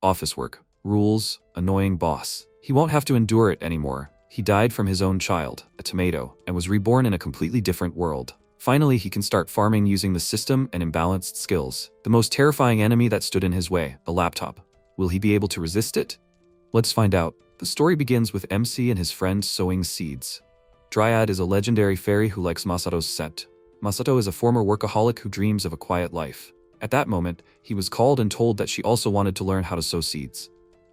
office work, rules, annoying boss. He won't have to endure it anymore. He died from his own child, a tomato, and was reborn in a completely different world. Finally, he can start farming using the system and imbalanced skills. The most terrifying enemy that stood in his way, a laptop. Will he be able to resist it? Let's find out. The story begins with MC and his friend sowing seeds. Dryad is a legendary fairy who likes Masato's scent. Masato is a former workaholic who dreams of a quiet life. At that moment, he was called and told that she also wanted to learn how to sow seeds.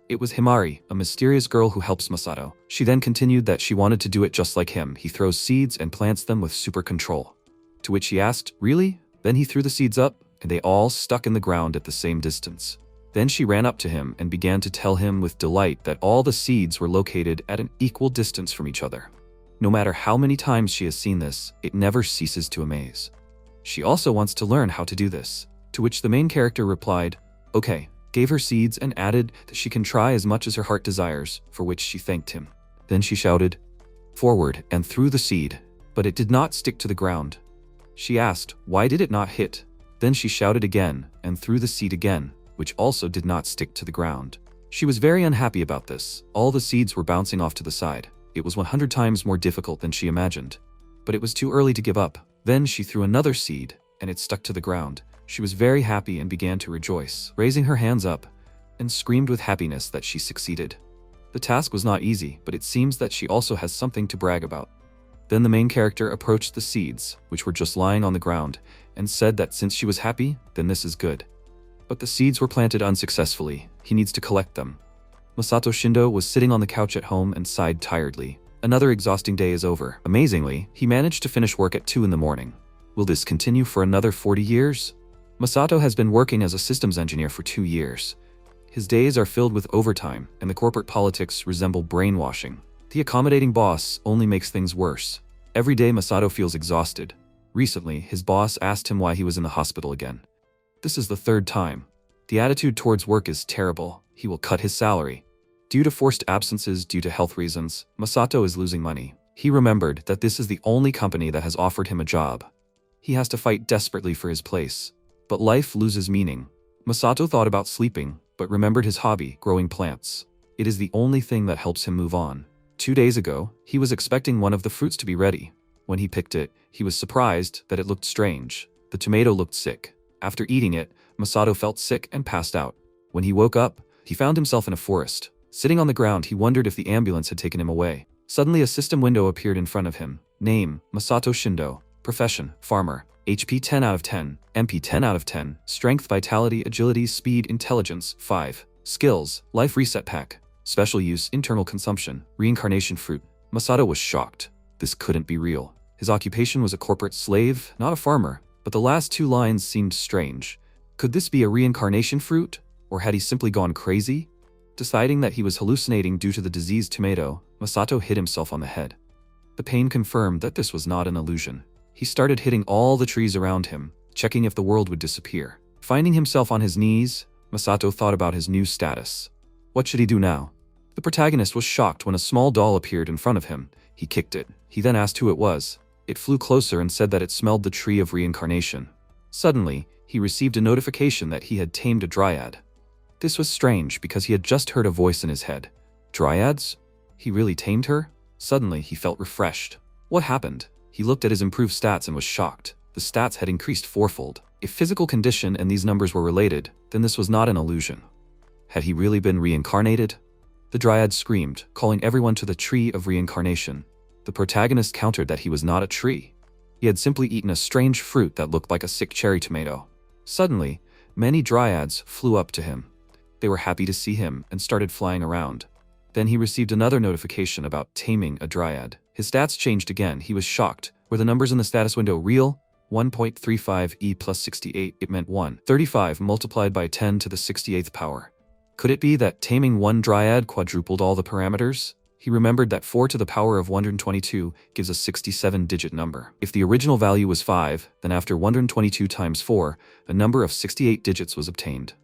It was Himari, a mysterious girl who helps Masato. She then continued that she wanted to do it just like him. He throws seeds and plants them with super control. To which he asked, "Really?" Then he threw the seeds up, and they all stuck in the ground at the same distance. Then she ran up to him and began to tell him with delight that all the seeds were located at an equal distance from each other. No matter how many times she has seen this, it never ceases to amaze. She also wants to learn how to do this. To which the main character replied, "Okay," gave her seeds and added that she can try as much as her heart desires, for which she thanked him. Then she shouted, "Forward," and threw the seed, but it did not stick to the ground. She asked, why did it not hit? Then she shouted again and threw the seed again, which also did not stick to the ground. She was very unhappy about this. All the seeds were bouncing off to the side. It was 100 times more difficult than she imagined. But it was too early to give up. Then she threw another seed, and it stuck to the ground. She was very happy and began to rejoice, raising her hands up, and screamed with happiness that she succeeded. The task was not easy, but it seems that she also has something to brag about. Then the main character approached the seeds, which were just lying on the ground, and said that since she was happy, then this is good. But the seeds were planted unsuccessfully. He needs to collect them. Masato Shindo was sitting on the couch at home and sighed tiredly. Another exhausting day is over. Amazingly, he managed to finish work at 2 in the morning. Will this continue for another 40 years? Masato has been working as a systems engineer for 2 years. His days are filled with overtime, and the corporate politics resemble brainwashing. The accommodating boss only makes things worse. Every day Masato feels exhausted. Recently, his boss asked him why he was in the hospital again. This is the 3rd time. The attitude towards work is terrible. He will cut his salary. Due to forced absences due to health reasons, Masato is losing money. He remembered that this is the only company that has offered him a job. He has to fight desperately for his place. But life loses meaning. Masato thought about sleeping, but remembered his hobby, growing plants. It is the only thing that helps him move on. 2 days ago, he was expecting one of the fruits to be ready. When he picked it, he was surprised that it looked strange. The tomato looked sick. After eating it, Masato felt sick and passed out. When he woke up, he found himself in a forest. Sitting on the ground, he wondered if the ambulance had taken him away. Suddenly, a system window appeared in front of him. Name, Masato Shindo. Profession, farmer. HP 10 out of 10, MP 10 out of 10, Strength, Vitality, Agility, Speed, Intelligence, 5. Skills, Life Reset Pack. Special use, internal consumption, reincarnation fruit. Masato was shocked. This couldn't be real. His occupation was a corporate slave, not a farmer, but the last 2 lines seemed strange. Could this be a reincarnation fruit? Or had he simply gone crazy? Deciding that he was hallucinating due to the diseased tomato, Masato hit himself on the head. The pain confirmed that this was not an illusion. He started hitting all the trees around him, checking if the world would disappear. Finding himself on his knees, Masato thought about his new status. What should he do now? The protagonist was shocked when a small doll appeared in front of him. He kicked it. He then asked who it was. It flew closer and said that it smelled the tree of reincarnation. Suddenly, he received a notification that he had tamed a dryad. This was strange because he had just heard a voice in his head. Dryads? He really tamed her? Suddenly, he felt refreshed. What happened? He looked at his improved stats and was shocked. The stats had increased 4-fold. If physical condition and these numbers were related, then this was not an illusion. Had he really been reincarnated? The dryad screamed, calling everyone to the tree of reincarnation. The protagonist countered that he was not a tree. He had simply eaten a strange fruit that looked like a sick cherry tomato. Suddenly, many dryads flew up to him. They were happy to see him and started flying around. Then he received another notification about taming a dryad. His stats changed again. He was shocked. Were the numbers in the status window real? 1.35 e plus 68, it meant 135 multiplied by 10 to the 68th power. Could it be that taming one dryad quadrupled all the parameters? He remembered that 4 to the power of 122 gives a 67-digit number. If the original value was 5, then after 122 times 4, a number of 68 digits was obtained.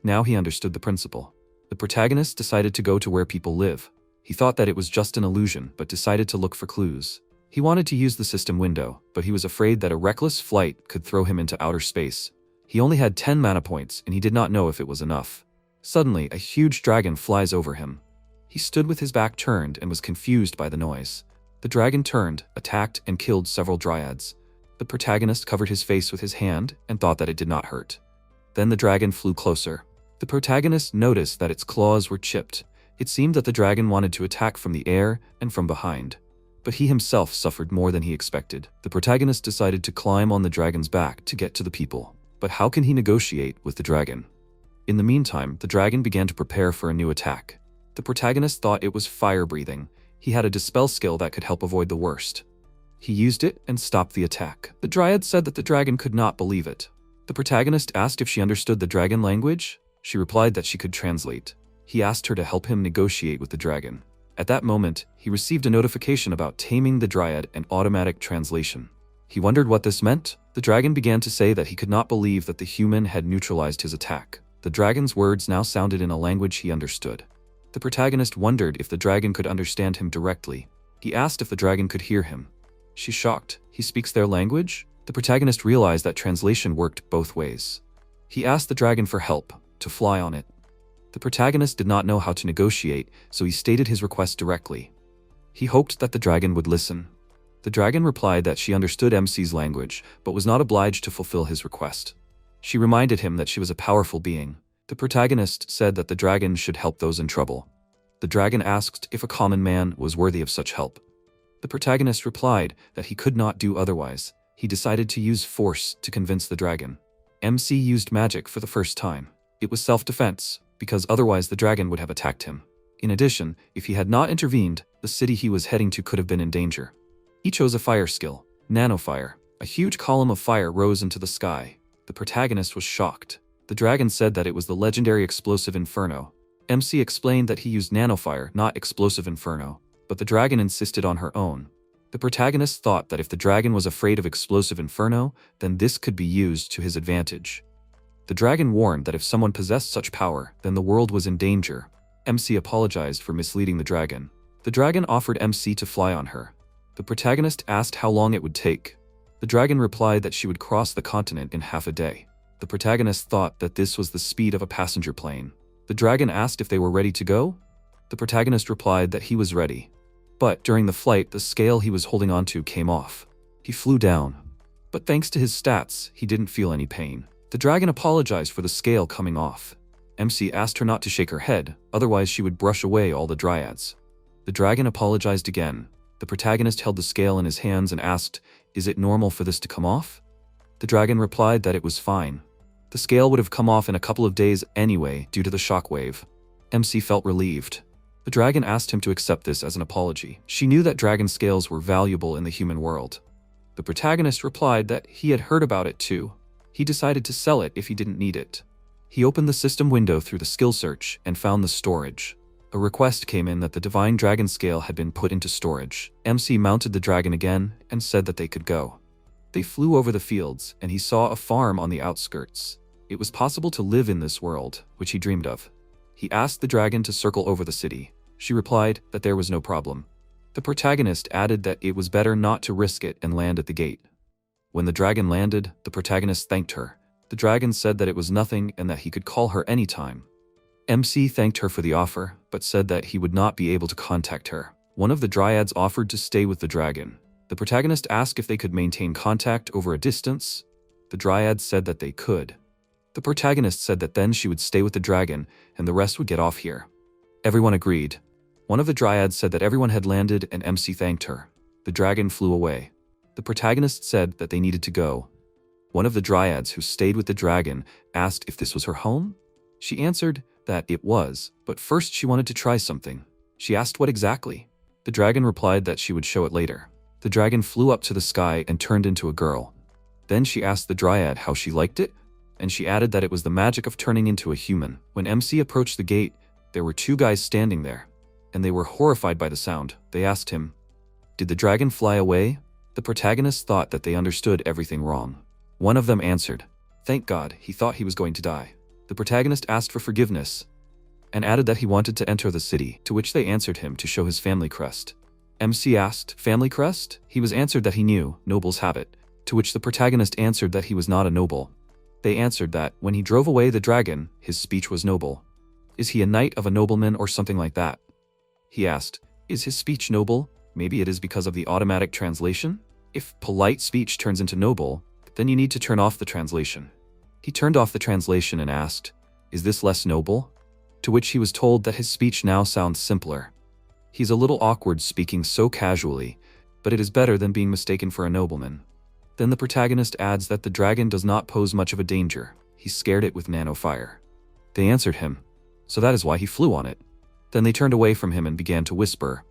Now he understood the principle. The protagonist decided to go to where people live. He thought that it was just an illusion, but decided to look for clues. He wanted to use the system window, but he was afraid that a reckless flight could throw him into outer space. He only had 10 mana points, and he did not know if it was enough. Suddenly, a huge dragon flies over him. He stood with his back turned and was confused by the noise. The dragon turned, attacked, and killed several dryads. The protagonist covered his face with his hand and thought that it did not hurt. Then the dragon flew closer. The protagonist noticed that its claws were chipped. It seemed that the dragon wanted to attack from the air and from behind. But he himself suffered more than he expected. The protagonist decided to climb on the dragon's back to get to the people. But how can he negotiate with the dragon? In the meantime, the dragon began to prepare for a new attack. The protagonist thought it was fire-breathing. He had a dispel skill that could help avoid the worst. He used it and stopped the attack. The dryad said that the dragon could not believe it. The protagonist asked if she understood the dragon language. She replied that she could translate. He asked her to help him negotiate with the dragon. At that moment, he received a notification about taming the dryad and automatic translation. He wondered what this meant. The dragon began to say that he could not believe that the human had neutralized his attack. The dragon's words now sounded in a language he understood. The protagonist wondered if the dragon could understand him directly. He asked if the dragon could hear him. She's shocked. He speaks their language? The protagonist realized that translation worked both ways. He asked the dragon for help, to fly on it. The protagonist did not know how to negotiate, so he stated his request directly. He hoped that the dragon would listen. The dragon replied that she understood MC's language, but was not obliged to fulfill his request. She reminded him that she was a powerful being. The protagonist said that the dragon should help those in trouble. The dragon asked if a common man was worthy of such help. The protagonist replied that he could not do otherwise. He decided to use force to convince the dragon. MC used magic for the first time. It was self-defense, because otherwise the dragon would have attacked him. In addition, if he had not intervened, the city he was heading to could have been in danger. He chose a fire skill, nanofire. A huge column of fire rose into the sky. The protagonist was shocked. The dragon said that it was the legendary explosive inferno. MC explained that he used nanofire, not explosive inferno, but the dragon insisted on her own. The protagonist thought that if the dragon was afraid of explosive inferno, then this could be used to his advantage. The dragon warned that if someone possessed such power, then the world was in danger. MC apologized for misleading the dragon. The dragon offered MC to fly on her. The protagonist asked how long it would take. The dragon replied that she would cross the continent in half a day. The protagonist thought that this was the speed of a passenger plane. The dragon asked if they were ready to go. The protagonist replied that he was ready. But during the flight, the scale he was holding onto came off. He flew down. But thanks to his stats, he didn't feel any pain. The dragon apologized for the scale coming off. MC asked her not to shake her head, otherwise she would brush away all the dryads. The dragon apologized again. The protagonist held the scale in his hands and asked, "Is it normal for this to come off?" The dragon replied that it was fine. The scale would have come off in a couple of days anyway due to the shockwave. MC felt relieved. The dragon asked him to accept this as an apology. She knew that dragon scales were valuable in the human world. The protagonist replied that he had heard about it too. He decided to sell it if he didn't need it. He opened the system window through the skill search and found the storage. A request came in that the divine dragon scale had been put into storage. MC mounted the dragon again and said that they could go. They flew over the fields and he saw a farm on the outskirts. It was possible to live in this world, which he dreamed of. He asked the dragon to circle over the city. She replied that there was no problem. The protagonist added that it was better not to risk it and land at the gate. When the dragon landed, the protagonist thanked her. The dragon said that it was nothing and that he could call her anytime. MC thanked her for the offer, but said that he would not be able to contact her. One of the dryads offered to stay with the dragon. The protagonist asked if they could maintain contact over a distance. The dryads said that they could. The protagonist said that then she would stay with the dragon and the rest would get off here. Everyone agreed. One of the dryads said that everyone had landed and MC thanked her. The dragon flew away. The protagonist said that they needed to go. One of the dryads who stayed with the dragon asked if this was her home. She answered that it was, but first she wanted to try something. She asked what exactly. The dragon replied that she would show it later. The dragon flew up to the sky and turned into a girl. Then she asked the dryad how she liked it, and she added that it was the magic of turning into a human. When MC approached the gate, there were two guys standing there, and they were horrified by the sound. They asked him, "Did the dragon fly away?" The protagonist thought that they understood everything wrong. One of them answered, "Thank God, he thought he was going to die." The protagonist asked for forgiveness and added that he wanted to enter the city, to which they answered him to show his family crest. MC asked, "Family crest?" He was answered that he knew, nobles have it, to which the protagonist answered that he was not a noble. They answered that when he drove away the dragon, his speech was noble. Is he a knight of a nobleman or something like that? He asked, is his speech noble? Maybe it is because of the automatic translation? If polite speech turns into noble, then you need to turn off the translation. He turned off the translation and asked, is this less noble? To which he was told that his speech now sounds simpler. He's a little awkward speaking so casually, but it is better than being mistaken for a nobleman. Then the protagonist adds that the dragon does not pose much of a danger. He scared it with nanofire. They answered him, so that is why he flew on it. Then they turned away from him and began to whisper.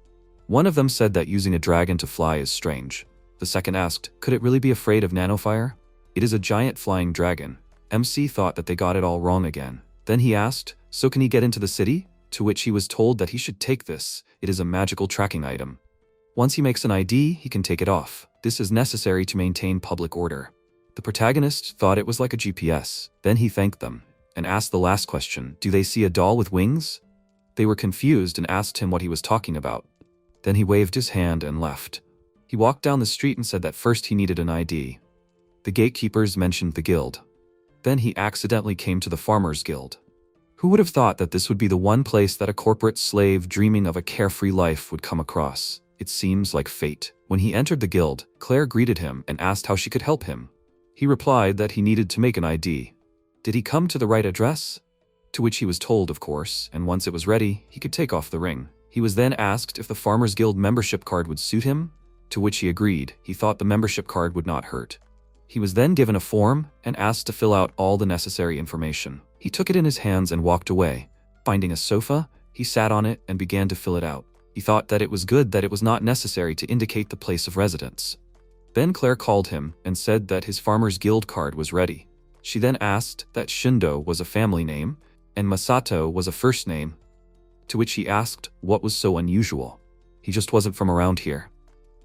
One of them said that using a dragon to fly is strange. The second asked, could it really be afraid of nanofire? It is a giant flying dragon. MC thought that they got it all wrong again. Then he asked, so can he get into the city? To which he was told that he should take this. It is a magical tracking item. Once he makes an ID, he can take it off. This is necessary to maintain public order. The protagonist thought it was like a GPS. Then he thanked them and asked the last question, do they see a doll with wings? They were confused and asked him what he was talking about. Then he waved his hand and left. He walked down the street and said that first he needed an ID. The gatekeepers mentioned the guild. Then he accidentally came to the Farmers Guild. Who would have thought that this would be the one place that a corporate slave dreaming of a carefree life would come across? It seems like fate. When he entered the guild, Claire greeted him and asked how she could help him. He replied that he needed to make an ID. Did he come to the right address? To which he was told, of course, and once it was ready, he could take off the ring. He was then asked if the Farmers Guild membership card would suit him, to which he agreed. He thought the membership card would not hurt. He was then given a form and asked to fill out all the necessary information. He took it in his hands and walked away. Finding a sofa, he sat on it and began to fill it out. He thought that it was good that it was not necessary to indicate the place of residence. Then Claire called him and said that his Farmers Guild card was ready. She then asked that Shindo was a family name and Masato was a first name, to which he asked what was so unusual. He just wasn't from around here.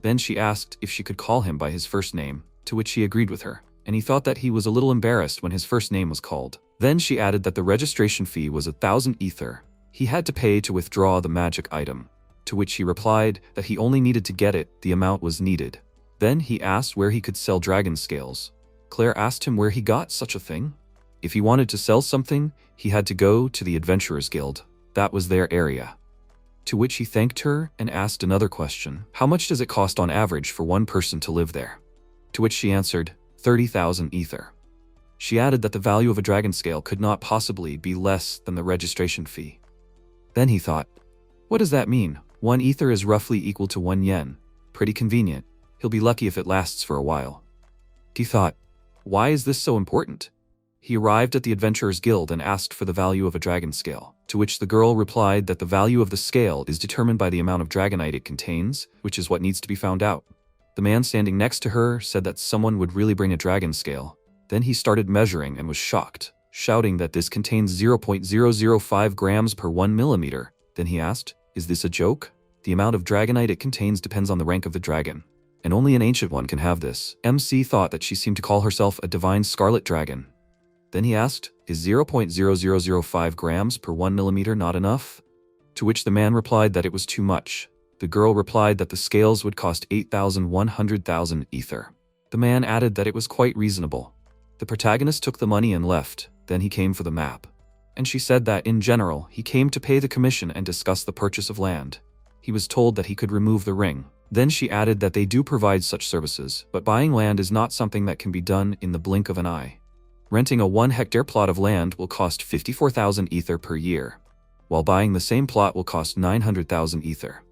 Then she asked if she could call him by his first name, to which he agreed with her, and he thought that he was a little embarrassed when his first name was called. Then she added that the registration fee was 1,000 ether. He had to pay to withdraw the magic item, to which he replied that he only needed to get it, the amount was needed. Then he asked where he could sell dragon scales. Claire asked him where he got such a thing. If he wanted to sell something, he had to go to the Adventurers Guild. That was their area. To which he thanked her and asked another question. How much does it cost on average for one person to live there? To which she answered, 30,000 ether. She added that the value of a dragon scale could not possibly be less than the registration fee. Then he thought, what does that mean? 1 ether is roughly equal to 1 yen. Pretty convenient. He'll be lucky if it lasts for a while. He thought, why is this so important? He arrived at the Adventurers Guild and asked for the value of a dragon scale, to which the girl replied that the value of the scale is determined by the amount of dragonite it contains, which is what needs to be found out. The man standing next to her said that someone would really bring a dragon scale. Then he started measuring and was shocked, shouting that this contains 0.005 grams per 1 millimeter. Then he asked, is this a joke? The amount of dragonite it contains depends on the rank of the dragon, and only an ancient one can have this. MC thought that she seemed to call herself a divine scarlet dragon. Then he asked, is 0.0005 grams per 1 millimeter not enough? To which the man replied that it was too much. The girl replied that the scales would cost 8,100,000 ether. The man added that it was quite reasonable. The protagonist took the money and left. Then he came for the map. And she said that, in general, he came to pay the commission and discuss the purchase of land. He was told that he could remove the ring. Then she added that they do provide such services, but buying land is not something that can be done in the blink of an eye. Renting a 1-hectare plot of land will cost 54,000 ether per year, while buying the same plot will cost 900,000 ether.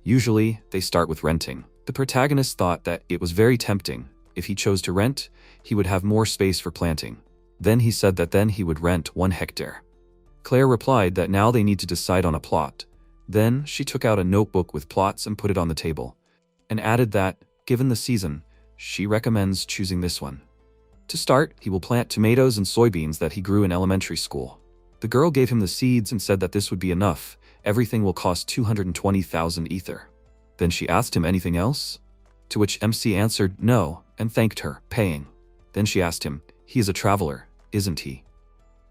Usually, they start with renting. The protagonist thought that it was very tempting. If he chose to rent, he would have more space for planting. Then he said that then he would rent 1 hectare. Claire replied that now they need to decide on a plot. Then she took out a notebook with plots and put it on the table, and added that, given the season, she recommends choosing this one. To start, he will plant tomatoes and soybeans that he grew in elementary school. The girl gave him the seeds and said that this would be enough. Everything will cost 220,000 ether. Then she asked him anything else? To which MC answered no, and thanked her, paying. Then she asked him, he is a traveler, isn't he?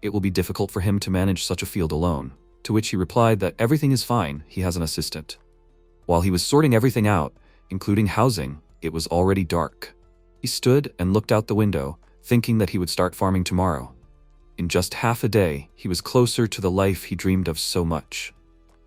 It will be difficult for him to manage such a field alone. To which he replied that everything is fine, he has an assistant. While he was sorting everything out, including housing, it was already dark. He stood and looked out the window, thinking that he would start farming tomorrow. In just half a day, he was closer to the life he dreamed of so much.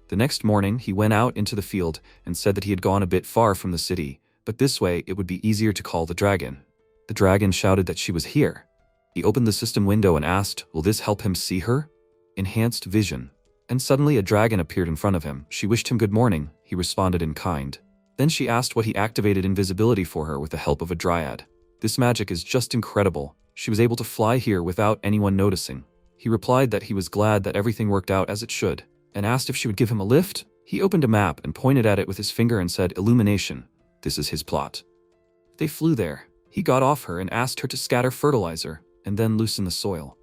The next morning, he went out into the field and said that he had gone a bit far from the city, but this way it would be easier to call the dragon. The dragon shouted that she was here. He opened the system window and asked, will this help him see her? Enhanced vision. And suddenly a dragon appeared in front of him. She wished him good morning. He responded in kind. Then she asked what he activated invisibility for her with the help of a dryad. This magic is just incredible. She was able to fly here without anyone noticing. He replied that he was glad that everything worked out as it should, and asked if she would give him a lift. He opened a map and pointed at it with his finger and said, illumination. This is his plot. They flew there. He got off her and asked her to scatter fertilizer and then loosen the soil.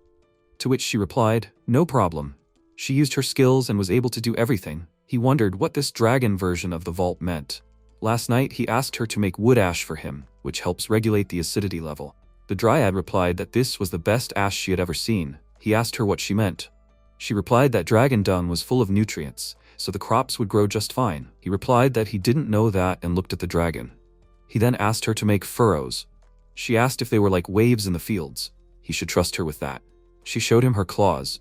To which she replied, no problem. She used her skills and was able to do everything. He wondered what this dragon version of the vault meant. Last night, he asked her to make wood ash for him, which helps regulate the acidity level. The dryad replied that this was the best ash she had ever seen. He asked her what she meant. She replied that dragon dung was full of nutrients, so the crops would grow just fine. He replied that he didn't know that and looked at the dragon. He then asked her to make furrows. She asked if they were like waves in the fields. He should trust her with that. She showed him her claws.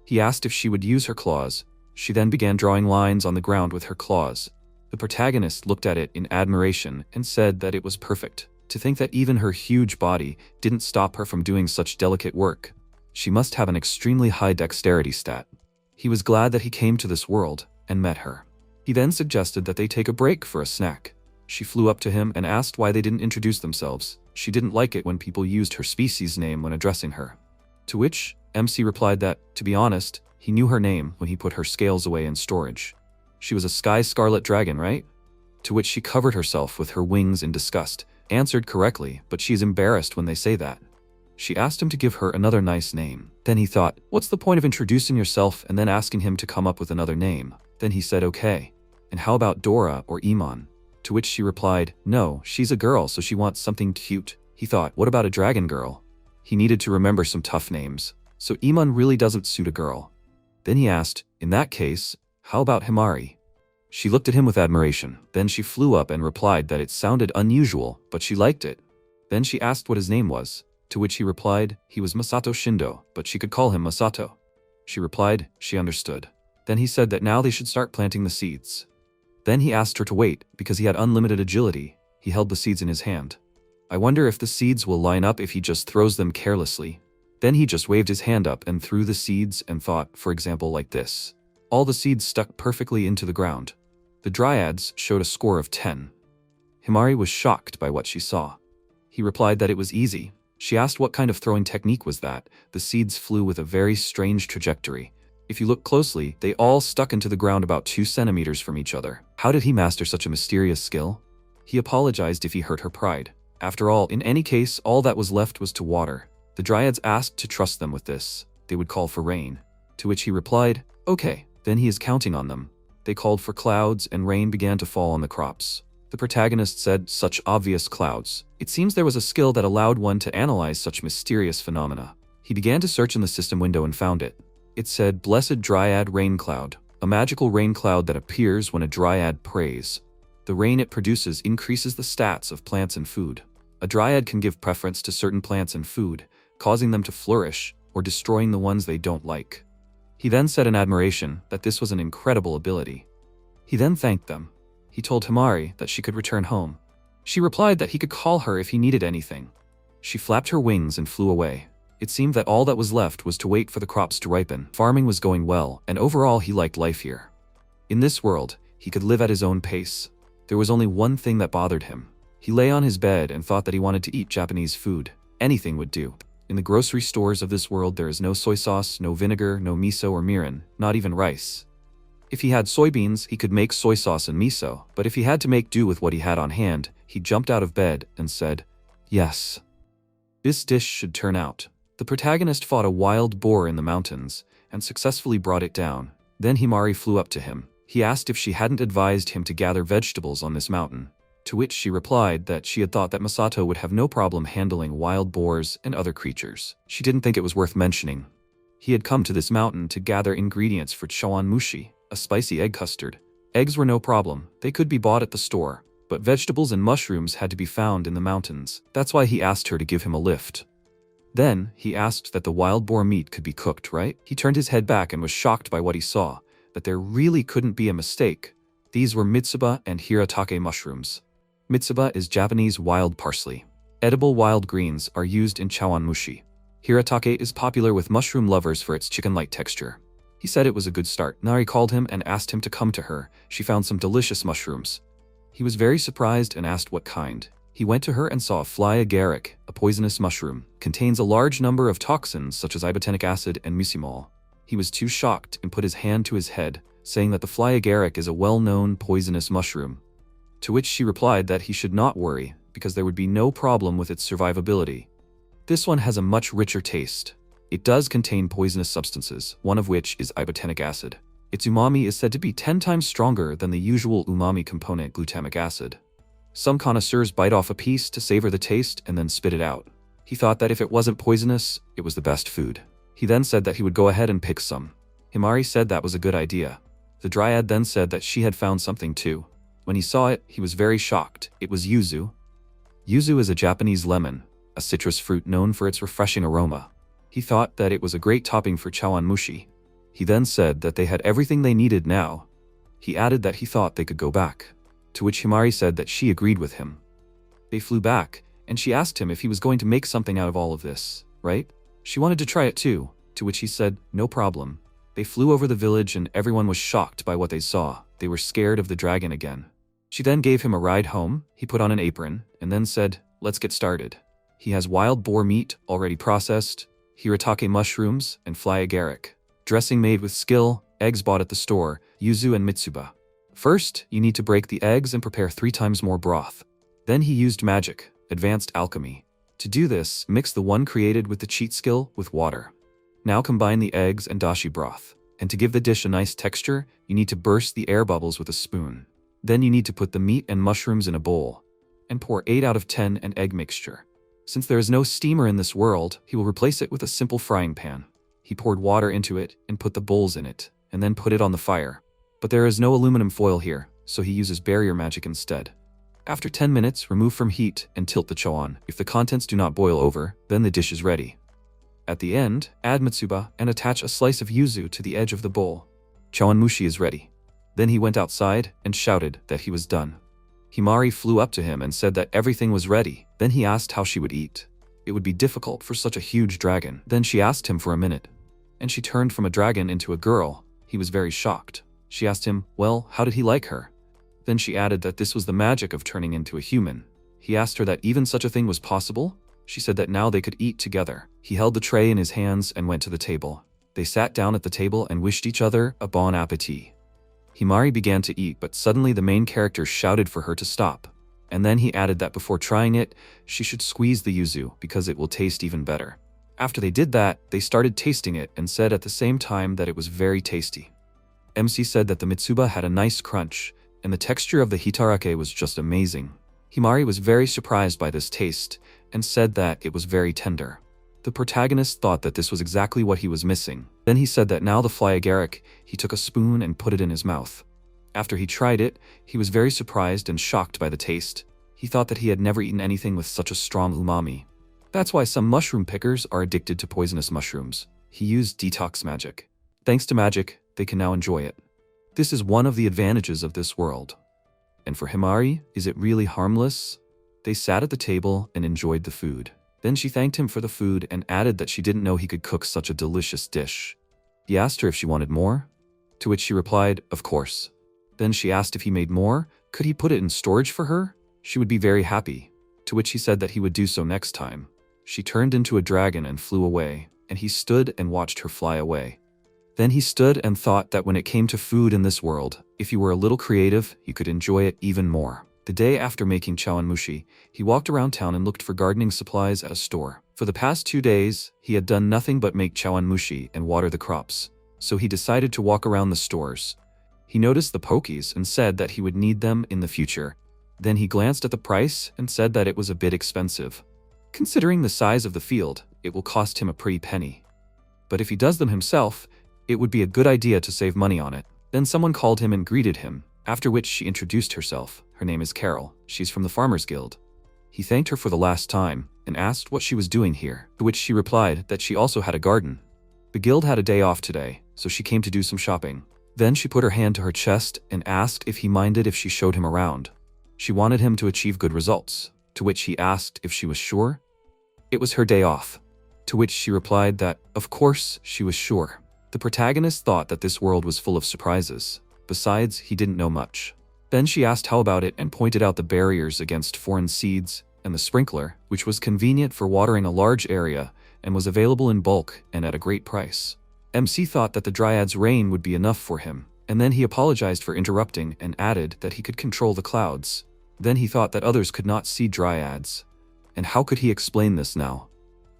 He asked if she would use her claws. She then began drawing lines on the ground with her claws. The protagonist looked at it in admiration and said that it was perfect. To think that even her huge body didn't stop her from doing such delicate work. She must have an extremely high dexterity stat. He was glad that he came to this world and met her. He then suggested that they take a break for a snack. She flew up to him and asked why they didn't introduce themselves. She didn't like it when people used her species name when addressing her. To which MC replied that, to be honest, he knew her name when he put her scales away in storage. She was a sky scarlet dragon, right? To which she covered herself with her wings in disgust, answered correctly, but she is embarrassed when they say that. She asked him to give her another nice name. Then he thought, what's the point of introducing yourself and then asking him to come up with another name? Then he said, okay. And how about Dora or Iman? To which she replied, no, she's a girl, so she wants something cute. He thought, what about a dragon girl? He needed to remember some tough names. So Iman really doesn't suit a girl. Then he asked, in that case, how about Himari? She looked at him with admiration. Then she flew up and replied that it sounded unusual, but she liked it. Then she asked what his name was, to which he replied, he was Masato Shindo, but she could call him Masato. She replied, she understood. Then he said that now they should start planting the seeds. Then he asked her to wait, because he had unlimited agility. He held the seeds in his hand. I wonder if the seeds will line up if he just throws them carelessly. Then he just waved his hand up and threw the seeds and thought, for example, like this. All the seeds stuck perfectly into the ground. The dryads showed a score of 10. Himari was shocked by what she saw. He replied that it was easy. She asked what kind of throwing technique was that. The seeds flew with a very strange trajectory. If you look closely, they all stuck into the ground about 2 centimeters from each other. How did he master such a mysterious skill? He apologized if he hurt her pride. After all, in any case, all that was left was to water. The dryads asked to trust them with this. They would call for rain. To which he replied, okay. Then he is counting on them. They called for clouds and rain began to fall on the crops. The protagonist said, such obvious clouds. It seems there was a skill that allowed one to analyze such mysterious phenomena. He began to search in the system window and found it. It said, blessed dryad rain cloud, a magical rain cloud that appears when a dryad prays. The rain it produces increases the stats of plants and food. A dryad can give preference to certain plants and food, causing them to flourish or destroying the ones they don't like. He then said in admiration that this was an incredible ability. He then thanked them. He told Himari that she could return home. She replied that he could call her if he needed anything. She flapped her wings and flew away. It seemed that all that was left was to wait for the crops to ripen. Farming was going well, and overall he liked life here. In this world, he could live at his own pace. There was only one thing that bothered him. He lay on his bed and thought that he wanted to eat Japanese food. Anything would do. In the grocery stores of this world there is no soy sauce, no vinegar, no miso or mirin, not even rice. If he had soybeans, he could make soy sauce and miso, but if he had to make do with what he had on hand, he jumped out of bed and said, yes. This dish should turn out. The protagonist fought a wild boar in the mountains and successfully brought it down. Then Himari flew up to him. He asked if she hadn't advised him to gather vegetables on this mountain, to which she replied that she had thought that Masato would have no problem handling wild boars and other creatures. She didn't think it was worth mentioning. He had come to this mountain to gather ingredients for chawanmushi, a spicy egg custard. Eggs were no problem, they could be bought at the store, but vegetables and mushrooms had to be found in the mountains. That's why he asked her to give him a lift. Then, he asked that the wild boar meat could be cooked, right? He turned his head back and was shocked by what he saw, that there really couldn't be a mistake. These were mitsuba and hiratake mushrooms. Mitsuba is Japanese wild parsley. Edible wild greens are used in chawanmushi. Hiratake is popular with mushroom lovers for its chicken-like texture. He said it was a good start. Nari called him and asked him to come to her. She found some delicious mushrooms. He was very surprised and asked what kind. He went to her and saw a fly agaric, a poisonous mushroom, contains a large number of toxins such as ibotenic acid and mucimol. He was too shocked and put his hand to his head, saying that the fly agaric is a well-known poisonous mushroom. To which she replied that he should not worry, because there would be no problem with its survivability. This one has a much richer taste. It does contain poisonous substances, one of which is ibotenic acid. Its umami is said to be 10 times stronger than the usual umami component glutamic acid. Some connoisseurs bite off a piece to savor the taste and then spit it out. He thought that if it wasn't poisonous, it was the best food. He then said that he would go ahead and pick some. Himari said that was a good idea. The dryad then said that she had found something too. When he saw it, he was very shocked. It was yuzu. Yuzu is a Japanese lemon, a citrus fruit known for its refreshing aroma. He thought that it was a great topping for chawanmushi. He then said that they had everything they needed now. He added that he thought they could go back. To which Himari said that she agreed with him. They flew back, and she asked him if he was going to make something out of all of this, right? She wanted to try it too, to which he said, no problem. They flew over the village and everyone was shocked by what they saw. They were scared of the dragon again. She then gave him a ride home. He put on an apron, and then said, let's get started. He has wild boar meat, already processed, hiratake mushrooms, and fly agaric. Dressing made with skill, eggs bought at the store, yuzu and mitsuba. First, you need to break the eggs and prepare 3 times more broth. Then he used magic, advanced alchemy. To do this, mix the one created with the cheat skill with water. Now combine the eggs and dashi broth. And to give the dish a nice texture, you need to burst the air bubbles with a spoon. Then you need to put the meat and mushrooms in a bowl, and pour 8 out of 10 an egg mixture. Since there is no steamer in this world, he will replace it with a simple frying pan. He poured water into it and put the bowls in it, and then put it on the fire. But there is no aluminum foil here, so he uses barrier magic instead. After 10 minutes, remove from heat and tilt the chawan. If the contents do not boil over, then the dish is ready. At the end, add mitsuba and attach a slice of yuzu to the edge of the bowl. Chawanmushi is ready. Then he went outside and shouted that he was done. Himari flew up to him and said that everything was ready. Then he asked how she would eat. It would be difficult for such a huge dragon. Then she asked him for a minute. And she turned from a dragon into a girl. He was very shocked. She asked him, well, how did he like her? Then she added that this was the magic of turning into a human. He asked her that even such a thing was possible. She said that now they could eat together. He held the tray in his hands and went to the table. They sat down at the table and wished each other a bon appetit. Himari began to eat, but suddenly the main character shouted for her to stop. And then he added that before trying it, she should squeeze the yuzu because it will taste even better. After they did that, they started tasting it and said at the same time that it was very tasty. MC said that the mitsuba had a nice crunch, and the texture of the hitarake was just amazing. Himari was very surprised by this taste, and said that it was very tender. The protagonist thought that this was exactly what he was missing. Then he said that now the fly agaric, he took a spoon and put it in his mouth. After he tried it, he was very surprised and shocked by the taste. He thought that he had never eaten anything with such a strong umami. That's why some mushroom pickers are addicted to poisonous mushrooms. He used detox magic. Thanks to magic, they can now enjoy it. This is one of the advantages of this world. And for Himari, is it really harmless? They sat at the table and enjoyed the food. Then she thanked him for the food and added that she didn't know he could cook such a delicious dish. He asked her if she wanted more, to which she replied, of course. Then she asked if he made more, could he put it in storage for her? She would be very happy, to which he said that he would do so next time. She turned into a dragon and flew away, and he stood and watched her fly away. Then he stood and thought that when it came to food in this world, if you were a little creative, you could enjoy it even more. The day after making chawanmushi, he walked around town and looked for gardening supplies at a store. For the past 2 days, he had done nothing but make chawanmushi and water the crops, so he decided to walk around the stores. He noticed the pokies and said that he would need them in the future. Then he glanced at the price and said that it was a bit expensive. Considering the size of the field, it will cost him a pretty penny. But if he does them himself, it would be a good idea to save money on it. Then someone called him and greeted him, after which she introduced herself. Her name is Carol. She's from the Farmers Guild. He thanked her for the last time and asked what she was doing here, to which she replied that she also had a garden. The guild had a day off today, so she came to do some shopping. Then she put her hand to her chest and asked if he minded if she showed him around. She wanted him to achieve good results, to which he asked if she was sure. It was her day off, to which she replied that, of course, she was sure. The protagonist thought that this world was full of surprises. Besides, he didn't know much. Then she asked how about it and pointed out the barriers against foreign seeds and the sprinkler, which was convenient for watering a large area and was available in bulk and at a great price. MC thought that the Dryad's rain would be enough for him, and then he apologized for interrupting and added that he could control the clouds. Then he thought that others could not see Dryads. And how could he explain this now?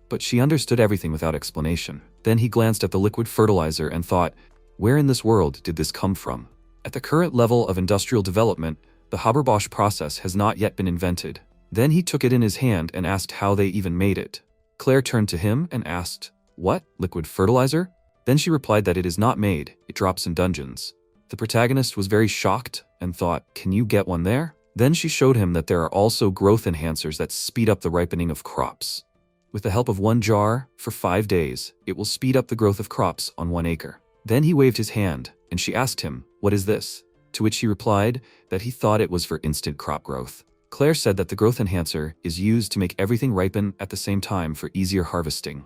But she understood everything without explanation. Then he glanced at the liquid fertilizer and thought, where in this world did this come from? At the current level of industrial development, the Haberbosch process has not yet been invented. Then he took it in his hand and asked how they even made it. Claire turned to him and asked, what, liquid fertilizer? Then she replied that it is not made, it drops in dungeons. The protagonist was very shocked and thought, can you get one there? Then she showed him that there are also growth enhancers that speed up the ripening of crops. With the help of one jar, for 5 days, it will speed up the growth of crops on 1 acre. Then he waved his hand, and she asked him, what is this? To which he replied that he thought it was for instant crop growth. Claire said that the growth enhancer is used to make everything ripen at the same time for easier harvesting.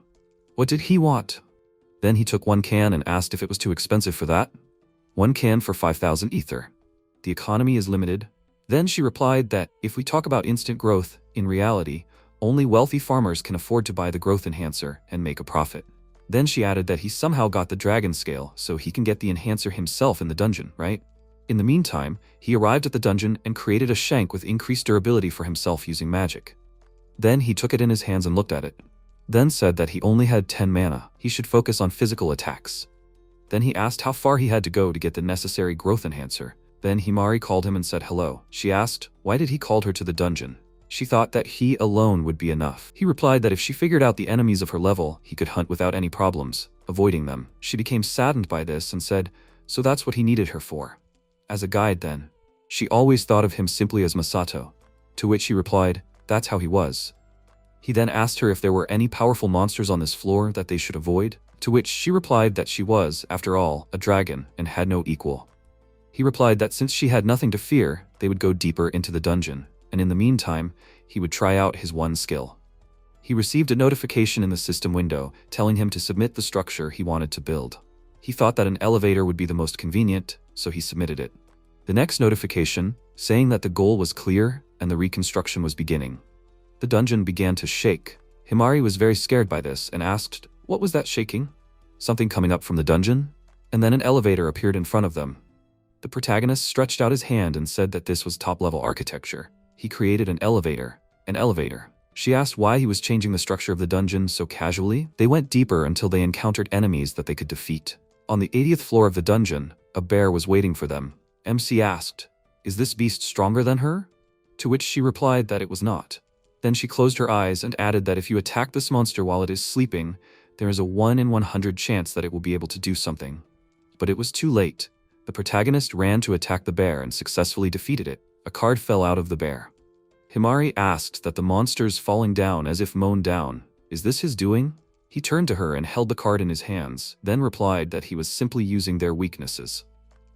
What did he want? Then he took 1 can and asked if it was too expensive for that. 1 can for 5,000 ether. The economy is limited. Then she replied that if we talk about instant growth, in reality, only wealthy farmers can afford to buy the growth enhancer and make a profit. Then she added that he somehow got the dragon scale so he can get the enhancer himself in the dungeon, right? In the meantime, he arrived at the dungeon and created a shank with increased durability for himself using magic. Then he took it in his hands and looked at it. Then said that he only had 10 mana, he should focus on physical attacks. Then he asked how far he had to go to get the necessary growth enhancer. Then Himari called him and said hello. She asked, why did he call her to the dungeon? She thought that he alone would be enough. He replied that if she figured out the enemies of her level, he could hunt without any problems, avoiding them. She became saddened by this and said, so that's what he needed her for. As a guide then. She always thought of him simply as Masato. To which he replied, that's how he was. He then asked her if there were any powerful monsters on this floor that they should avoid, to which she replied that she was, after all, a dragon and had no equal. He replied that since she had nothing to fear, they would go deeper into the dungeon, and in the meantime, he would try out his one skill. He received a notification in the system window telling him to submit the structure he wanted to build. He thought that an elevator would be the most convenient, so he submitted it. The next notification, saying that the goal was clear and the reconstruction was beginning. The dungeon began to shake. Himari was very scared by this and asked, what was that shaking? Something coming up from the dungeon? And then an elevator appeared in front of them. The protagonist stretched out his hand and said that this was top-level architecture. He created an elevator. An elevator. She asked why he was changing the structure of the dungeon so casually. They went deeper until they encountered enemies that they could defeat. On the 80th floor of the dungeon, a bear was waiting for them. MC asked, is this beast stronger than her? To which she replied that it was not. Then she closed her eyes and added that if you attack this monster while it is sleeping, there is a 1 in 100 chance that it will be able to do something. But it was too late. The protagonist ran to attack the bear and successfully defeated it. A card fell out of the bear. Himari asked that the monster's falling down as if mown down. Is this his doing? He turned to her and held the card in his hands, then replied that he was simply using their weaknesses.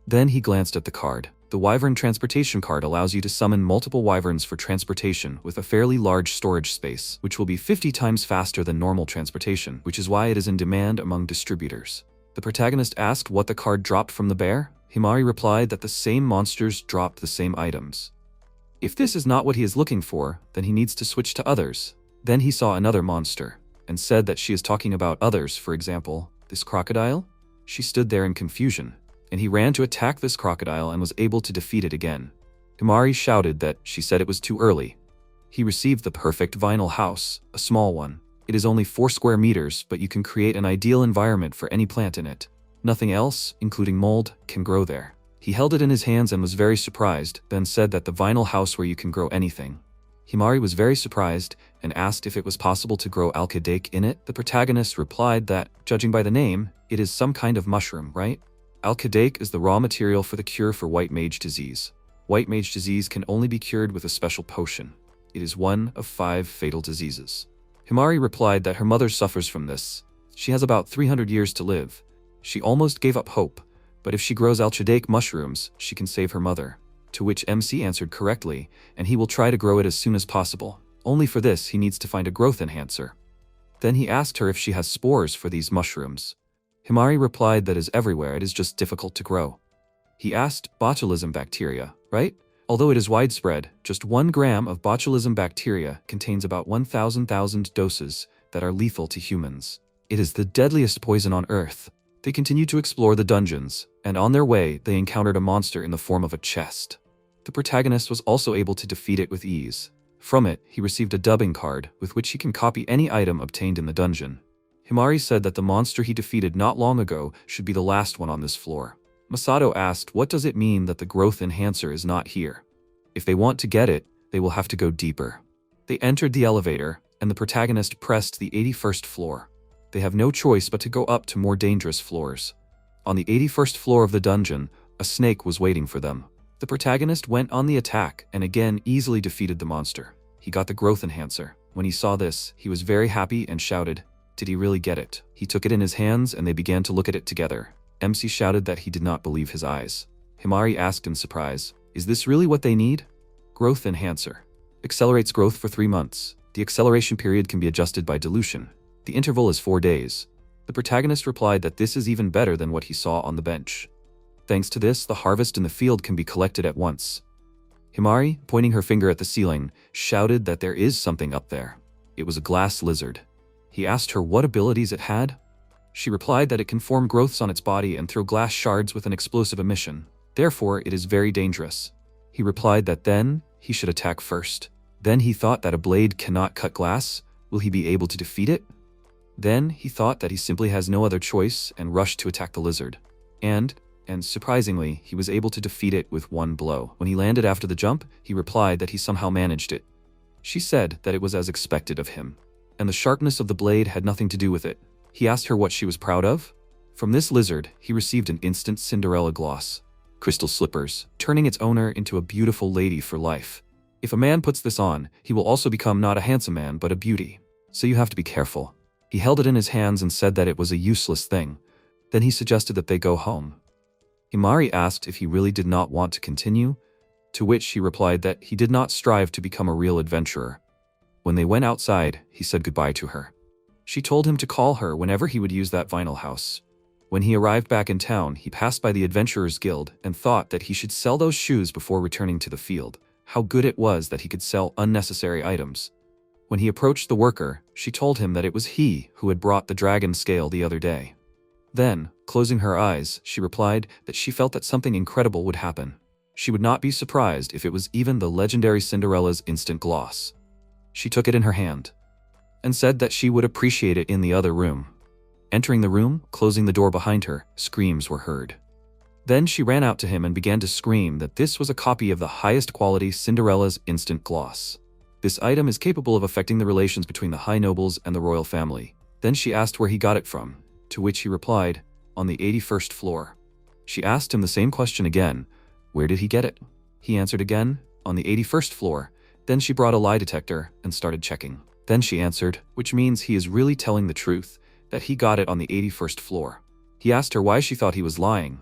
Then he glanced at the card. The Wyvern Transportation card allows you to summon multiple wyverns for transportation with a fairly large storage space, which will be 50 times faster than normal transportation, which is why it is in demand among distributors. The protagonist asked what the card dropped from the bear. Himari replied that the same monsters dropped the same items. If this is not what he is looking for, then he needs to switch to others. Then he saw another monster, and said that she is talking about others, for example, this crocodile? She stood there in confusion, and he ran to attack this crocodile and was able to defeat it again. Himari shouted that she said it was too early. He received the perfect vinyl house, a small one. It is only 4 square meters, but you can create an ideal environment for any plant in it. Nothing else, including mold, can grow there. He held it in his hands and was very surprised, then said that the vinyl house where you can grow anything. Himari was very surprised and asked if it was possible to grow alkadake in it. The protagonist replied that, judging by the name, it is some kind of mushroom, right? Alkadake is the raw material for the cure for white mage disease. White mage disease can only be cured with a special potion. It is one of 5 fatal diseases. Himari replied that her mother suffers from this. She has about 300 years to live. She almost gave up hope, but if she grows alchidaic mushrooms, she can save her mother. To which MC answered correctly, and he will try to grow it as soon as possible. Only for this, he needs to find a growth enhancer. Then he asked her if she has spores for these mushrooms. Himari replied that is everywhere, it is just difficult to grow. He asked, botulism bacteria, right? Although it is widespread, just 1 gram of botulism bacteria contains about 1,000 doses that are lethal to humans. It is the deadliest poison on Earth. They continued to explore the dungeons, and on their way, they encountered a monster in the form of a chest. The protagonist was also able to defeat it with ease. From it, he received a dubbing card with which he can copy any item obtained in the dungeon. Himari said that the monster he defeated not long ago should be the last one on this floor. Masato asked, what does it mean that the growth enhancer is not here? If they want to get it, they will have to go deeper. They entered the elevator, and the protagonist pressed the 81st floor. They have no choice but to go up to more dangerous floors. On the 81st floor of the dungeon, a snake was waiting for them. The protagonist went on the attack and again easily defeated the monster. He got the growth enhancer. When he saw this, he was very happy and shouted, did he really get it? He took it in his hands and they began to look at it together. MC shouted that he did not believe his eyes. Himari asked in surprise, is this really what they need? Growth enhancer. Accelerates growth for 3 months. The acceleration period can be adjusted by dilution. The interval is 4 days. The protagonist replied that this is even better than what he saw on the bench. Thanks to this, the harvest in the field can be collected at once. Himari, pointing her finger at the ceiling, shouted that there is something up there. It was a glass lizard. He asked her what abilities it had. She replied that it can form growths on its body and throw glass shards with an explosive emission. Therefore, it is very dangerous. He replied that then, he should attack first. Then he thought that a blade cannot cut glass. Will he be able to defeat it? Then he thought that he simply has no other choice and rushed to attack the lizard. And surprisingly, he was able to defeat it with 1 blow. When he landed after the jump, he replied that he somehow managed it. She said that it was as expected of him, and the sharpness of the blade had nothing to do with it. He asked her what she was proud of. From this lizard, he received an instant Cinderella gloss. Crystal slippers, turning its owner into a beautiful lady for life. If a man puts this on, he will also become not a handsome man but a beauty. So you have to be careful. He held it in his hands and said that it was a useless thing. Then he suggested that they go home. Himari asked if he really did not want to continue, to which he replied that he did not strive to become a real adventurer. When they went outside, he said goodbye to her. She told him to call her whenever he would use that vinyl house. When he arrived back in town, he passed by the Adventurers Guild and thought that he should sell those shoes before returning to the field. How good it was that he could sell unnecessary items. When he approached the worker, she told him that it was he who had brought the dragon scale the other day. Then, closing her eyes, she replied that she felt that something incredible would happen. She would not be surprised if it was even the legendary Cinderella's instant gloss. She took it in her hand and said that she would appreciate it in the other room. Entering the room, closing the door behind her, screams were heard. Then she ran out to him and began to scream that this was a copy of the highest quality Cinderella's instant gloss. This item is capable of affecting the relations between the high nobles and the royal family. Then she asked where he got it from, to which he replied, on the 81st floor. She asked him the same question again, where did he get it? He answered again, on the 81st floor. Then she brought a lie detector and started checking. Then she answered, which means he is really telling the truth, that he got it on the 81st floor. He asked her why she thought he was lying.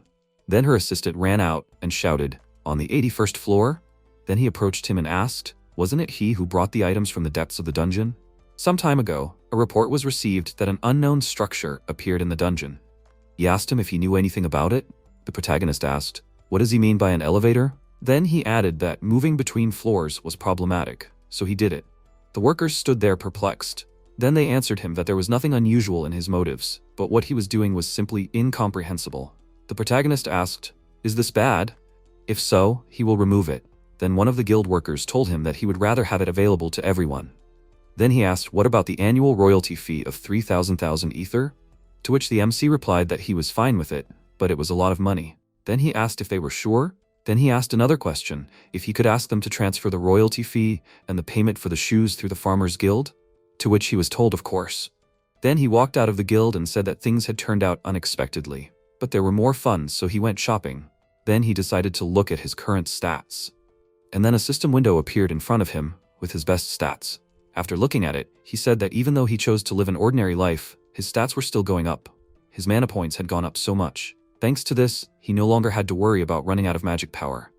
Then her assistant ran out and shouted, on the 81st floor? Then he approached him and asked, wasn't it he who brought the items from the depths of the dungeon? Some time ago, a report was received that an unknown structure appeared in the dungeon. He asked him if he knew anything about it. The protagonist asked, what does he mean by an elevator? Then he added that moving between floors was problematic, so he did it. The workers stood there perplexed. Then they answered him that there was nothing unusual in his motives, but what he was doing was simply incomprehensible. The protagonist asked, is this bad? If so, he will remove it. Then one of the guild workers told him that he would rather have it available to everyone. Then he asked what about the annual royalty fee of 3,000 ether? To which the MC replied that he was fine with it, but it was a lot of money. Then he asked if they were sure. Then he asked another question, if he could ask them to transfer the royalty fee and the payment for the shoes through the Farmers Guild, to which he was told of course. Then he walked out of the guild and said that things had turned out unexpectedly, but there were more funds, so he went shopping. Then he decided to look at his current stats. And then a system window appeared in front of him, with his best stats. After looking at it, he said that even though he chose to live an ordinary life, his stats were still going up. His mana points had gone up so much. Thanks to this, he no longer had to worry about running out of magic power.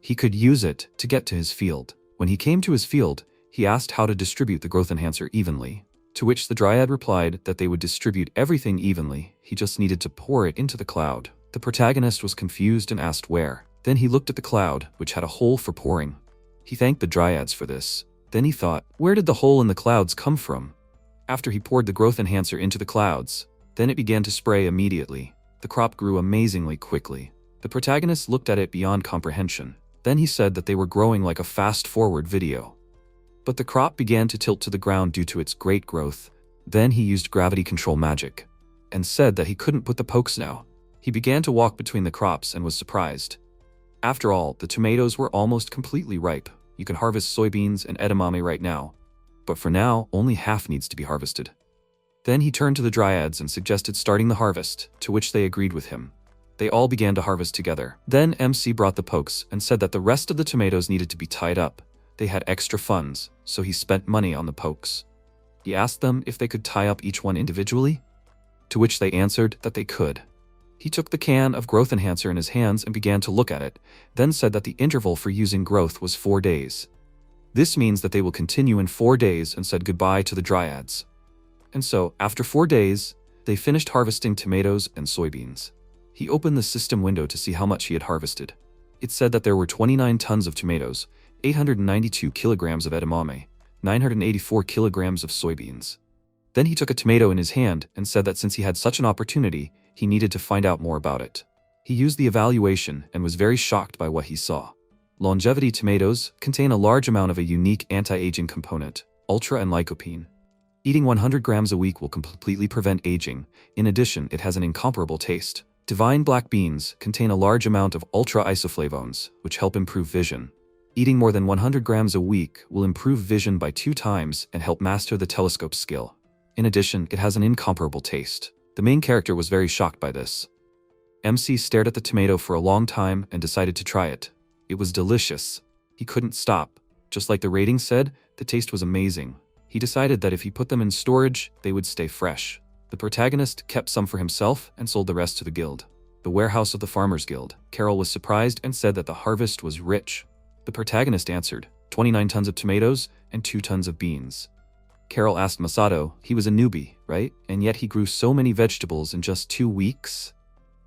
He could use it to get to his field. When he came to his field, he asked how to distribute the growth enhancer evenly, to which the dryad replied that they would distribute everything evenly, he just needed to pour it into the cloud. The protagonist was confused and asked where. Then he looked at the cloud, which had a hole for pouring. He thanked the dryads for this. Then he thought, where did the hole in the clouds come from? After he poured the growth enhancer into the clouds, then it began to spray immediately. The crop grew amazingly quickly. The protagonist looked at it beyond comprehension. Then he said that they were growing like a fast-forward video. But the crop began to tilt to the ground due to its great growth. Then he used gravity control magic, and said that he couldn't put the pokes now. He began to walk between the crops and was surprised. After all, the tomatoes were almost completely ripe. You can harvest soybeans and edamame right now. But for now, only half needs to be harvested. Then he turned to the dryads and suggested starting the harvest, to which they agreed with him. They all began to harvest together. Then MC brought the pokes and said that the rest of the tomatoes needed to be tied up. They had extra funds, so he spent money on the pokes. He asked them if they could tie up each one individually, to which they answered that they could. He took the can of growth enhancer in his hands and began to look at it, then said that the interval for using growth was 4 days. This means that they will continue in 4 days, and said goodbye to the dryads. And so, after 4 days, they finished harvesting tomatoes and soybeans. He opened the system window to see how much he had harvested. It said that there were 29 tons of tomatoes, 892 kilograms of edamame, 984 kilograms of soybeans. Then he took a tomato in his hand and said that since he had such an opportunity, he needed to find out more about it. He used the evaluation and was very shocked by what he saw. Longevity tomatoes contain a large amount of a unique anti-aging component, ultra and lycopene. Eating 100 grams a week will completely prevent aging. In addition, it has an incomparable taste. Divine black beans contain a large amount of ultra-isoflavones, which help improve vision. Eating more than 100 grams a week will improve vision by 2 times and help master the telescope skill. In addition, it has an incomparable taste. The main character was very shocked by this. MC stared at the tomato for a long time and decided to try it. It was delicious. He couldn't stop. Just like the rating said, the taste was amazing. He decided that if he put them in storage, they would stay fresh. The protagonist kept some for himself and sold the rest to the guild. The warehouse of the Farmers Guild. Carol was surprised and said that the harvest was rich. The protagonist answered, 29 tons of tomatoes and 2 tons of beans. Carol asked Masato, he was a newbie, right? And yet he grew so many vegetables in just 2 weeks?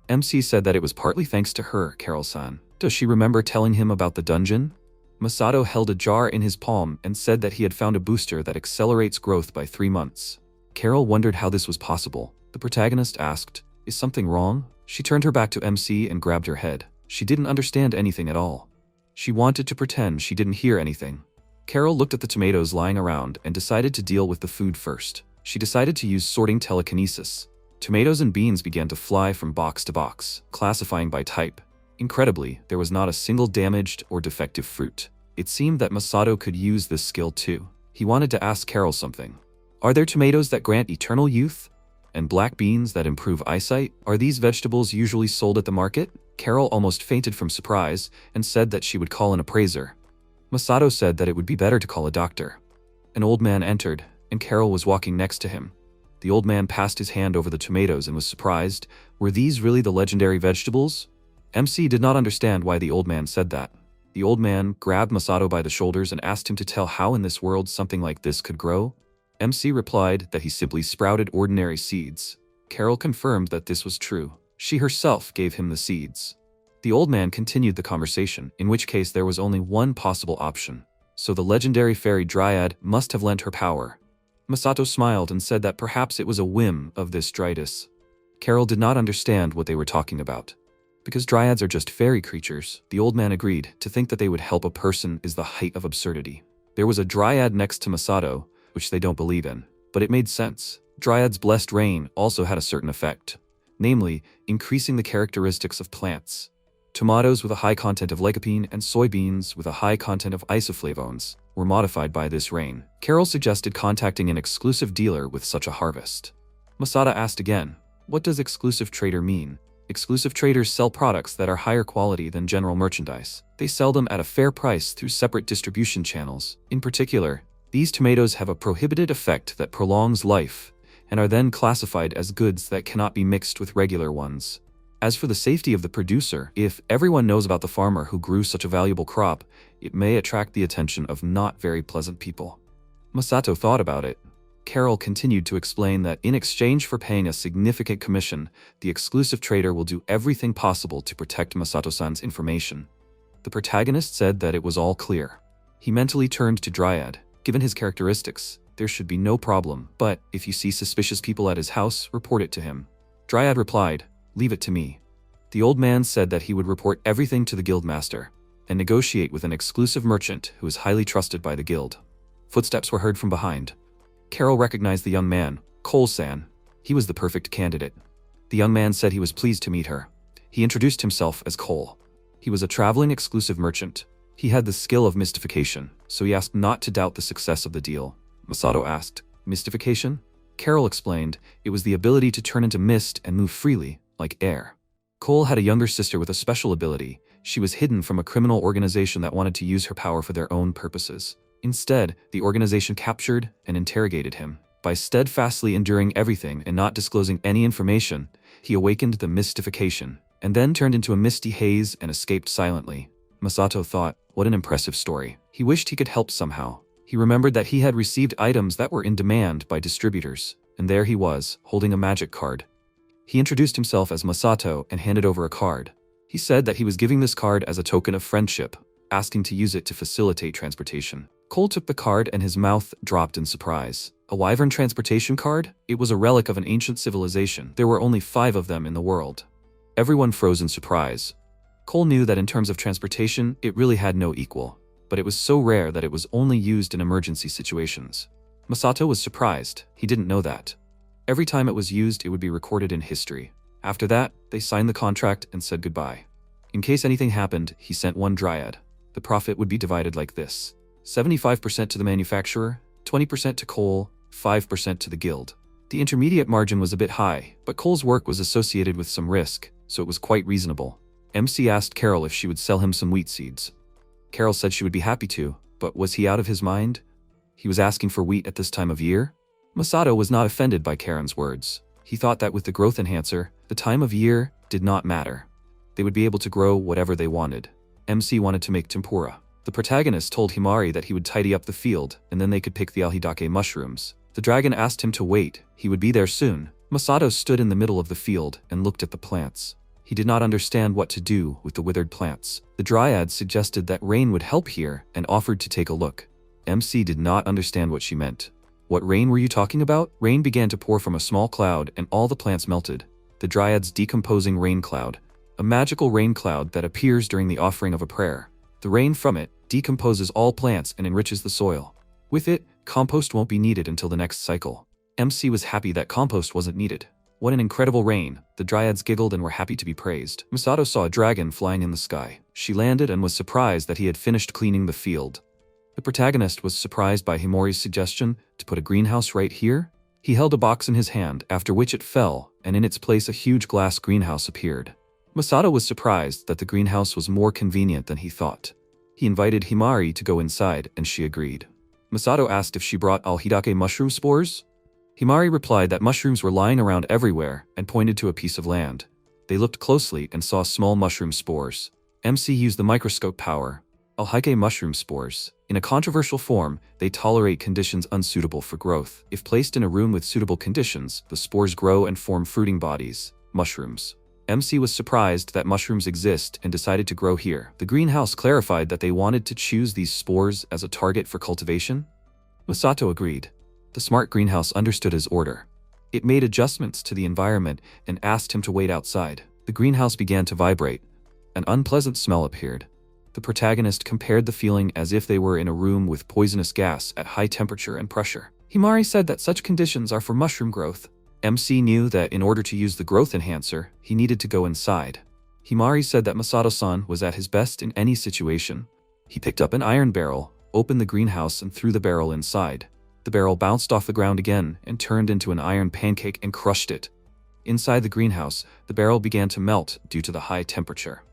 MC said that it was partly thanks to her, Carol-san. Does she remember telling him about the dungeon? Masato held a jar in his palm and said that he had found a booster that accelerates growth by 3 months. Carol wondered how this was possible. The protagonist asked, is something wrong? She turned her back to MC and grabbed her head. She didn't understand anything at all. She wanted to pretend she didn't hear anything. Carol looked at the tomatoes lying around and decided to deal with the food first. She decided to use sorting telekinesis. Tomatoes and beans began to fly from box to box, classifying by type. Incredibly, there was not a single damaged or defective fruit. It seemed that Masato could use this skill too. He wanted to ask Carol something. Are there tomatoes that grant eternal youth? And black beans that improve eyesight? Are these vegetables usually sold at the market? Carol almost fainted from surprise and said that she would call an appraiser. Masato said that it would be better to call a doctor. An old man entered, and Carol was walking next to him. The old man passed his hand over the tomatoes and was surprised. Were these really the legendary vegetables? MC did not understand why the old man said that. The old man grabbed Masato by the shoulders and asked him to tell how in this world something like this could grow. MC replied that he simply sprouted ordinary seeds. Carol confirmed that this was true. She herself gave him the seeds. The old man continued the conversation, in which case there was only one possible option. So the legendary fairy dryad must have lent her power. Masato smiled and said that perhaps it was a whim of this dryads. Carol did not understand what they were talking about. Because dryads are just fairy creatures, the old man agreed. To think that they would help a person is the height of absurdity. There was a dryad next to Masato, which they don't believe in, but it made sense. Dryad's blessed rain also had a certain effect, namely, increasing the characteristics of plants. Tomatoes with a high content of lycopene and soybeans with a high content of isoflavones were modified by this rain. Carol suggested contacting an exclusive dealer with such a harvest. Masato asked again, what does exclusive trader mean? Exclusive traders sell products that are higher quality than general merchandise. They sell them at a fair price through separate distribution channels. In particular, these tomatoes have a prohibited effect that prolongs life and are then classified as goods that cannot be mixed with regular ones. As for the safety of the producer, if everyone knows about the farmer who grew such a valuable crop, it may attract the attention of not very pleasant people. Masato thought about it. Carol continued to explain that in exchange for paying a significant commission, the exclusive trader will do everything possible to protect Masato-san's information. The protagonist said that it was all clear. He mentally turned to Dryad. Given his characteristics, there should be no problem, but if you see suspicious people at his house, report it to him. Dryad replied, "Leave it to me." The old man said that he would report everything to the guildmaster and negotiate with an exclusive merchant who is highly trusted by the guild. Footsteps were heard from behind. Carol recognized the young man, Cole-san. He was the perfect candidate. The young man said he was pleased to meet her. He introduced himself as Cole. He was a traveling exclusive merchant. He had the skill of mystification, so he asked not to doubt the success of the deal. Masato asked, "Mystification?" Carol explained, it was the ability to turn into mist and move freely, like air. Cole had a younger sister with a special ability. She was hidden from a criminal organization that wanted to use her power for their own purposes. Instead, the organization captured and interrogated him. By steadfastly enduring everything and not disclosing any information, he awakened the mystification, and then turned into a misty haze and escaped silently. Masato thought, what an impressive story. He wished he could help somehow. He remembered that he had received items that were in demand by distributors, and there he was, holding a magic card. He introduced himself as Masato and handed over a card. He said that he was giving this card as a token of friendship, asking to use it to facilitate transportation. Cole took the card and his mouth dropped in surprise. A wyvern transportation card? It was a relic of an ancient civilization. There were only 5 of them in the world. Everyone froze in surprise. Cole knew that in terms of transportation, it really had no equal, but it was so rare that it was only used in emergency situations. Masato was surprised. He didn't know that. Every time it was used, it would be recorded in history. After that, they signed the contract and said goodbye. In case anything happened, he sent 1 dryad. The profit would be divided like this: 75% to the manufacturer, 20% to Cole, 5% to the guild. The intermediate margin was a bit high, but Cole's work was associated with some risk, so it was quite reasonable. MC asked Carol if she would sell him some wheat seeds. Carol said she would be happy to, but was he out of his mind? He was asking for wheat at this time of year? Masato was not offended by Karen's words. He thought that with the growth enhancer, the time of year did not matter. They would be able to grow whatever they wanted. MC wanted to make tempura. The protagonist told Himari that he would tidy up the field, and then they could pick the alhidake mushrooms. The dragon asked him to wait. He would be there soon. Masato stood in the middle of the field and looked at the plants. He did not understand what to do with the withered plants. The dryads suggested that rain would help here and offered to take a look. MC did not understand what she meant. What rain were you talking about? Rain began to pour from a small cloud and all the plants melted. The dryads decomposing rain cloud, a magical rain cloud that appears during the offering of a prayer. The rain from it decomposes all plants and enriches the soil. With it, compost won't be needed until the next cycle. MC was happy that compost wasn't needed. What an incredible rain. The dryads giggled and were happy to be praised. Masato saw a dragon flying in the sky. She landed and was surprised that he had finished cleaning the field. The protagonist was surprised by Himori's suggestion to put a greenhouse right here. He held a box in his hand, after which it fell, and in its place a huge glass greenhouse appeared. Masato was surprised that the greenhouse was more convenient than he thought. He invited Himari to go inside, and she agreed. Masato asked if she brought alhidake mushroom spores. Himari replied that mushrooms were lying around everywhere and pointed to a piece of land. They looked closely and saw small mushroom spores. MC used the microscope power. Alhidake mushroom spores. In a controversial form, they tolerate conditions unsuitable for growth. If placed in a room with suitable conditions, the spores grow and form fruiting bodies, mushrooms. MC was surprised that mushrooms exist and decided to grow here. The greenhouse clarified that they wanted to choose these spores as a target for cultivation. Masato agreed. The smart greenhouse understood his order. It made adjustments to the environment and asked him to wait outside. The greenhouse began to vibrate. An unpleasant smell appeared. The protagonist compared the feeling as if they were in a room with poisonous gas at high temperature and pressure. Himari said that such conditions are for mushroom growth. MC knew that in order to use the growth enhancer, he needed to go inside. Himari said that Masato-san was at his best in any situation. He picked up an iron barrel, opened the greenhouse and threw the barrel inside. The barrel bounced off the ground again and turned into an iron pancake and crushed it. Inside the greenhouse, the barrel began to melt due to the high temperature.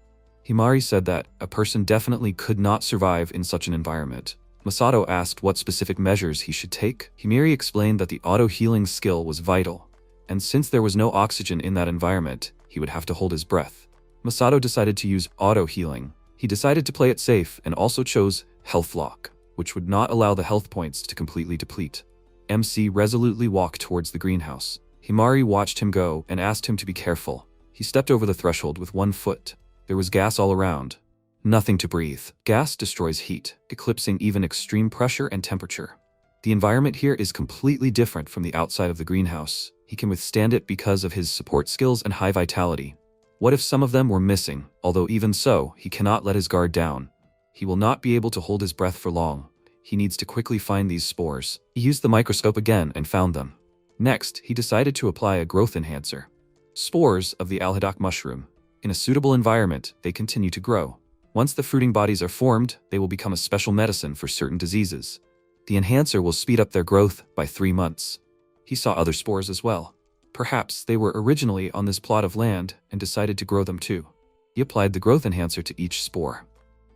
Himari said that a person definitely could not survive in such an environment. Masato asked what specific measures he should take. Himari explained that the auto-healing skill was vital, and since there was no oxygen in that environment, he would have to hold his breath. Masato decided to use auto-healing. He decided to play it safe and also chose Health Lock, which would not allow the health points to completely deplete. MC resolutely walked towards the greenhouse. Himari watched him go and asked him to be careful. He stepped over the threshold with one foot. There was gas all around. Nothing to breathe. Gas destroys heat, eclipsing even extreme pressure and temperature. The environment here is completely different from the outside of the greenhouse. He can withstand it because of his support skills and high vitality. What if some of them were missing? Although even so, he cannot let his guard down. He will not be able to hold his breath for long. He needs to quickly find these spores. He used the microscope again and found them. Next, he decided to apply a growth enhancer. Spores of the alhidak mushroom. In a suitable environment, they continue to grow. Once the fruiting bodies are formed, they will become a special medicine for certain diseases. The enhancer will speed up their growth by 3 months. He saw other spores as well. Perhaps they were originally on this plot of land and decided to grow them too. He applied the growth enhancer to each spore.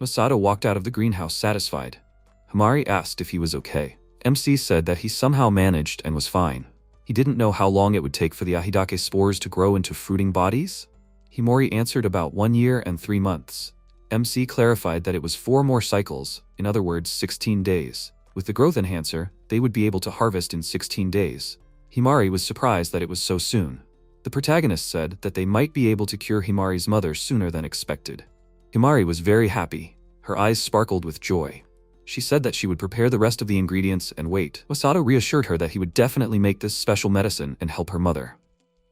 Masato walked out of the greenhouse satisfied. Himari asked if he was okay. MC said that he somehow managed and was fine. He didn't know how long it would take for the ahidake spores to grow into fruiting bodies. Himori answered about 1 year and 3 months. MC clarified that it was 4 more cycles, in other words 16 days. With the growth enhancer, they would be able to harvest in 16 days. Himari was surprised that it was so soon. The protagonist said that they might be able to cure Himari's mother sooner than expected. Himari was very happy. Her eyes sparkled with joy. She said that she would prepare the rest of the ingredients and wait. Masato reassured her that he would definitely make this special medicine and help her mother.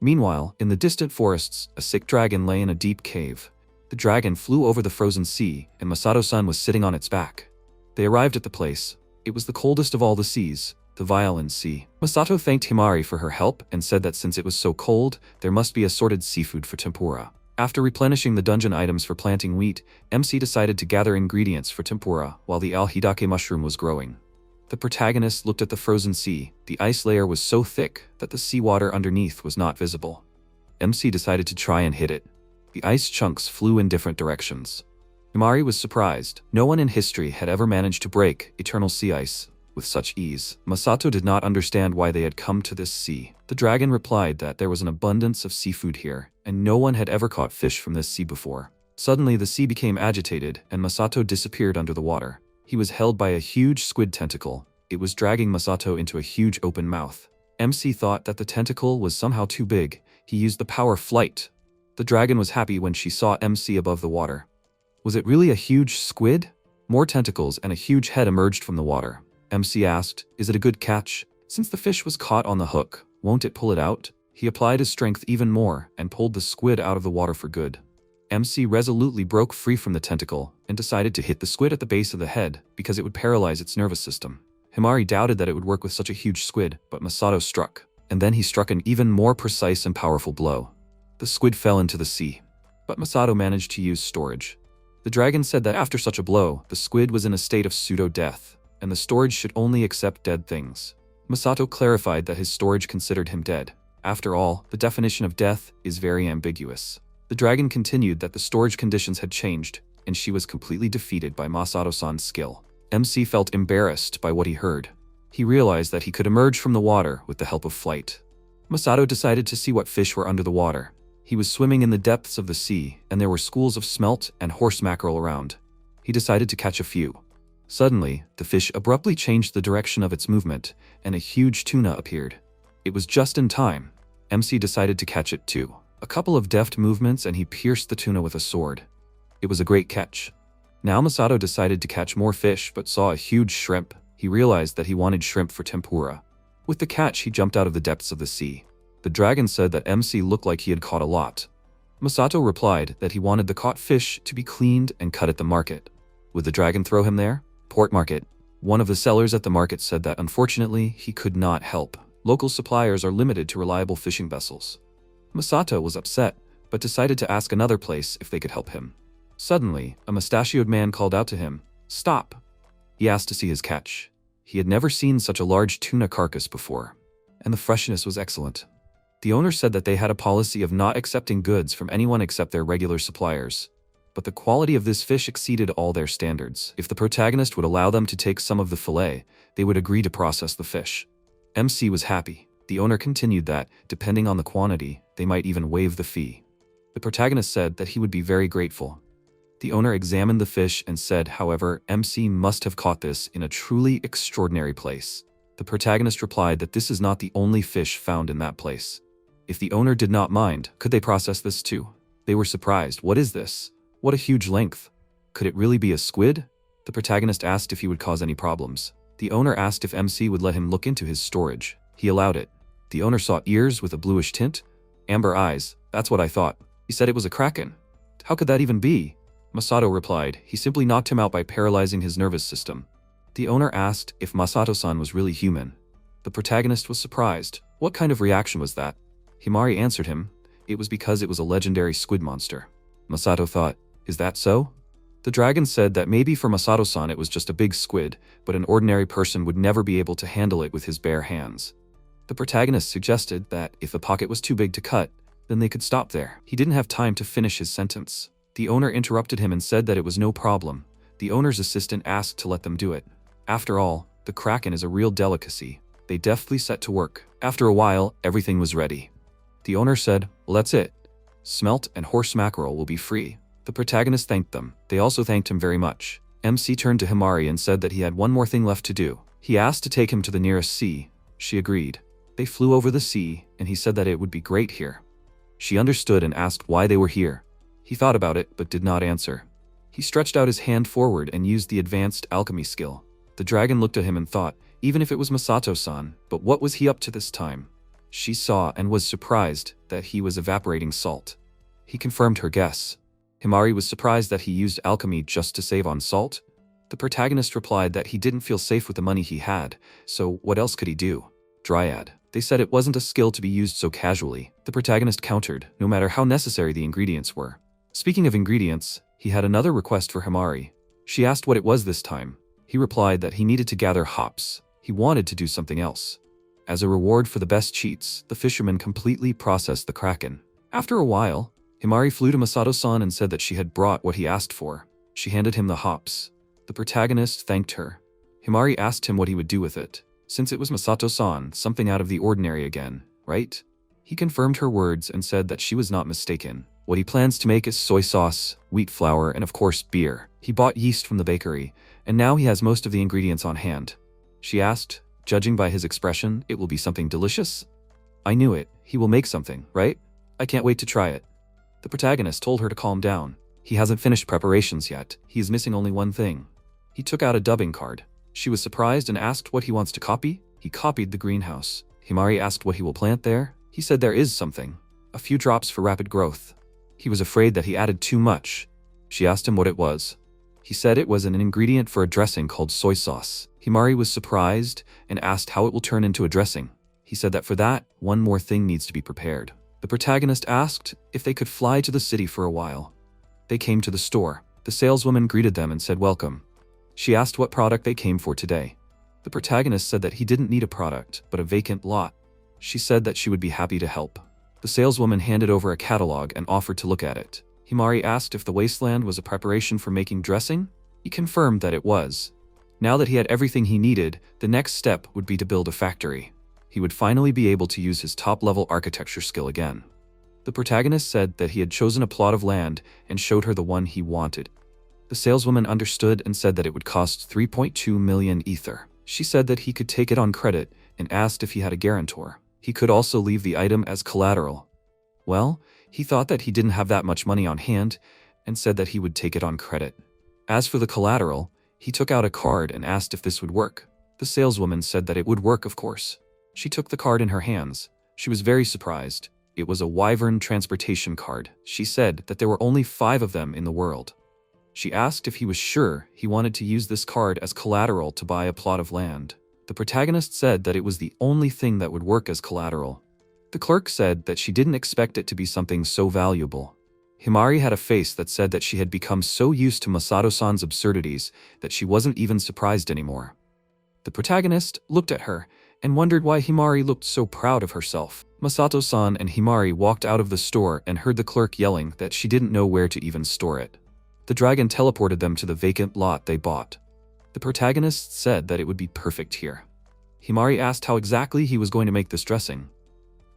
Meanwhile, in the distant forests, a sick dragon lay in a deep cave. The dragon flew over the frozen sea, and Masato-san was sitting on its back. They arrived at the place. It was the coldest of all the seas, the Violin Sea. Masato thanked Himari for her help and said that since it was so cold, there must be assorted seafood for tempura. After replenishing the dungeon items for planting wheat, MC decided to gather ingredients for tempura while the alhidake mushroom was growing. The protagonist looked at the frozen sea. The ice layer was so thick that the seawater underneath was not visible. MC decided to try and hit it. The ice chunks flew in different directions. Himari was surprised. No one in history had ever managed to break eternal sea ice with such ease. Masato did not understand why they had come to this sea. The dragon replied that there was an abundance of seafood here, and no one had ever caught fish from this sea before. Suddenly, the sea became agitated, and Masato disappeared under the water. He was held by a huge squid tentacle. It was dragging Masato into a huge open mouth. MC thought that the tentacle was somehow too big. He used the power flight. The dragon was happy when she saw MC above the water. Was it really a huge squid? More tentacles and a huge head emerged from the water. MC asked, "Is it a good catch? Since the fish was caught on the hook, won't it pull it out?" He applied his strength even more and pulled the squid out of the water for good. MC resolutely broke free from the tentacle and decided to hit the squid at the base of the head because it would paralyze its nervous system. Himari doubted that it would work with such a huge squid, but Masato struck, and then he struck an even more precise and powerful blow. The squid fell into the sea, but Masato managed to use storage. The dragon said that after such a blow, the squid was in a state of pseudo-death, and the storage should only accept dead things. Masato clarified that his storage considered him dead. After all, the definition of death is very ambiguous. The dragon continued that the storage conditions had changed, and she was completely defeated by Masato-san's skill. MC felt embarrassed by what he heard. He realized that he could emerge from the water with the help of flight. Masato decided to see what fish were under the water. He was swimming in the depths of the sea, and there were schools of smelt and horse mackerel around. He decided to catch a few. Suddenly, the fish abruptly changed the direction of its movement, and a huge tuna appeared. It was just in time. MC decided to catch it too. A couple of deft movements and he pierced the tuna with a sword. It was a great catch. Now Masato decided to catch more fish but saw a huge shrimp. He realized that he wanted shrimp for tempura. With the catch, he jumped out of the depths of the sea. The dragon said that MC looked like he had caught a lot. Masato replied that he wanted the caught fish to be cleaned and cut at the market. Would the dragon throw him there? Port market. One of the sellers at the market said that unfortunately he could not help. Local suppliers are limited to reliable fishing vessels. Masato was upset, but decided to ask another place if they could help him. Suddenly, a mustachioed man called out to him, "Stop!" He asked to see his catch. He had never seen such a large tuna carcass before, and the freshness was excellent. The owner said that they had a policy of not accepting goods from anyone except their regular suppliers. But the quality of this fish exceeded all their standards. If the protagonist would allow them to take some of the fillet, they would agree to process the fish. MC was happy. The owner continued that, depending on the quantity, they might even waive the fee. The protagonist said that he would be very grateful. The owner examined the fish and said, however, MC must have caught this in a truly extraordinary place. The protagonist replied that this is not the only fish found in that place. If the owner did not mind, could they process this too? They were surprised. What is this? What a huge length. Could it really be a squid? The protagonist asked if he would cause any problems. The owner asked if MC would let him look into his storage. He allowed it. The owner saw ears with a bluish tint. Amber eyes. That's what I thought. He said it was a kraken. How could that even be? Masato replied, he simply knocked him out by paralyzing his nervous system. The owner asked if Masato-san was really human. The protagonist was surprised. What kind of reaction was that? Himari answered him, it was because it was a legendary squid monster. Masato thought, is that so? The dragon said that maybe for Masato-san it was just a big squid, but an ordinary person would never be able to handle it with his bare hands. The protagonist suggested that if the pocket was too big to cut, then they could stop there. He didn't have time to finish his sentence. The owner interrupted him and said that it was no problem. The owner's assistant asked to let them do it. After all, the kraken is a real delicacy. They deftly set to work. After a while, everything was ready. The owner said, well, that's it. Smelt and horse mackerel will be free. The protagonist thanked them. They also thanked him very much. MC turned to Himari and said that he had one more thing left to do. He asked to take him to the nearest sea. She agreed. They flew over the sea, and he said that it would be great here. She understood and asked why they were here. He thought about it, but did not answer. He stretched out his hand forward and used the advanced alchemy skill. The dragon looked at him and thought, even if it was Masato-san, but what was he up to this time? She saw and was surprised that he was evaporating salt. He confirmed her guess. Himari was surprised that he used alchemy just to save on salt. The protagonist replied that he didn't feel safe with the money he had, so what else could he do? Dryad. They said it wasn't a skill to be used so casually. The protagonist countered, no matter how necessary the ingredients were. Speaking of ingredients, he had another request for Himari. She asked what it was this time. He replied that he needed to gather hops. He wanted to do something else. As a reward for the best cheats, the fisherman completely processed the kraken. After a while, Himari flew to Masato-san and said that she had brought what he asked for. She handed him the hops. The protagonist thanked her. Himari asked him what he would do with it. Since it was Masato-san, something out of the ordinary again, right? He confirmed her words and said that she was not mistaken. What he plans to make is soy sauce, wheat flour, and of course beer. He bought yeast from the bakery, and now he has most of the ingredients on hand. She asked, judging by his expression, it will be something delicious? I knew it. He will make something, right? I can't wait to try it. The protagonist told her to calm down. He hasn't finished preparations yet. He is missing only one thing. He took out a dubbing card. She was surprised and asked what he wants to copy. He copied the greenhouse. Himari asked what he will plant there. He said there is something. A few drops for rapid growth. He was afraid that he added too much. She asked him what it was. He said it was an ingredient for a dressing called soy sauce. Himari was surprised and asked how it will turn into a dressing. He said that for that, one more thing needs to be prepared. The protagonist asked if they could fly to the city for a while. They came to the store. The saleswoman greeted them and said welcome. She asked what product they came for today. The protagonist said that he didn't need a product, but a vacant lot. She said that she would be happy to help. The saleswoman handed over a catalog and offered to look at it. Himari asked if the wasteland was a preparation for making dressing. He confirmed that it was. Now that he had everything he needed, the next step would be to build a factory. He would finally be able to use his top-level architecture skill again. The protagonist said that he had chosen a plot of land and showed her the one he wanted. The saleswoman understood and said that it would cost 3.2 million ether. She said that he could take it on credit and asked if he had a guarantor. He could also leave the item as collateral. Well, he thought that he didn't have that much money on hand and said that he would take it on credit. As for the collateral, he took out a card and asked if this would work. The saleswoman said that it would work, of course. She took the card in her hands. She was very surprised. It was a wyvern transportation card. She said that there were only 5 of them in the world. She asked if he was sure he wanted to use this card as collateral to buy a plot of land. The protagonist said that it was the only thing that would work as collateral. The clerk said that she didn't expect it to be something so valuable. Himari had a face that said that she had become so used to Masato-san's absurdities that she wasn't even surprised anymore. The protagonist looked at her and wondered why Himari looked so proud of herself. Masato-san and Himari walked out of the store and heard the clerk yelling that she didn't know where to even store it. The dragon teleported them to the vacant lot they bought. The protagonist said that it would be perfect here. Himari asked how exactly he was going to make this dressing.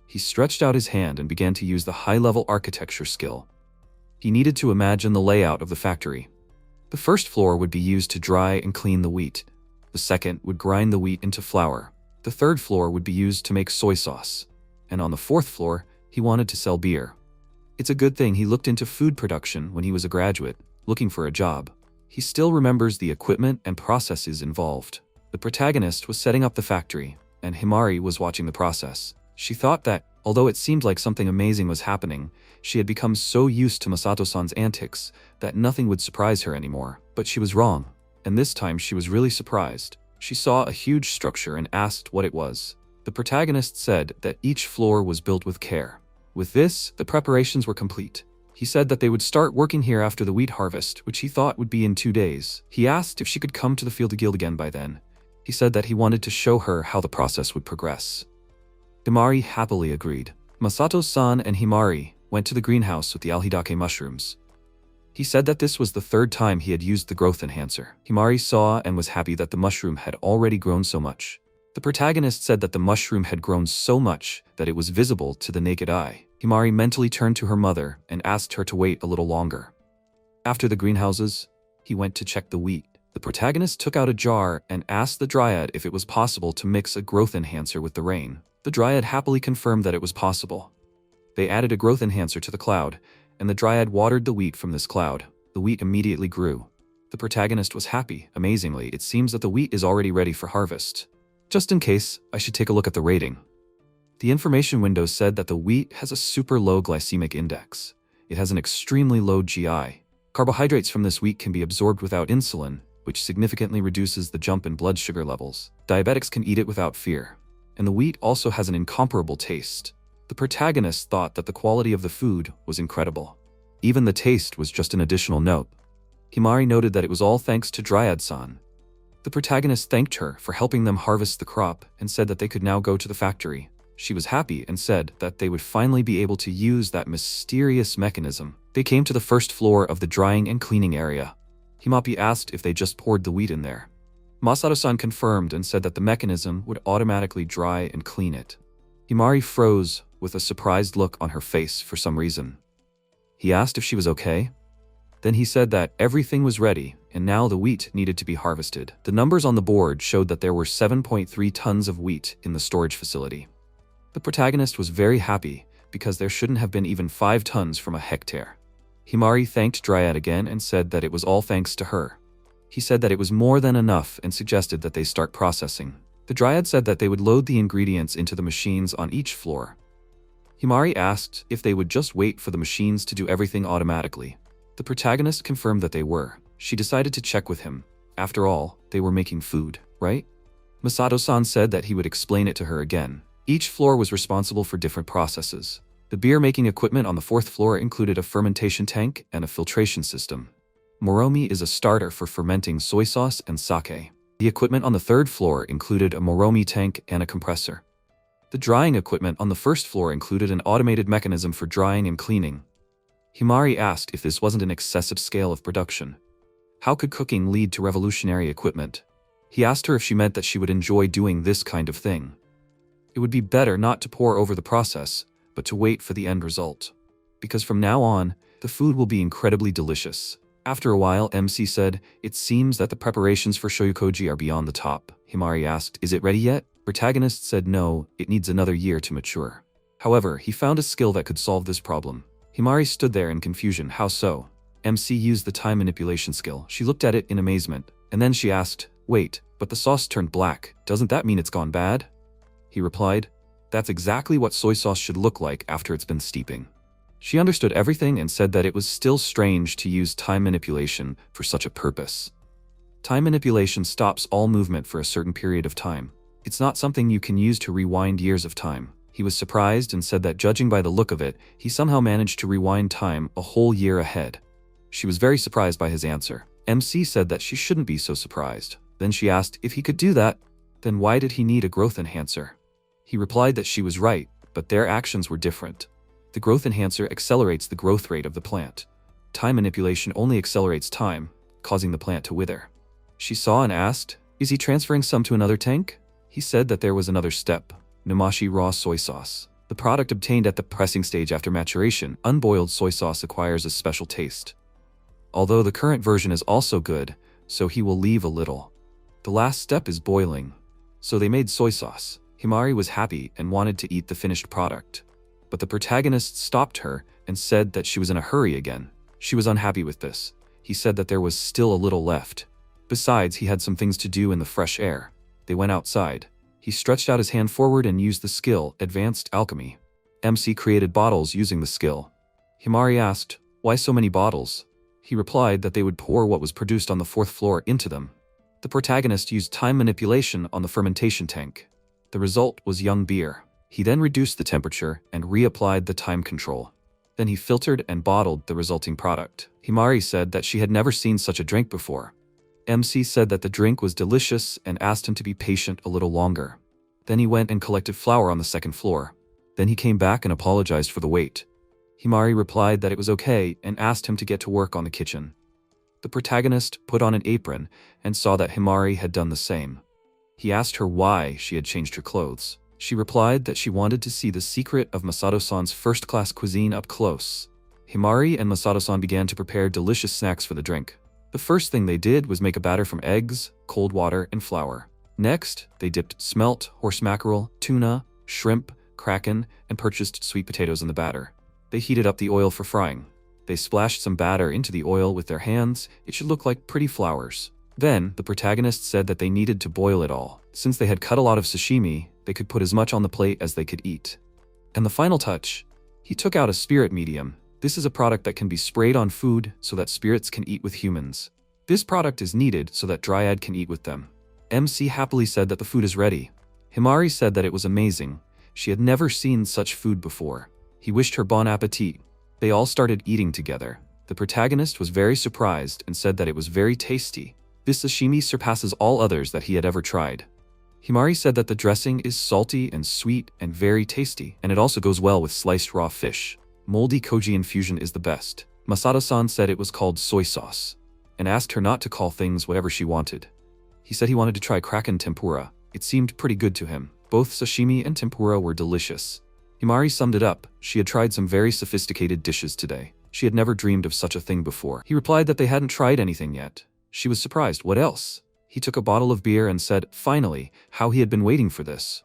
He stretched out his hand and began to use the high-level architecture skill. He needed to imagine the layout of the factory. The first floor would be used to dry and clean the wheat. The second would grind the wheat into flour. The third floor would be used to make soy sauce. And on the fourth floor, he wanted to sell beer. It's a good thing he looked into food production when he was a graduate, looking for a job. He still remembers the equipment and processes involved. The protagonist was setting up the factory, and Himari was watching the process. She thought that, although it seemed like something amazing was happening, she had become so used to Masato-san's antics that nothing would surprise her anymore. But she was wrong, and this time she was really surprised. She saw a huge structure and asked what it was. The protagonist said that each floor was built with care. With this, the preparations were complete. He said that they would start working here after the wheat harvest, which he thought would be in 2 days. He asked if she could come to the field guild again by then. He said that he wanted to show her how the process would progress. Himari happily agreed. Masato-san and Himari went to the greenhouse with the alhidake mushrooms. He said that this was the 3rd time he had used the growth enhancer. Himari saw and was happy that the mushroom had already grown so much. The protagonist said that the mushroom had grown so much that it was visible to the naked eye. Himari mentally turned to her mother and asked her to wait a little longer. After the greenhouses, he went to check the wheat. The protagonist took out a jar and asked the dryad if it was possible to mix a growth enhancer with the rain. The dryad happily confirmed that it was possible. They added a growth enhancer to the cloud, and the dryad watered the wheat from this cloud. The wheat immediately grew. The protagonist was happy. Amazingly, it seems that the wheat is already ready for harvest. Just in case, I should take a look at the rating. The information window said that the wheat has a super low glycemic index. It has an extremely low GI. Carbohydrates from this wheat can be absorbed without insulin, which significantly reduces the jump in blood sugar levels. Diabetics can eat it without fear. And the wheat also has an incomparable taste. The protagonist thought that the quality of the food was incredible. Even the taste was just an additional note. Himari noted that it was all thanks to Dryad-san. The protagonist thanked her for helping them harvest the crop and said that they could now go to the factory. She was happy and said that they would finally be able to use that mysterious mechanism. They came to the first floor of the drying and cleaning area. Himari asked if they just poured the wheat in there. Masato-san confirmed and said that the mechanism would automatically dry and clean it. Himari froze with a surprised look on her face for some reason. He asked if she was okay. Then he said that everything was ready and now the wheat needed to be harvested. The numbers on the board showed that there were 7.3 tons of wheat in the storage facility. The protagonist was very happy because there shouldn't have been even 5 tons from a hectare. Himari thanked Dryad again and said that it was all thanks to her. He said that it was more than enough and suggested that they start processing. The Dryad said that they would load the ingredients into the machines on each floor. Himari asked if they would just wait for the machines to do everything automatically. The protagonist confirmed that they were. She decided to check with him. After all, they were making food, right? Masato-san said that he would explain it to her again. Each floor was responsible for different processes. The beer-making equipment on the 4th floor included a fermentation tank and a filtration system. Moromi is a starter for fermenting soy sauce and sake. The equipment on the 3rd floor included a Moromi tank and a compressor. The drying equipment on the 1st floor included an automated mechanism for drying and cleaning. Himari asked if this wasn't an excessive scale of production. How could cooking lead to revolutionary equipment? He asked her if she meant that she would enjoy doing this kind of thing. It would be better not to pour over the process, but to wait for the end result. Because from now on, the food will be incredibly delicious. After a while, MC said, "It seems that the preparations for shoyukoji are beyond the top." Himari asked, "Is it ready yet?" Protagonist said no, it needs another year to mature. However, he found a skill that could solve this problem. Himari stood there in confusion. How so? MC used the time manipulation skill. She looked at it in amazement, and then she asked, "Wait, but the sauce turned black. Doesn't that mean it's gone bad?" He replied, "That's exactly what soy sauce should look like after it's been steeping." She understood everything and said that it was still strange to use time manipulation for such a purpose. Time manipulation stops all movement for a certain period of time. It's not something you can use to rewind years of time. He was surprised and said that judging by the look of it, he somehow managed to rewind time a whole year ahead. She was very surprised by his answer. MC said that she shouldn't be so surprised. Then she asked if he could do that. Then why did he need a growth enhancer? He replied that she was right, but their actions were different. The growth enhancer accelerates the growth rate of the plant. Time manipulation only accelerates time, causing the plant to wither. She saw and asked, "Is he transferring some to another tank?" He said that there was another step, namashi raw soy sauce. The product obtained at the pressing stage after maturation, unboiled soy sauce acquires a special taste. Although the current version is also good, so he will leave a little. The last step is boiling. So they made soy sauce. Himari was happy and wanted to eat the finished product. But the protagonist stopped her and said that she was in a hurry again. She was unhappy with this. He said that there was still a little left. Besides, he had some things to do in the fresh air. They went outside. He stretched out his hand forward and used the skill, Advanced Alchemy. MC created bottles using the skill. Himari asked, "Why so many bottles?" He replied that they would pour what was produced on the 4th floor into them. The protagonist used time manipulation on the fermentation tank. The result was young beer. He then reduced the temperature and reapplied the time control. Then he filtered and bottled the resulting product. Himari said that she had never seen such a drink before. MC said that the drink was delicious and asked him to be patient a little longer. Then he went and collected flour on the 2nd floor. Then he came back and apologized for the wait. Himari replied that it was okay and asked him to get to work on the kitchen. The protagonist put on an apron and saw that Himari had done the same. He asked her why she had changed her clothes. She replied that she wanted to see the secret of Masato-san's first-class cuisine up close. Himari and Masato-san began to prepare delicious snacks for the drink. The first thing they did was make a batter from eggs, cold water, and flour. Next, they dipped smelt, horse mackerel, tuna, shrimp, kraken, and purchased sweet potatoes in the batter. They heated up the oil for frying. They splashed some batter into the oil with their hands. It should look like pretty flowers. Then, the protagonist said that they needed to boil it all. Since they had cut a lot of sashimi, they could put as much on the plate as they could eat. And the final touch, he took out a spirit medium. This is a product that can be sprayed on food so that spirits can eat with humans. This product is needed so that Dryad can eat with them. MC happily said that the food is ready. Himari said that it was amazing. She had never seen such food before. He wished her bon appetit. They all started eating together. The protagonist was very surprised and said that it was very tasty. This sashimi surpasses all others that he had ever tried. Himari said that the dressing is salty and sweet and very tasty, and it also goes well with sliced raw fish. Moldy koji infusion is the best. Masato-san said it was called soy sauce, and asked her not to call things whatever she wanted. He said he wanted to try kraken tempura. It seemed pretty good to him. Both sashimi and tempura were delicious. Himari summed it up. She had tried some very sophisticated dishes today. She had never dreamed of such a thing before. He replied that they hadn't tried anything yet. She was surprised. What else? He took a bottle of beer and said, finally, how he had been waiting for this.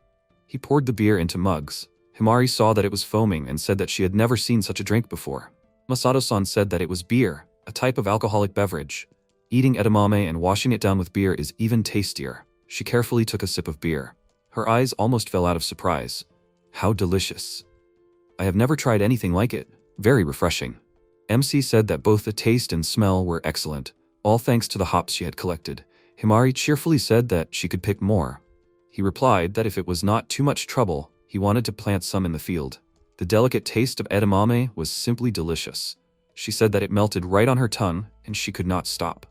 He poured the beer into mugs. Himari saw that it was foaming and said that she had never seen such a drink before. Masato-san said that it was beer, a type of alcoholic beverage. Eating edamame and washing it down with beer is even tastier. She carefully took a sip of beer. Her eyes almost fell out of surprise. How delicious. I have never tried anything like it. Very refreshing. MC said that both the taste and smell were excellent, all thanks to the hops she had collected. Himari cheerfully said that she could pick more. He replied that if it was not too much trouble, he wanted to plant some in the field. The delicate taste of edamame was simply delicious. She said that it melted right on her tongue, and she could not stop.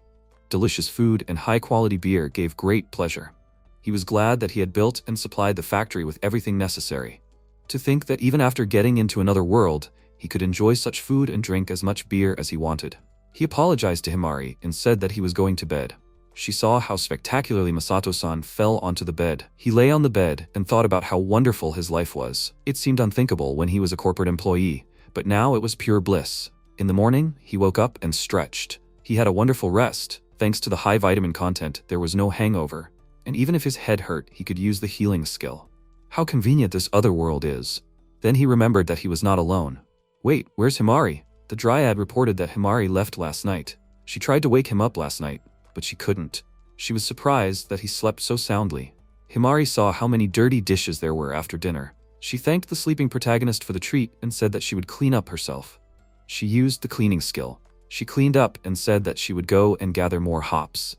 Delicious food and high-quality beer gave great pleasure. He was glad that he had built and supplied the factory with everything necessary. To think that even after getting into another world, he could enjoy such food and drink as much beer as he wanted. He apologized to Himari and said that he was going to bed. She saw how spectacularly Masato-san fell onto the bed. He lay on the bed and thought about how wonderful his life was. It seemed unthinkable when he was a corporate employee, but now it was pure bliss. In the morning, he woke up and stretched. He had a wonderful rest. Thanks to the high vitamin content, there was no hangover. And even if his head hurt, he could use the healing skill. How convenient this other world is. Then he remembered that he was not alone. Wait, where's Himari? The dryad reported that Himari left last night. She tried to wake him up last night, but she couldn't. She was surprised that he slept so soundly. Himari saw how many dirty dishes there were after dinner. She thanked the sleeping protagonist for the treat and said that she would clean up herself. She used the cleaning skill. She cleaned up and said that she would go and gather more hops.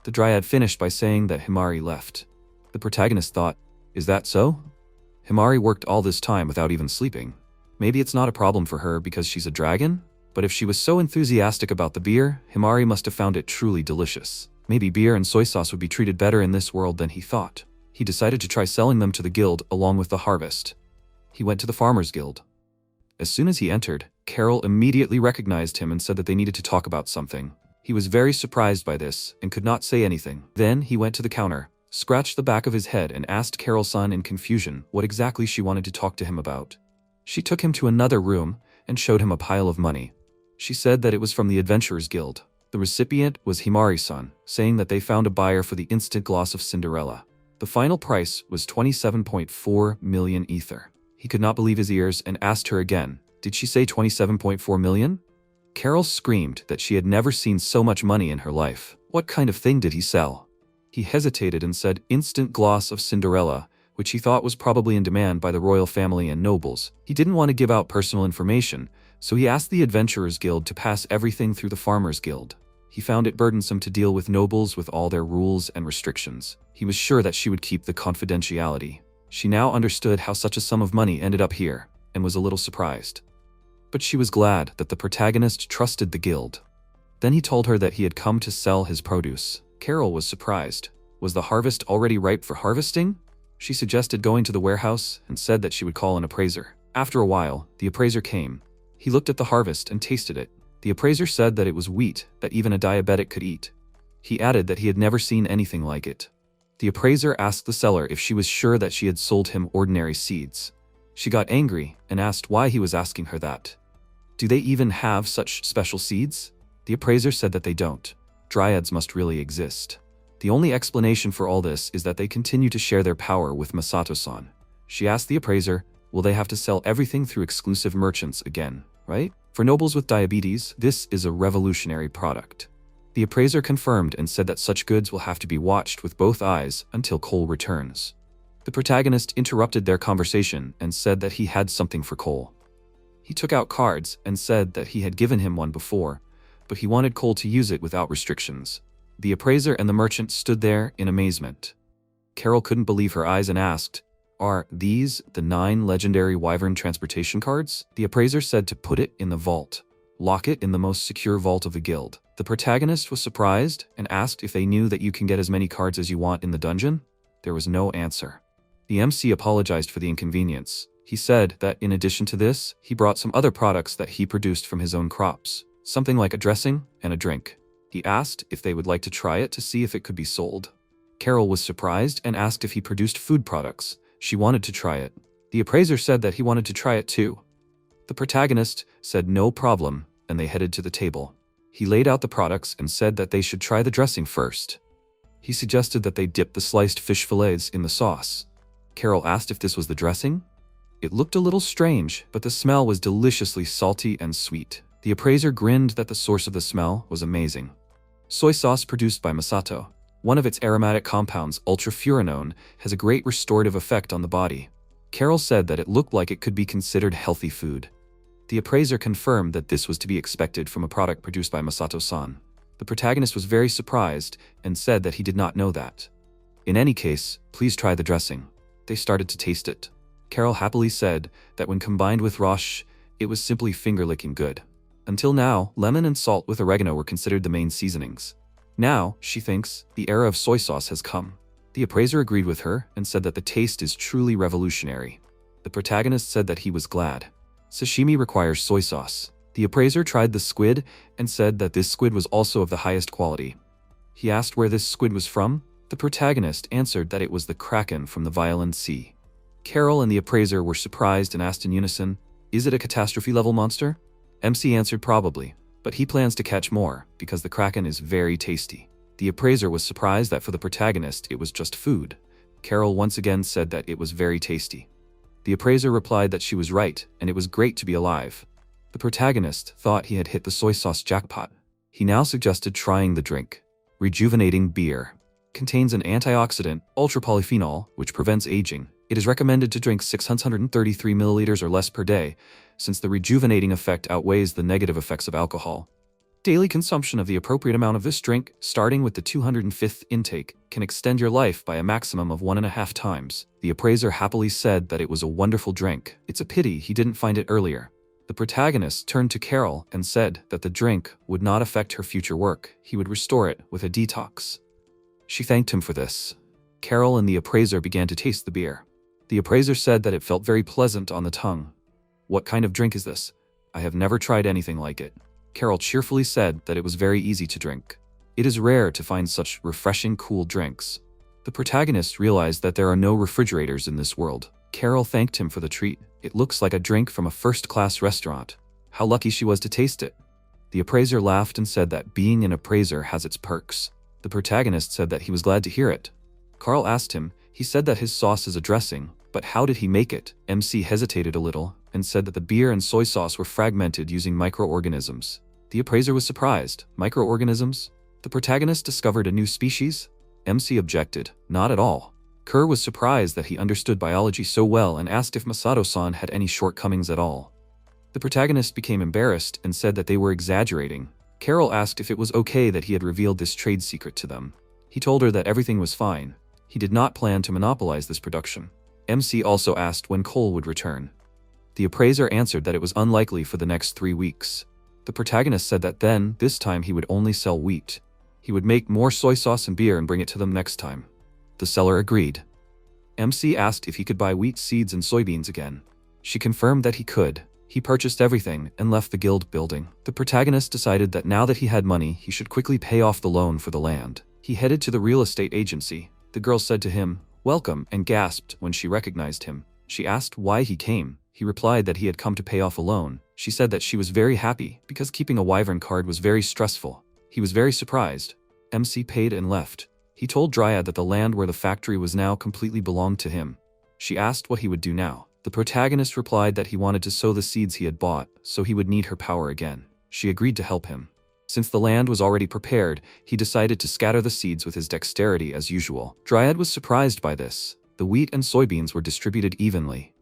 The dryad finished by saying that Himari left. The protagonist thought, is that so? Himari worked all this time without even sleeping. Maybe it's not a problem for her because she's a dragon? But if she was so enthusiastic about the beer, Himari must have found it truly delicious. Maybe beer and soy sauce would be treated better in this world than he thought. He decided to try selling them to the guild along with the harvest. He went to the Farmers Guild. As soon as he entered, Carol immediately recognized him and said that they needed to talk about something. He was very surprised by this and could not say anything. Then he went to the counter, scratched the back of his head and asked Carol-san in confusion what exactly she wanted to talk to him about. She took him to another room and showed him a pile of money. She said that it was from the Adventurers Guild. The recipient was Himari-san, saying that they found a buyer for the instant gloss of Cinderella. The final price was 27.4 million ether. He could not believe his ears and asked her again, "Did she say 27.4 million?" Carol screamed that she had never seen so much money in her life. What kind of thing did he sell? He hesitated and said instant gloss of Cinderella, which he thought was probably in demand by the royal family and nobles. He didn't want to give out personal information, so he asked the Adventurers Guild to pass everything through the Farmers Guild. He found it burdensome to deal with nobles with all their rules and restrictions. He was sure that she would keep the confidentiality. She now understood how such a sum of money ended up here, and was a little surprised. But she was glad that the protagonist trusted the guild. Then he told her that he had come to sell his produce. Carol was surprised. Was the harvest already ripe for harvesting? She suggested going to the warehouse and said that she would call an appraiser. After a while, the appraiser came. He looked at the harvest and tasted it. The appraiser said that it was wheat that even a diabetic could eat. He added that he had never seen anything like it. The appraiser asked the seller if she was sure that she had sold him ordinary seeds. She got angry and asked why he was asking her that. Do they even have such special seeds? The appraiser said that they don't. Dryads must really exist. The only explanation for all this is that they continue to share their power with Masato-san. She asked the appraiser, will they have to sell everything through exclusive merchants again, right? For nobles with diabetes, this is a revolutionary product. The appraiser confirmed and said that such goods will have to be watched with both eyes until Cole returns. The protagonist interrupted their conversation and said that he had something for Cole. He took out cards and said that he had given him one before, but he wanted Cole to use it without restrictions. The appraiser and the merchant stood there in amazement. Carol couldn't believe her eyes and asked, "Are these the 9 legendary Wyvern transportation cards?" The appraiser said to put it in the vault. Lock it in the most secure vault of the guild. The protagonist was surprised and asked if they knew that you can get as many cards as you want in the dungeon. There was no answer. The MC apologized for the inconvenience. He said that in addition to this, he brought some other products that he produced from his own crops, something like a dressing and a drink. He asked if they would like to try it to see if it could be sold. Carol was surprised and asked if he produced food products. She wanted to try it. The appraiser said that he wanted to try it too. The protagonist said no problem, and they headed to the table. He laid out the products and said that they should try the dressing first. He suggested that they dip the sliced fish fillets in the sauce. Carol asked if this was the dressing. It looked a little strange, but the smell was deliciously salty and sweet. The appraiser grinned that the source of the smell was amazing. Soy sauce produced by Masato. One of its aromatic compounds, ultrafuranone, has a great restorative effect on the body. Carol said that it looked like it could be considered healthy food. The appraiser confirmed that this was to be expected from a product produced by Masato-san. The protagonist was very surprised and said that he did not know that. In any case, please try the dressing. They started to taste it. Carol happily said that when combined with Roche, it was simply finger-licking good. Until now, lemon and salt with oregano were considered the main seasonings. Now, she thinks, the era of soy sauce has come. The appraiser agreed with her and said that the taste is truly revolutionary. The protagonist said that he was glad. Sashimi requires soy sauce. The appraiser tried the squid and said that this squid was also of the highest quality. He asked where this squid was from. The protagonist answered that it was the kraken from the Violent Sea. Carol and the appraiser were surprised and asked in unison, "Is it a catastrophe-level monster?" MC answered probably, but he plans to catch more because the kraken is very tasty. The appraiser was surprised that for the protagonist it was just food. Carol once again said that it was very tasty. The appraiser replied that she was right and it was great to be alive. The protagonist thought he had hit the soy sauce jackpot. He now suggested trying the drink. Rejuvenating beer. Contains an antioxidant, ultra-polyphenol, which prevents aging. It is recommended to drink 633 milliliters or less per day, since the rejuvenating effect outweighs the negative effects of alcohol. Daily consumption of the appropriate amount of this drink, starting with the 205th intake, can extend your life by a maximum of 1.5 times. The appraiser happily said that it was a wonderful drink. It's a pity he didn't find it earlier. The protagonist turned to Carol and said that the drink would not affect her future work. He would restore it with a detox. She thanked him for this. Carol and the appraiser began to taste the beer. The appraiser said that it felt very pleasant on the tongue. "What kind of drink is this? I have never tried anything like it." Carol cheerfully said that it was very easy to drink. It is rare to find such refreshing, cool drinks. The protagonist realized that there are no refrigerators in this world. Carol thanked him for the treat. "It looks like a drink from a first-class restaurant." How lucky she was to taste it. The appraiser laughed and said that being an appraiser has its perks. The protagonist said that he was glad to hear it. Carl asked him. He said that his sauce is a dressing, but how did he make it? MC hesitated a little and said that the beer and soy sauce were fragmented using microorganisms. The appraiser was surprised. Microorganisms? The protagonist discovered a new species? MC objected. Not at all. Kerr was surprised that he understood biology so well and asked if Masato-san had any shortcomings at all. The protagonist became embarrassed and said that they were exaggerating. Carol asked if it was okay that he had revealed this trade secret to them. He told her that everything was fine. He did not plan to monopolize this production. MC also asked when Cole would return. The appraiser answered that it was unlikely for the next 3 weeks. The protagonist said that then, this time he would only sell wheat. He would make more soy sauce and beer and bring it to them next time. The seller agreed. MC asked if he could buy wheat seeds and soybeans again. She confirmed that he could. He purchased everything and left the guild building. The protagonist decided that now that he had money, he should quickly pay off the loan for the land. He headed to the real estate agency. The girl said to him, "Welcome," and gasped when she recognized him. She asked why he came. He replied that he had come to pay off a loan. She said that she was very happy because keeping a wyvern card was very stressful. He was very surprised. MC paid and left. He told Dryad that the land where the factory was now completely belonged to him. She asked what he would do now. The protagonist replied that he wanted to sow the seeds he had bought, so he would need her power again. She agreed to help him. Since the land was already prepared, he decided to scatter the seeds with his dexterity as usual. Dryad was surprised by this. The wheat and soybeans were distributed evenly.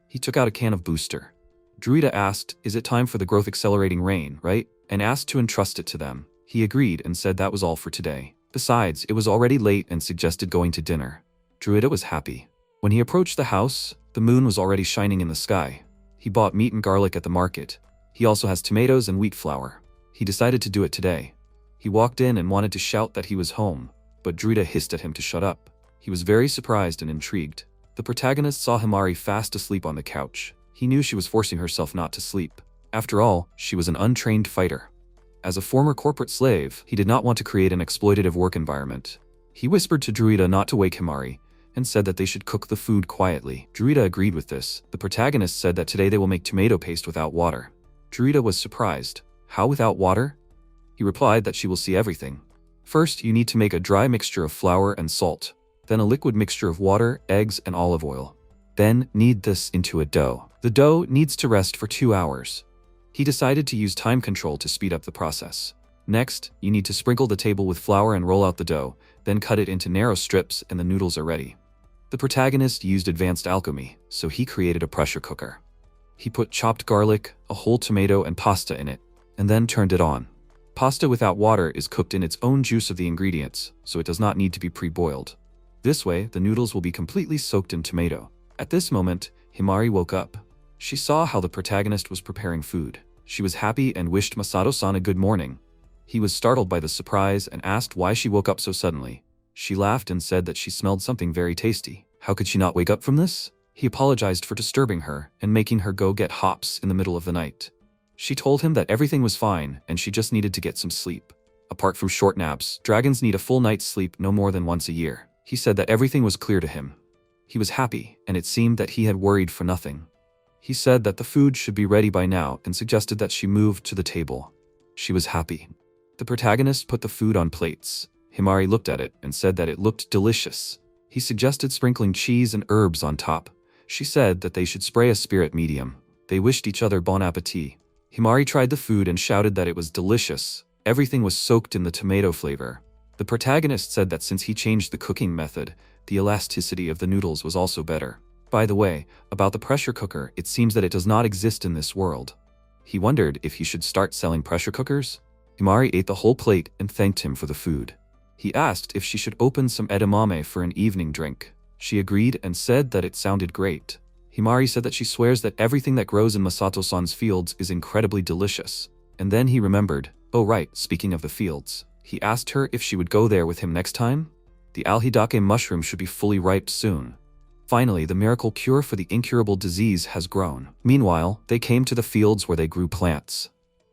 He took out a can of booster. Druida asked, "Is it time for the growth accelerating rain, right?" and asked to entrust it to them. He agreed and said that was all for today. Besides, it was already late and suggested going to dinner. Druida was happy. When he approached the house, the moon was already shining in the sky. He bought meat and garlic at the market. He also has tomatoes and wheat flour. He decided to do it today. He walked in and wanted to shout that he was home, but Druida hissed at him to shut up. He was very surprised and intrigued. The protagonist saw Himari fast asleep on the couch. He knew she was forcing herself not to sleep. After all, she was an untrained fighter. As a former corporate slave, he did not want to create an exploitative work environment. He whispered to Druida not to wake Himari, and said that they should cook the food quietly. Druida agreed with this. The protagonist said that today they will make tomato paste without water. Druida was surprised. How without water? He replied that she will see everything. First, you need to make a dry mixture of flour and salt, then a liquid mixture of water, eggs, and olive oil. Then, knead this into a dough. The dough needs to rest for 2 hours. He decided to use time control to speed up the process. Next, you need to sprinkle the table with flour and roll out the dough, then cut it into narrow strips and the noodles are ready. The protagonist used advanced alchemy, so he created a pressure cooker. He put chopped garlic, a whole tomato, and pasta in it, and then turned it on. Pasta without water is cooked in its own juice of the ingredients, so it does not need to be pre-boiled. This way, the noodles will be completely soaked in tomato. At this moment, Himari woke up. She saw how the protagonist was preparing food. She was happy and wished Masato-san a good morning. He was startled by the surprise and asked why she woke up so suddenly. She laughed and said that she smelled something very tasty. How could she not wake up from this? He apologized for disturbing her and making her go get hops in the middle of the night. She told him that everything was fine and she just needed to get some sleep. Apart from short naps, dragons need a full night's sleep no more than once a year. He said that everything was clear to him. He was happy, and it seemed that he had worried for nothing. He said that the food should be ready by now and suggested that she move to the table. She was happy. The protagonist put the food on plates. Himari looked at it and said that it looked delicious. He suggested sprinkling cheese and herbs on top. She said that they should spray a spirit medium. They wished each other bon appetit. Himari tried the food and shouted that it was delicious. Everything was soaked in the tomato flavor. The protagonist said that since he changed the cooking method, the elasticity of the noodles was also better. By the way, about the pressure cooker, it seems that it does not exist in this world. He wondered if he should start selling pressure cookers. Himari ate the whole plate and thanked him for the food. He asked if she should open some edamame for an evening drink. She agreed and said that it sounded great. Himari said that she swears that everything that grows in Masato-san's fields is incredibly delicious. And then he remembered, oh right, speaking of the fields. He asked her if she would go there with him next time. The alhidake mushroom should be fully ripe soon. Finally, the miracle cure for the incurable disease has grown. Meanwhile, they came to the fields where they grew plants.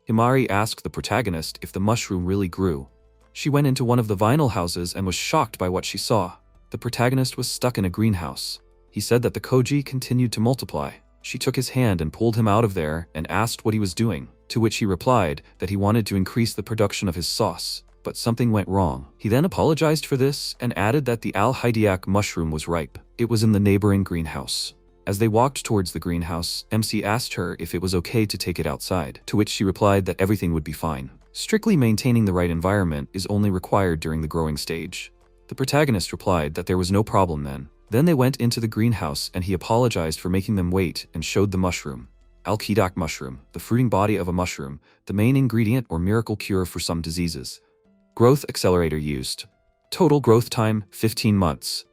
Himari asked the protagonist if the mushroom really grew. She went into one of the vinyl houses and was shocked by what she saw. The protagonist was stuck in a greenhouse. He said that the koji continued to multiply. She took his hand and pulled him out of there and asked what he was doing, to which he replied that he wanted to increase the production of his sauce, but something went wrong. He then apologized for this and added that the alhidake mushroom was ripe. It was in the neighboring greenhouse. As they walked towards the greenhouse, MC asked her if it was okay to take it outside, to which she replied that everything would be fine. Strictly maintaining the right environment is only required during the growing stage. The protagonist replied that there was no problem then. Then they went into the greenhouse and he apologized for making them wait and showed the mushroom. Alhidake mushroom, the fruiting body of a mushroom, the main ingredient or miracle cure for some diseases. Growth accelerator used. Total growth time, 15 months.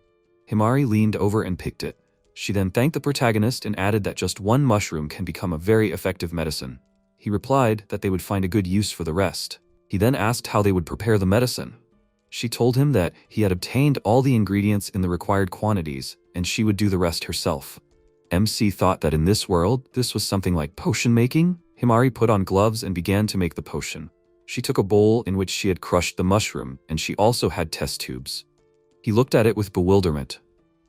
Himari leaned over and picked it. She then thanked the protagonist and added that just one mushroom can become a very effective medicine. He replied that they would find a good use for the rest. He then asked how they would prepare the medicine. She told him that he had obtained all the ingredients in the required quantities and she would do the rest herself. MC thought that in this world, this was something like potion making. Himari put on gloves and began to make the potion. She took a bowl in which she had crushed the mushroom and she also had test tubes. He looked at it with bewilderment.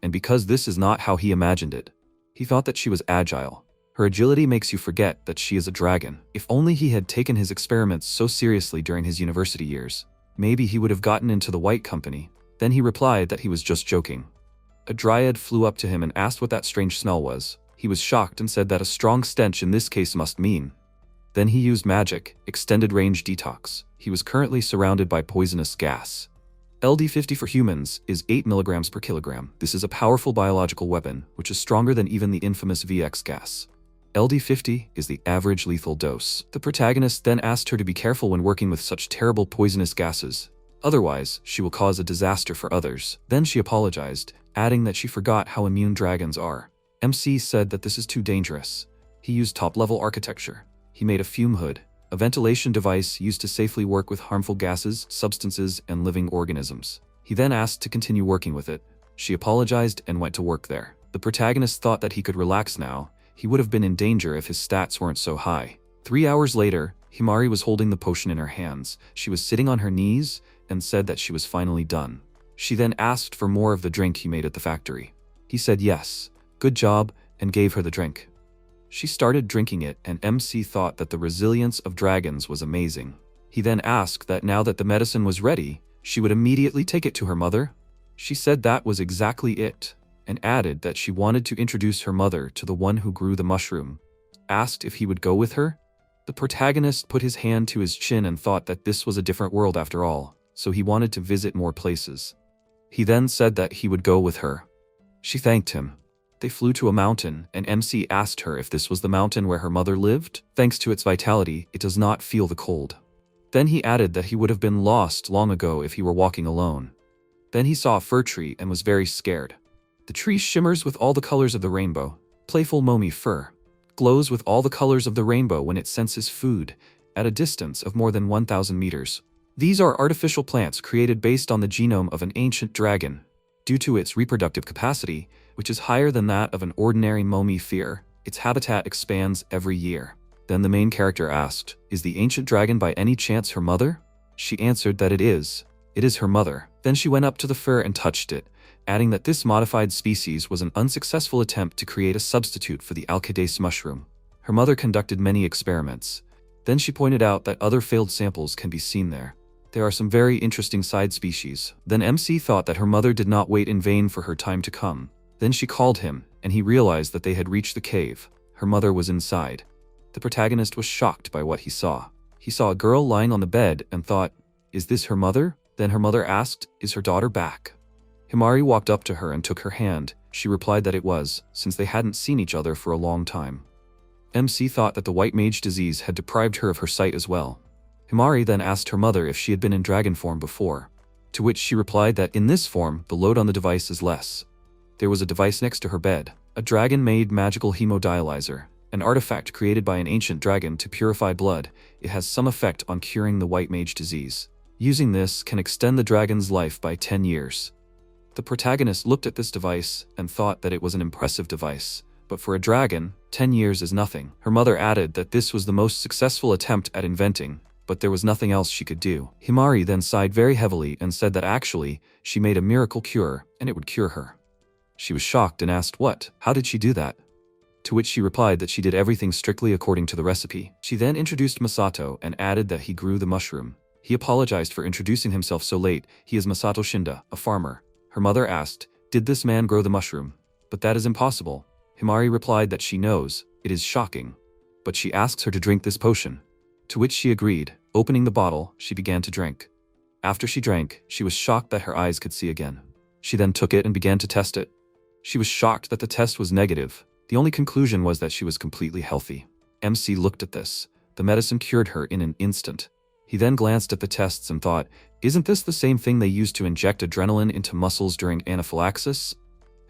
And because this is not how he imagined it, he thought that she was agile. Her agility makes you forget that she is a dragon. If only he had taken his experiments so seriously during his university years, maybe he would have gotten into the White Company. Then he replied that he was just joking. A dryad flew up to him and asked what that strange smell was. He was shocked and said that a strong stench in this case must mean. Then he used magic, extended range detox. He was currently surrounded by poisonous gas. LD50 for humans is 8 mg per kilogram. This is a powerful biological weapon, which is stronger than even the infamous VX gas. LD50 is the average lethal dose. The protagonist then asked her to be careful when working with such terrible poisonous gases. Otherwise, she will cause a disaster for others. Then she apologized, adding that she forgot how immune dragons are. MC said that this is too dangerous. He used top-level architecture. He made a fume hood, a ventilation device used to safely work with harmful gases, substances, and living organisms. He then asked to continue working with it. She apologized and went to work there. The protagonist thought that he could relax now. He would have been in danger if his stats weren't so high. 3 hours later, Himari was holding the potion in her hands. She was sitting on her knees and said that she was finally done. She then asked for more of the drink he made at the factory. He said yes, good job, and gave her the drink. She started drinking it and MC thought that the resilience of dragons was amazing. He then asked that now that the medicine was ready, she would immediately take it to her mother. She said that was exactly it, and added that she wanted to introduce her mother to the one who grew the mushroom. Asked if he would go with her. The protagonist put his hand to his chin and thought that this was a different world after all, so he wanted to visit more places. He then said that he would go with her. She thanked him. They flew to a mountain, and MC asked her if this was the mountain where her mother lived. Thanks to its vitality, it does not feel the cold. Then he added that he would have been lost long ago if he were walking alone. Then he saw a fir tree and was very scared. The tree shimmers with all the colors of the rainbow. Playful Momi fir glows with all the colors of the rainbow when it senses food at a distance of more than 1,000 meters. These are artificial plants created based on the genome of an ancient dragon. Due to its reproductive capacity, which is higher than that of an ordinary Momi fir, its habitat expands every year. Then the main character asked, "Is the ancient dragon by any chance her mother?" She answered that it is. It is her mother. Then she went up to the fir and touched it, adding that this modified species was an unsuccessful attempt to create a substitute for the alkidase mushroom. Her mother conducted many experiments. Then she pointed out that other failed samples can be seen there. There are some very interesting side species. Then MC thought that her mother did not wait in vain for her time to come. Then she called him, and he realized that they had reached the cave. Her mother was inside. The protagonist was shocked by what he saw. He saw a girl lying on the bed and thought, "Is this her mother?" Then her mother asked, "Is her daughter back?" Himari walked up to her and took her hand. She replied that it was, since they hadn't seen each other for a long time. MC thought that the white mage disease had deprived her of her sight as well. Himari then asked her mother if she had been in dragon form before, to which she replied that in this form, the load on the device is less. There was a device next to her bed, a dragon-made magical hemodialyzer, an artifact created by an ancient dragon to purify blood. It has some effect on curing the white mage disease. Using this can extend the dragon's life by 10 years. The protagonist looked at this device and thought that it was an impressive device. But for a dragon, 10 years is nothing. Her mother added that this was the most successful attempt at inventing, but there was nothing else she could do. Himari then sighed very heavily and said that actually, she made a miracle cure, and it would cure her. She was shocked and asked what? How did she do that? To which she replied that she did everything strictly according to the recipe. She then introduced Masato and added that he grew the mushroom. He apologized for introducing himself so late. He is Masato Shinda, a farmer. Her mother asked, did this man grow the mushroom? But that is impossible. Himari replied that she knows, it is shocking. But she asks her to drink this potion. To which she agreed. Opening the bottle, she began to drink. After she drank, she was shocked that her eyes could see again. She then took it and began to test it. She was shocked that the test was negative. The only conclusion was that she was completely healthy. MC looked at this. The medicine cured her in an instant. He then glanced at the tests and thought, isn't this the same thing they used to inject adrenaline into muscles during anaphylaxis?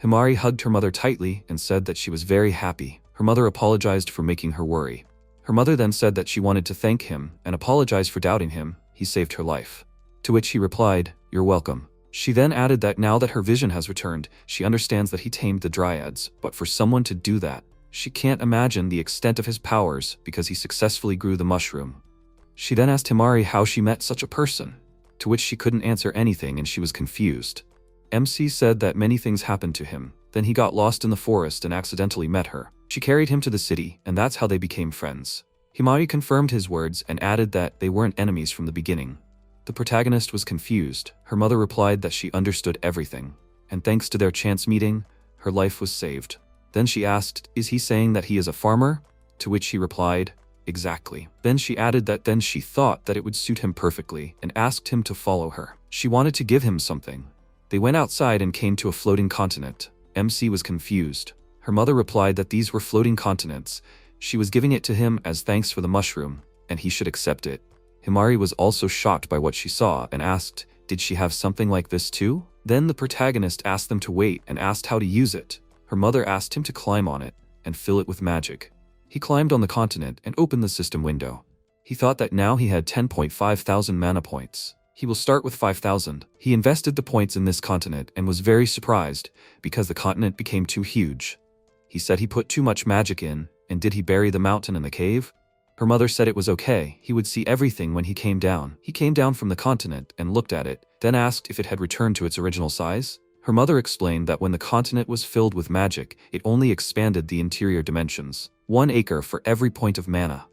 Himari hugged her mother tightly and said that she was very happy. Her mother apologized for making her worry. Her mother then said that she wanted to thank him and apologize for doubting him. He saved her life. To which he replied, you're welcome. She then added that now that her vision has returned, she understands that he tamed the dryads, but for someone to do that, she can't imagine the extent of his powers because he successfully grew the mushroom. She then asked Himari how she met such a person, to which she couldn't answer anything and she was confused. MC said that many things happened to him. Then he got lost in the forest and accidentally met her. She carried him to the city, and that's how they became friends. Himari confirmed his words and added that they weren't enemies from the beginning. The protagonist was confused. Her mother replied that she understood everything, and thanks to their chance meeting, her life was saved. Then she asked, is he saying that he is a farmer? To which he replied, exactly. Then she added that then she thought that it would suit him perfectly and asked him to follow her. She wanted to give him something. They went outside and came to a floating continent. MC was confused. Her mother replied that these were floating continents. She was giving it to him as thanks for the mushroom, and he should accept it. Himari was also shocked by what she saw and asked, did she have something like this too? Then the protagonist asked them to wait and asked how to use it. Her mother asked him to climb on it and fill it with magic. He climbed on the continent and opened the system window. He thought that now he had 10.5 thousand mana points. He will start with 5,000. He invested the points in this continent and was very surprised because the continent became too huge. He said he put too much magic in, and did he bury the mountain in the cave? Her mother said it was okay, he would see everything when he came down. He came down from the continent and looked at it, then asked if it had returned to its original size. Her mother explained that when the continent was filled with magic, it only expanded the interior dimensions. 1 acre for every point of mana.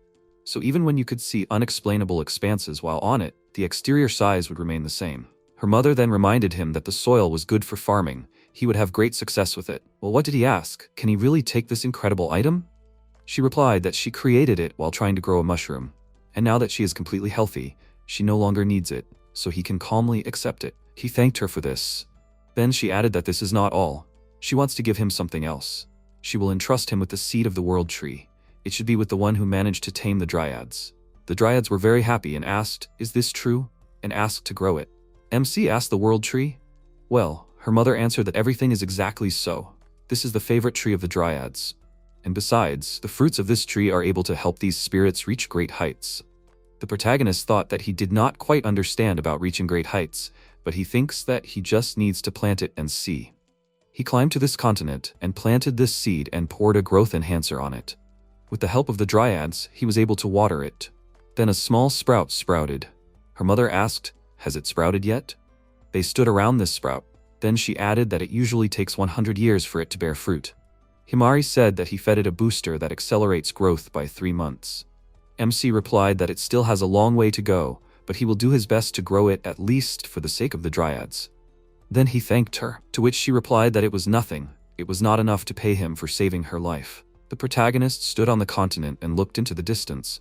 So even when you could see unexplainable expanses while on it, the exterior size would remain the same. Her mother then reminded him that the soil was good for farming. He would have great success with it. Well, what did he ask? Can he really take this incredible item? She replied that she created it while trying to grow a mushroom. And now that she is completely healthy, she no longer needs it, so he can calmly accept it. He thanked her for this. Then she added that this is not all. She wants to give him something else. She will entrust him with the seed of the world tree. It should be with the one who managed to tame the dryads. The dryads were very happy and asked, is this true? And asked to grow it. MC asked the world tree. Well, her mother answered that everything is exactly so. This is the favorite tree of the dryads. And besides, the fruits of this tree are able to help these spirits reach great heights. The protagonist thought that he did not quite understand about reaching great heights, but he thinks that he just needs to plant it and see. He climbed to this continent and planted this seed and poured a growth enhancer on it. With the help of the dryads, he was able to water it. Then a small sprout sprouted. Her mother asked, has it sprouted yet? They stood around this sprout. Then she added that it usually takes 100 years for it to bear fruit. Himari said that he fed it a booster that accelerates growth by 3 months. MC replied that it still has a long way to go, but he will do his best to grow it at least for the sake of the dryads. Then he thanked her, to which she replied that it was nothing. It was not enough to pay him for saving her life. The protagonist stood on the continent and looked into the distance,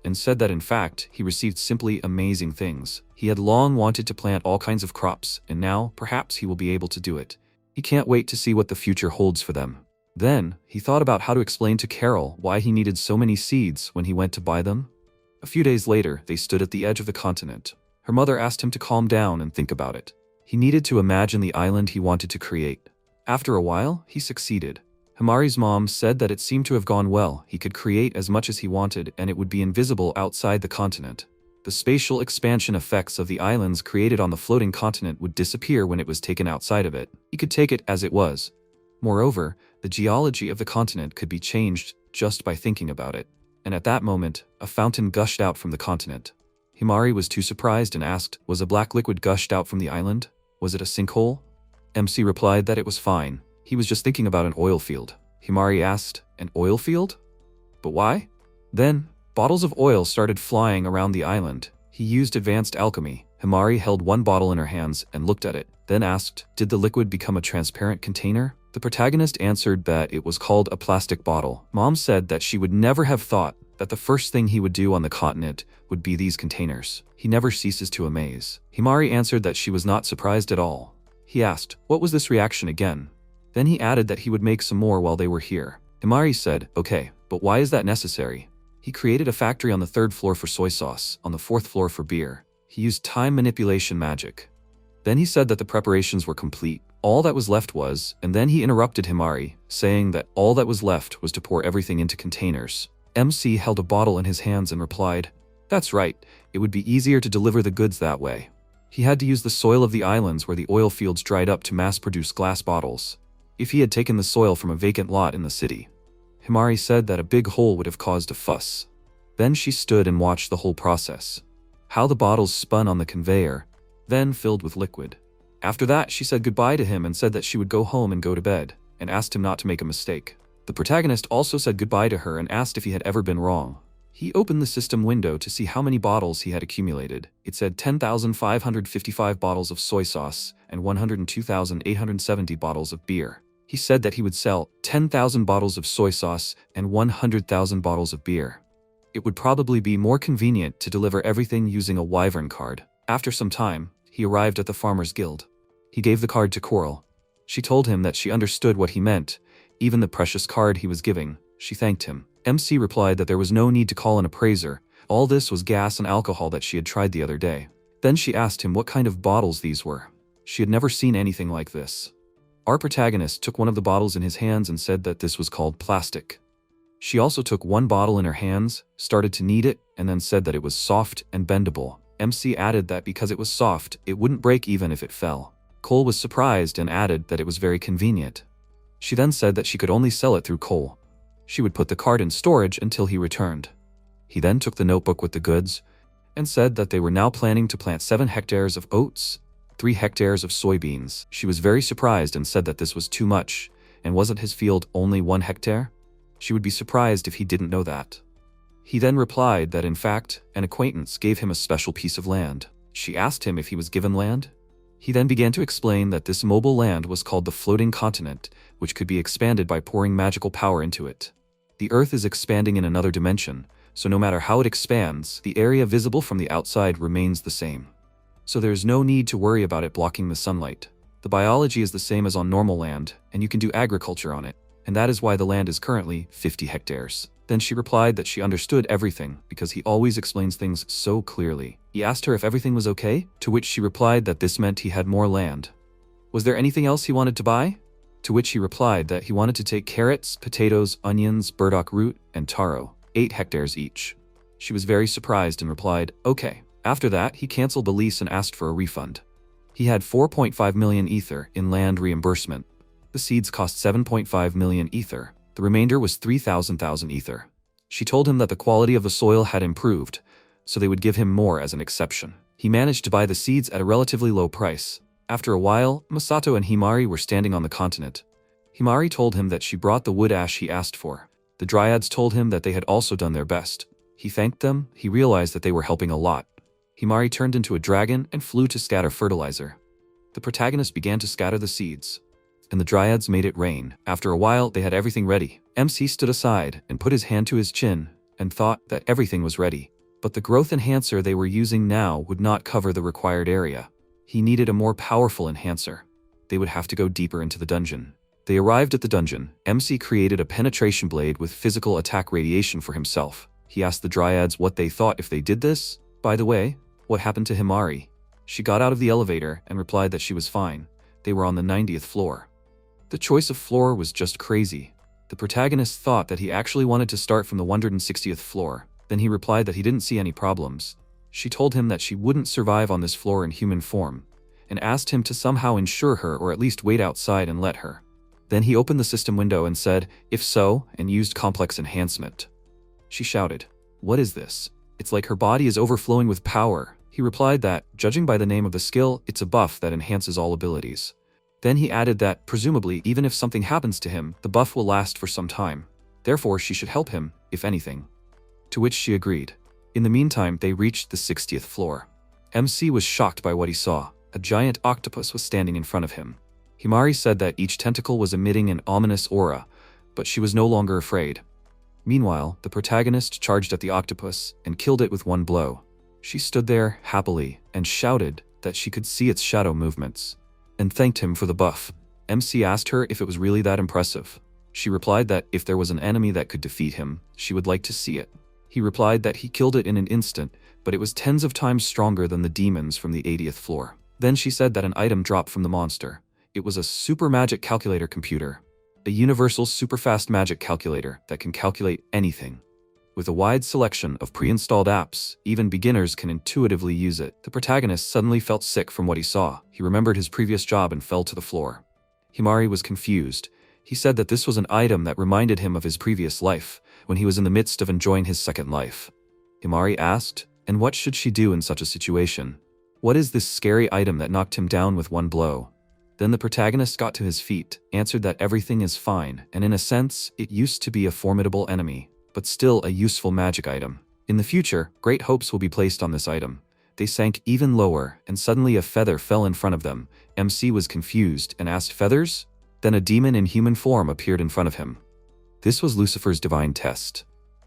and said that in fact, he received simply amazing things. He had long wanted to plant all kinds of crops, and now, perhaps he will be able to do it. He can't wait to see what the future holds for them. Then, he thought about how to explain to Carol why he needed so many seeds when he went to buy them. A few days later, they stood at the edge of the continent. Her mother asked him to calm down and think about it. He needed to imagine the island he wanted to create. After a while, he succeeded. Himari's mom said that it seemed to have gone well. He could create as much as he wanted and it would be invisible outside the continent. The spatial expansion effects of the islands created on the floating continent would disappear when it was taken outside of it. He could take it as it was. Moreover, the geology of the continent could be changed just by thinking about it. And at that moment, a fountain gushed out from the continent. Himari was too surprised and asked, was a black liquid gushed out from the island? Was it a sinkhole? MC replied that it was fine. He was just thinking about an oil field. Himari asked, an oil field? But why? Then, bottles of oil started flying around the island. He used advanced alchemy. Himari held one bottle in her hands and looked at it, then asked, did the liquid become a transparent container? The protagonist answered that it was called a plastic bottle. Mom said that she would never have thought that the first thing he would do on the continent would be these containers. He never ceases to amaze. Himari answered that she was not surprised at all. He asked, what was this reaction again? Then he added that he would make some more while they were here. Himari said, okay, but why is that necessary? He created a factory on the 3rd floor for soy sauce, on the 4th floor for beer. He used time manipulation magic. Then he said that the preparations were complete. All that was left was, and then he interrupted Himari, saying that all that was left was to pour everything into containers. MC held a bottle in his hands and replied, that's right, it would be easier to deliver the goods that way. He had to use the soil of the islands where the oil fields dried up to mass-produce glass bottles. If he had taken the soil from a vacant lot in the city, Himari said that a big hole would have caused a fuss. Then she stood and watched the whole process. How the bottles spun on the conveyor, then filled with liquid. After that, she said goodbye to him and said that she would go home and go to bed, and asked him not to make a mistake. The protagonist also said goodbye to her and asked if he had ever been wrong. He opened the system window to see how many bottles he had accumulated. It said 10,555 bottles of soy sauce and 102,870 bottles of beer. He said that he would sell 10,000 bottles of soy sauce and 100,000 bottles of beer. It would probably be more convenient to deliver everything using a wyvern card. After some time, he arrived at the Farmers Guild. He gave the card to Coral. She told him that she understood what he meant, even the precious card he was giving. She thanked him. MC replied that there was no need to call an appraiser. All this was gas and alcohol that she had tried the other day. Then she asked him what kind of bottles these were. She had never seen anything like this. Our protagonist took one of the bottles in his hands and said that this was called plastic. She also took one bottle in her hands, started to knead it, and then said that it was soft and bendable. MC added that because it was soft, it wouldn't break even if it fell. Cole was surprised and added that it was very convenient. She then said that she could only sell it through Cole. She would put the card in storage until he returned. He then took the notebook with the goods and said that they were now planning to plant 7 hectares of oats, 3 hectares of soybeans. She was very surprised and said that this was too much, and wasn't his field only 1 hectare? She would be surprised if he didn't know that. He then replied that in fact, an acquaintance gave him a special piece of land. She asked him if he was given land. He then began to explain that this mobile land was called the floating continent, which could be expanded by pouring magical power into it. The Earth is expanding in another dimension, so no matter how it expands, the area visible from the outside remains the same. So there is no need to worry about it blocking the sunlight. The biology is the same as on normal land, and you can do agriculture on it, and that is why the land is currently 50 hectares. Then she replied that she understood everything because he always explains things so clearly. He asked her if everything was okay, to which she replied that this meant he had more land. Was there anything else he wanted to buy? To which he replied that he wanted to take carrots, potatoes, onions, burdock root, and taro, 8 hectares each. She was very surprised and replied, okay. After that, he canceled the lease and asked for a refund. He had 4.5 million ether in land reimbursement. The seeds cost 7.5 million ether. The remainder was 3,000 ether. She told him that the quality of the soil had improved, so they would give him more as an exception. He managed to buy the seeds at a relatively low price. After a while, Masato and Himari were standing on the continent. Himari told him that she brought the wood ash he asked for. The dryads told him that they had also done their best. He thanked them. He realized that they were helping a lot. Himari turned into a dragon and flew to scatter fertilizer. The protagonist began to scatter the seeds, and the dryads made it rain. After a while, they had everything ready. MC stood aside and put his hand to his chin and thought that everything was ready. But the growth enhancer they were using now would not cover the required area. He needed a more powerful enhancer. They would have to go deeper into the dungeon. They arrived at the dungeon. MC created a penetration blade with physical attack radiation for himself. He asked the dryads what they thought if they did this. By the way, what happened to Himari? She got out of the elevator and replied that she was fine. They were on the 90th floor. The choice of floor was just crazy. The protagonist thought that he actually wanted to start from the 160th floor. Then he replied that he didn't see any problems. She told him that she wouldn't survive on this floor in human form, and asked him to somehow ensure her or at least wait outside and let her. Then he opened the system window and said, "If so," and used complex enhancement. She shouted, "What is this? It's like her body is overflowing with power." He replied that, judging by the name of the skill, it's a buff that enhances all abilities. Then he added that, presumably, even if something happens to him, the buff will last for some time. Therefore, she should help him, if anything. To which she agreed. In the meantime, they reached the 60th floor. MC was shocked by what he saw. A giant octopus was standing in front of him. Himari said that each tentacle was emitting an ominous aura, but she was no longer afraid. Meanwhile, the protagonist charged at the octopus and killed it with one blow. She stood there, happily, and shouted that she could see its shadow movements, and thanked him for the buff. MC asked her if it was really that impressive. She replied that if there was an enemy that could defeat him, she would like to see it. He replied that he killed it in an instant, but it was tens of times stronger than the demons from the 80th floor. Then she said that an item dropped from the monster. It was a super magic calculator computer. A universal super-fast magic calculator that can calculate anything. With a wide selection of pre-installed apps, even beginners can intuitively use it. The protagonist suddenly felt sick from what he saw. He remembered his previous job and fell to the floor. Himari was confused. He said that this was an item that reminded him of his previous life, when he was in the midst of enjoying his second life. Himari asked, "And what should she do in such a situation? What is this scary item that knocked him down with one blow?" Then the protagonist got to his feet, answered that everything is fine, and in a sense, it used to be a formidable enemy, but still a useful magic item. In the future, great hopes will be placed on this item. They sank even lower, and suddenly a feather fell in front of them. MC was confused and asked, "Feathers?" Then a demon in human form appeared in front of him. This was Lucifer's divine test.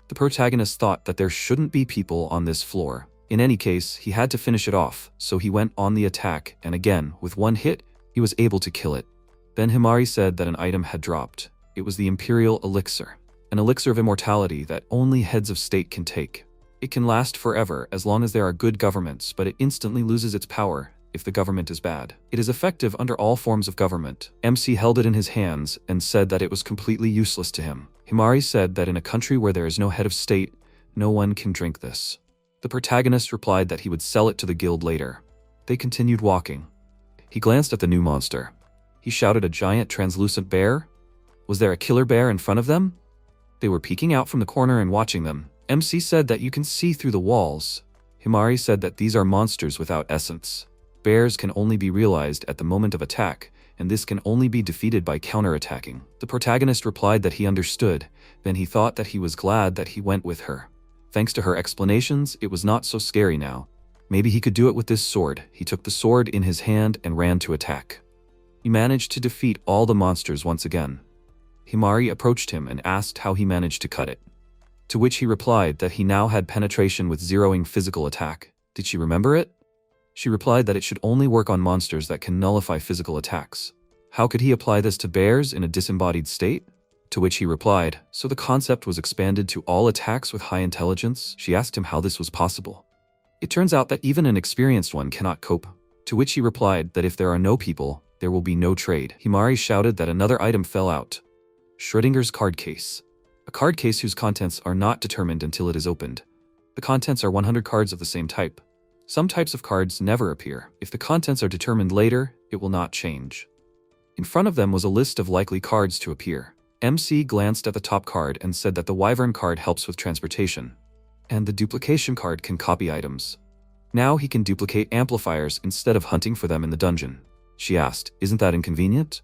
The protagonist thought that there shouldn't be people on this floor. In any case, he had to finish it off, so he went on the attack, and again, with one hit, he was able to kill it. Then Himari said that an item had dropped. It was the Imperial Elixir, an elixir of immortality that only heads of state can take. It can last forever as long as there are good governments, but it instantly loses its power if the government is bad. It is effective under all forms of government. MC held it in his hands and said that it was completely useless to him. Himari said that in a country where there is no head of state, no one can drink this. The protagonist replied that he would sell it to the guild later. They continued walking. He glanced at the new monster. He shouted, "A giant translucent bear?" Was there a killer bear in front of them? They were peeking out from the corner and watching them. MC said that you can see through the walls. Himari said that these are monsters without essence. Bears can only be realized at the moment of attack, and this can only be defeated by counterattacking. The protagonist replied that he understood, then he thought that he was glad that he went with her. Thanks to her explanations, it was not so scary now. Maybe he could do it with this sword. He took the sword in his hand and ran to attack. He managed to defeat all the monsters once again. Himari approached him and asked how he managed to cut it. To which he replied that he now had penetration with zeroing physical attack. Did she remember it? She replied that it should only work on monsters that can nullify physical attacks. How could he apply this to bears in a disembodied state? To which he replied, so the concept was expanded to all attacks with high intelligence. She asked him how this was possible. It turns out that even an experienced one cannot cope. To which he replied that if there are no people, there will be no trade. Himari shouted that another item fell out. Schrödinger's card case. A card case whose contents are not determined until it is opened. The contents are 100 cards of the same type. Some types of cards never appear. If the contents are determined later, it will not change. In front of them was a list of likely cards to appear. MC glanced at the top card and said that the Wyvern card helps with transportation, and the duplication card can copy items. Now he can duplicate amplifiers instead of hunting for them in the dungeon. She asked, "Isn't that inconvenient?"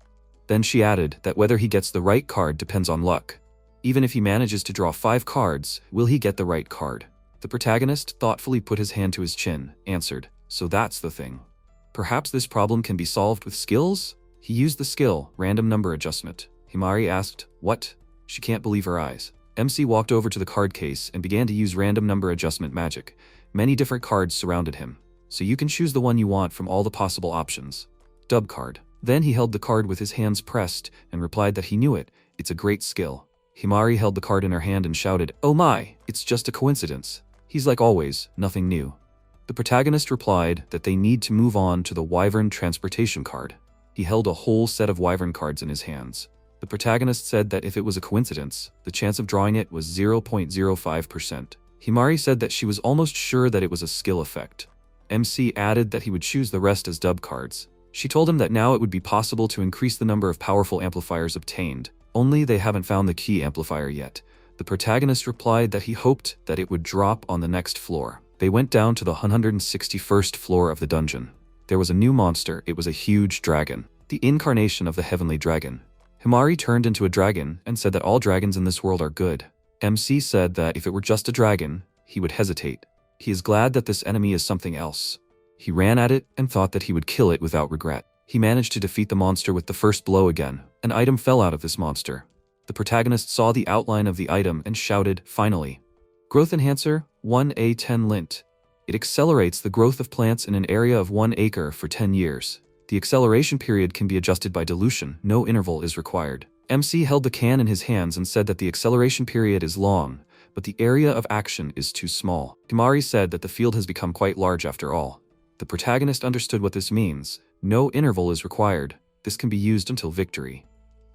Then she added that whether he gets the right card depends on luck. Even if he manages to draw 5 cards, will he get the right card? The protagonist thoughtfully put his hand to his chin, answered, "So that's the thing. Perhaps this problem can be solved with skills?" He used the skill, random number adjustment. Himari asked, "What?" She can't believe her eyes. MC walked over to the card case and began to use random number adjustment magic. Many different cards surrounded him, so you can choose the one you want from all the possible options. Dub card. Then he held the card with his hands pressed and replied that he knew it. It's a great skill. Himari held the card in her hand and shouted, "Oh my, it's just a coincidence. He's like always, nothing new." The protagonist replied that they need to move on to the Wyvern transportation card. He held a whole set of Wyvern cards in his hands. The protagonist said that if it was a coincidence, the chance of drawing it was 0.05%. Himari said that she was almost sure that it was a skill effect. MC added that he would choose the rest as dub cards. She told him that now it would be possible to increase the number of powerful amplifiers obtained, only they haven't found the key amplifier yet. The protagonist replied that he hoped that it would drop on the next floor. They went down to the 161st floor of the dungeon. There was a new monster. It was a huge dragon, the incarnation of the heavenly dragon. Himari turned into a dragon and said that all dragons in this world are good. MC said that if it were just a dragon, he would hesitate. He is glad that this enemy is something else. He ran at it and thought that he would kill it without regret. He managed to defeat the monster with the first blow again. An item fell out of this monster. The protagonist saw the outline of the item and shouted, "Finally!" Growth Enhancer 1A10 Lint. It accelerates the growth of plants in an area of 1 acre for 10 years. The acceleration period can be adjusted by dilution. No interval is required. MC held the can in his hands and said that the acceleration period is long, but the area of action is too small. Himari said that the field has become quite large after all. The protagonist understood what this means. No interval is required. This can be used until victory.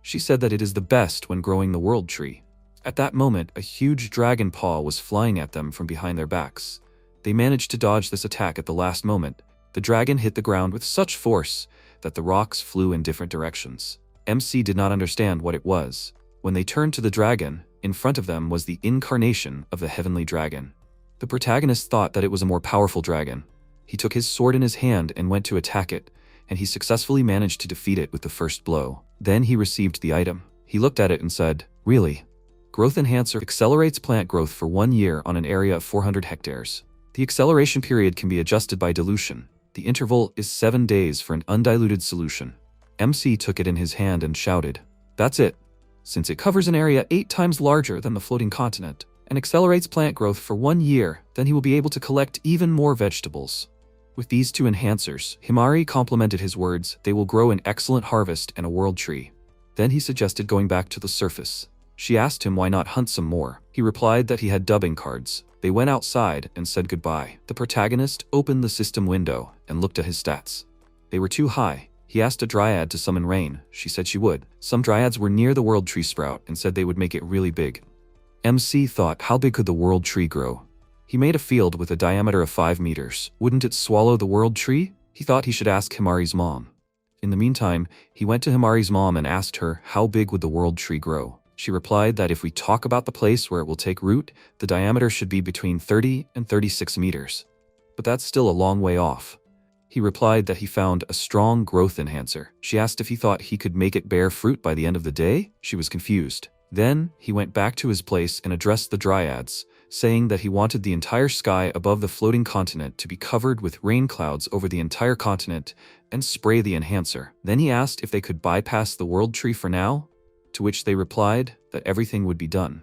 She said that it is the best when growing the world tree. At that moment, a huge dragon paw was flying at them from behind their backs. They managed to dodge this attack at the last moment. The dragon hit the ground with such force that the rocks flew in different directions. MC did not understand what it was. When they turned to the dragon, in front of them was the incarnation of the heavenly dragon. The protagonist thought that it was a more powerful dragon. He took his sword in his hand and went to attack it, and he successfully managed to defeat it with the first blow. Then he received the item. He looked at it and said, "Really? Growth Enhancer accelerates plant growth for 1 year on an area of 400 hectares. The acceleration period can be adjusted by dilution. The interval is 7 days for an undiluted solution." MC took it in his hand and shouted, "That's it. Since it covers an area 8 times larger than the floating continent and accelerates plant growth for 1 year, then he will be able to collect even more vegetables." With these 2 enhancers, Himari complimented his words. They will grow an excellent harvest and a world tree. Then he suggested going back to the surface. She asked him why not hunt some more. He replied that he had dubbing cards. They went outside and said goodbye. The protagonist opened the system window and looked at his stats. They were too high. He asked a dryad to summon rain. She said she would. Some dryads were near the world tree sprout and said they would make it really big. MC thought, how big could the world tree grow? He made a field with a diameter of 5 meters. Wouldn't it swallow the world tree? He thought he should ask Himari's mom. In the meantime, he went to Himari's mom and asked her, how big would the world tree grow? She replied that if we talk about the place where it will take root, the diameter should be between 30 and 36 meters. But that's still a long way off. He replied that he found a strong growth enhancer. She asked if he thought he could make it bear fruit by the end of the day. She was confused. Then, he went back to his place and addressed the dryads, saying that he wanted the entire sky above the floating continent to be covered with rain clouds over the entire continent and spray the enhancer. Then he asked if they could bypass the world tree for now, to which they replied that everything would be done.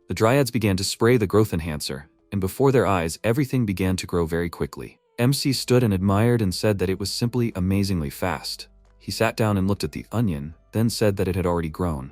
The dryads began to spray the growth enhancer, and before their eyes everything began to grow very quickly. MC stood and admired and said that it was simply amazingly fast. He sat down and looked at the onion, then said that it had already grown.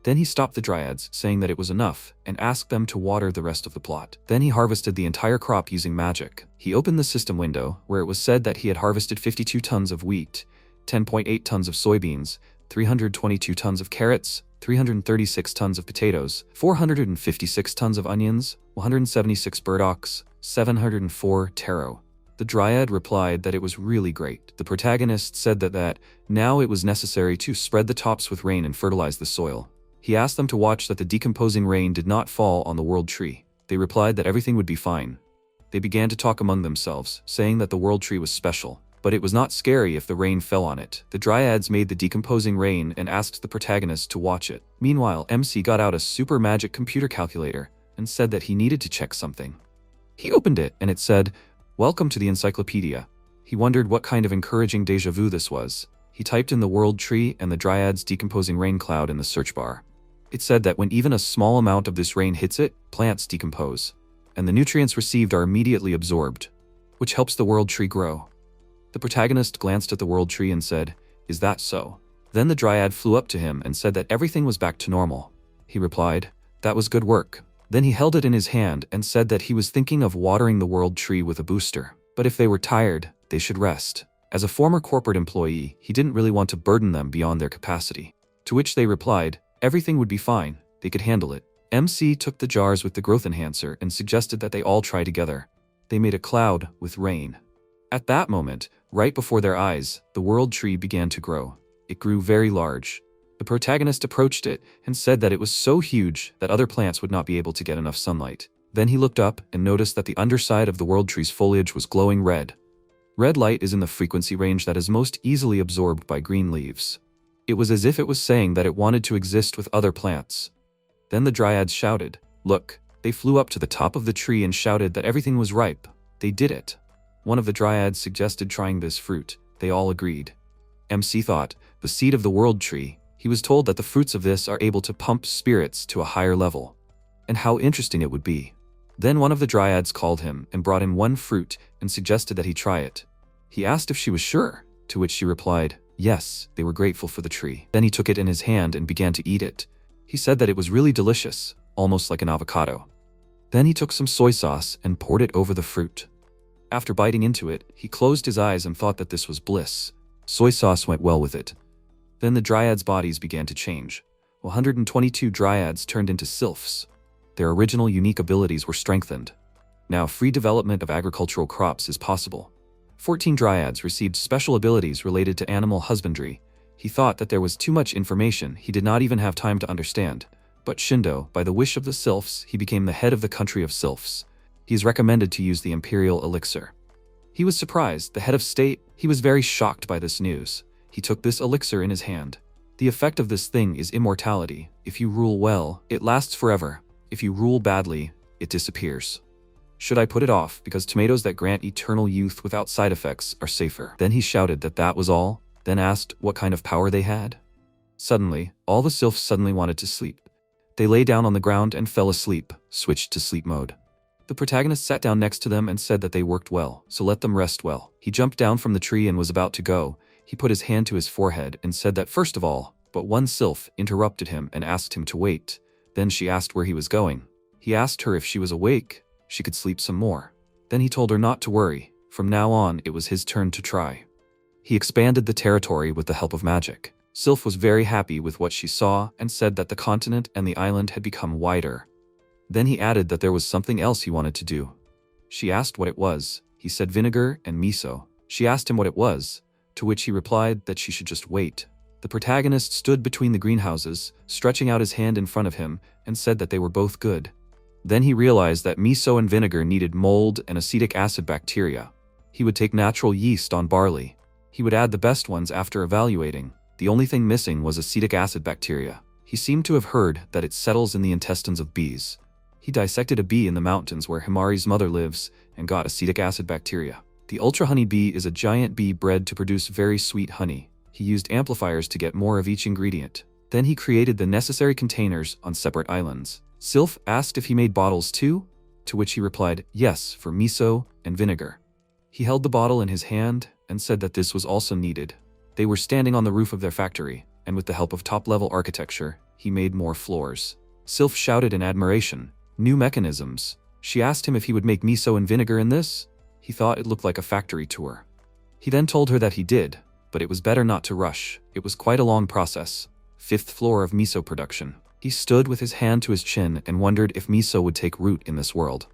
Then he stopped the dryads, saying that it was enough, and asked them to water the rest of the plot. Then he harvested the entire crop using magic. He opened the system window, where it was said that he had harvested 52 tons of wheat, 10.8 tons of soybeans, 322 tons of carrots, 336 tons of potatoes, 456 tons of onions, 176 burdocks, 704 taro. The dryad replied that it was really great. The protagonist said that now it was necessary to spread the tops with rain and fertilize the soil. He asked them to watch that the decomposing rain did not fall on the world tree. They replied that everything would be fine. They began to talk among themselves, saying that the world tree was special, but it was not scary if the rain fell on it. The dryads made the decomposing rain and asked the protagonist to watch it. Meanwhile, MC got out a super magic computer calculator and said that he needed to check something. He opened it and it said, "Welcome to the encyclopedia." He wondered what kind of encouraging deja vu this was. He typed in the world tree and the dryads decomposing rain cloud in the search bar. It said that when even a small amount of this rain hits it, plants decompose, and the nutrients received are immediately absorbed, which helps the world tree grow. The protagonist glanced at the world tree and said, "Is that so?" Then the dryad flew up to him and said that everything was back to normal. He replied, "That was good work." Then he held it in his hand and said that he was thinking of watering the world tree with a booster, but if they were tired, they should rest. As a former corporate employee, he didn't really want to burden them beyond their capacity. To which they replied, everything would be fine, they could handle it. MC took the jars with the growth enhancer and suggested that they all try together. They made a cloud with rain. At that moment, right before their eyes, the world tree began to grow. It grew very large. The protagonist approached it and said that it was so huge that other plants would not be able to get enough sunlight. Then he looked up and noticed that the underside of the world tree's foliage was glowing red. Red light is in the frequency range that is most easily absorbed by green leaves. It was as if it was saying that it wanted to exist with other plants. Then the dryads shouted, "Look!" They flew up to the top of the tree and shouted that everything was ripe. They did it. One of the dryads suggested trying this fruit. They all agreed. MC thought, the seed of the world tree. He was told that the fruits of this are able to pump spirits to a higher level. And how interesting it would be. Then one of the dryads called him and brought him one fruit and suggested that he try it. He asked if she was sure, to which she replied, yes. They were grateful for the tree. Then he took it in his hand and began to eat it. He said that it was really delicious, almost like an avocado. Then he took some soy sauce and poured it over the fruit. After biting into it, he closed his eyes and thought that this was bliss. Soy sauce went well with it. Then the dryads' bodies began to change. 122 dryads turned into sylphs. Their original unique abilities were strengthened. Now free development of agricultural crops is possible. 14 dryads received special abilities related to animal husbandry. He thought that there was too much information he did not even have time to understand. But Shindo, by the wish of the sylphs, he became the head of the country of sylphs. He is recommended to use the imperial elixir. He was surprised, the head of state. He was very shocked by this news. He took this elixir in his hand. The effect of this thing is immortality. If you rule well, it lasts forever. If you rule badly, it disappears. Should I put it off, because tomatoes that grant eternal youth without side effects are safer? Then he shouted that that was all, then asked what kind of power they had. Suddenly, all the sylphs suddenly wanted to sleep. They lay down on the ground and fell asleep, switched to sleep mode. The protagonist sat down next to them and said that they worked well, so let them rest well. He jumped down from the tree and was about to go. He put his hand to his forehead and said that first of all, but one sylph interrupted him and asked him to wait. Then she asked where he was going. He asked her if she was awake, she could sleep some more. Then he told her not to worry. From now on, it was his turn to try. He expanded the territory with the help of magic. Sylph was very happy with what she saw and said that the continent and the island had become wider. Then he added that there was something else he wanted to do. She asked what it was. He said vinegar and miso. She asked him what it was, to which he replied that she should just wait. The protagonist stood between the greenhouses, stretching out his hand in front of him, and said that they were both good. Then he realized that miso and vinegar needed mold and acetic acid bacteria. He would take natural yeast on barley. He would add the best ones after evaluating. The only thing missing was acetic acid bacteria. He seemed to have heard that it settles in the intestines of bees. He dissected a bee in the mountains where Himari's mother lives and got acetic acid bacteria. The ultra honey bee is a giant bee bred to produce very sweet honey. He used amplifiers to get more of each ingredient. Then he created the necessary containers on separate islands. Sylph asked if he made bottles too, to which he replied, yes, for miso and vinegar. He held the bottle in his hand and said that this was also needed. They were standing on the roof of their factory, and with the help of top-level architecture, he made more floors. Sylph shouted in admiration, new mechanisms. She asked him if he would make miso and vinegar in this. He thought it looked like a factory tour. He then told her that he did, but it was better not to rush. It was quite a long process. 5th floor of miso production. He stood with his hand to his chin and wondered if miso would take root in this world.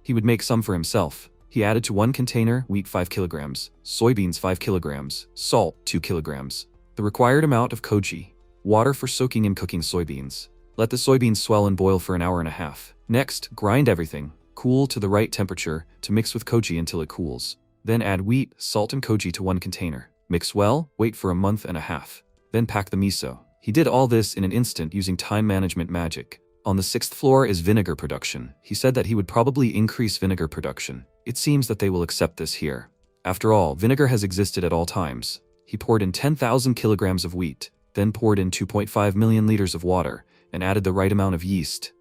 He would make some for himself. He added to one container wheat 5 kilograms, soybeans 5 kilograms, salt 2 kilograms. The required amount of koji, water for soaking and cooking soybeans. Let the soybeans swell and boil for an hour and a half. Next, grind everything, cool to the right temperature to mix with koji until it cools. Then add wheat, salt and koji to one container. Mix well, wait for a month and a half. Then pack the miso. He did all this in an instant using time management magic. On the 6th floor is vinegar production. He said that he would probably increase vinegar production. It seems that they will accept this here. After all, vinegar has existed at all times. He poured in 10,000 kilograms of wheat, then poured in 2.5 million liters of water, and added the right amount of yeast.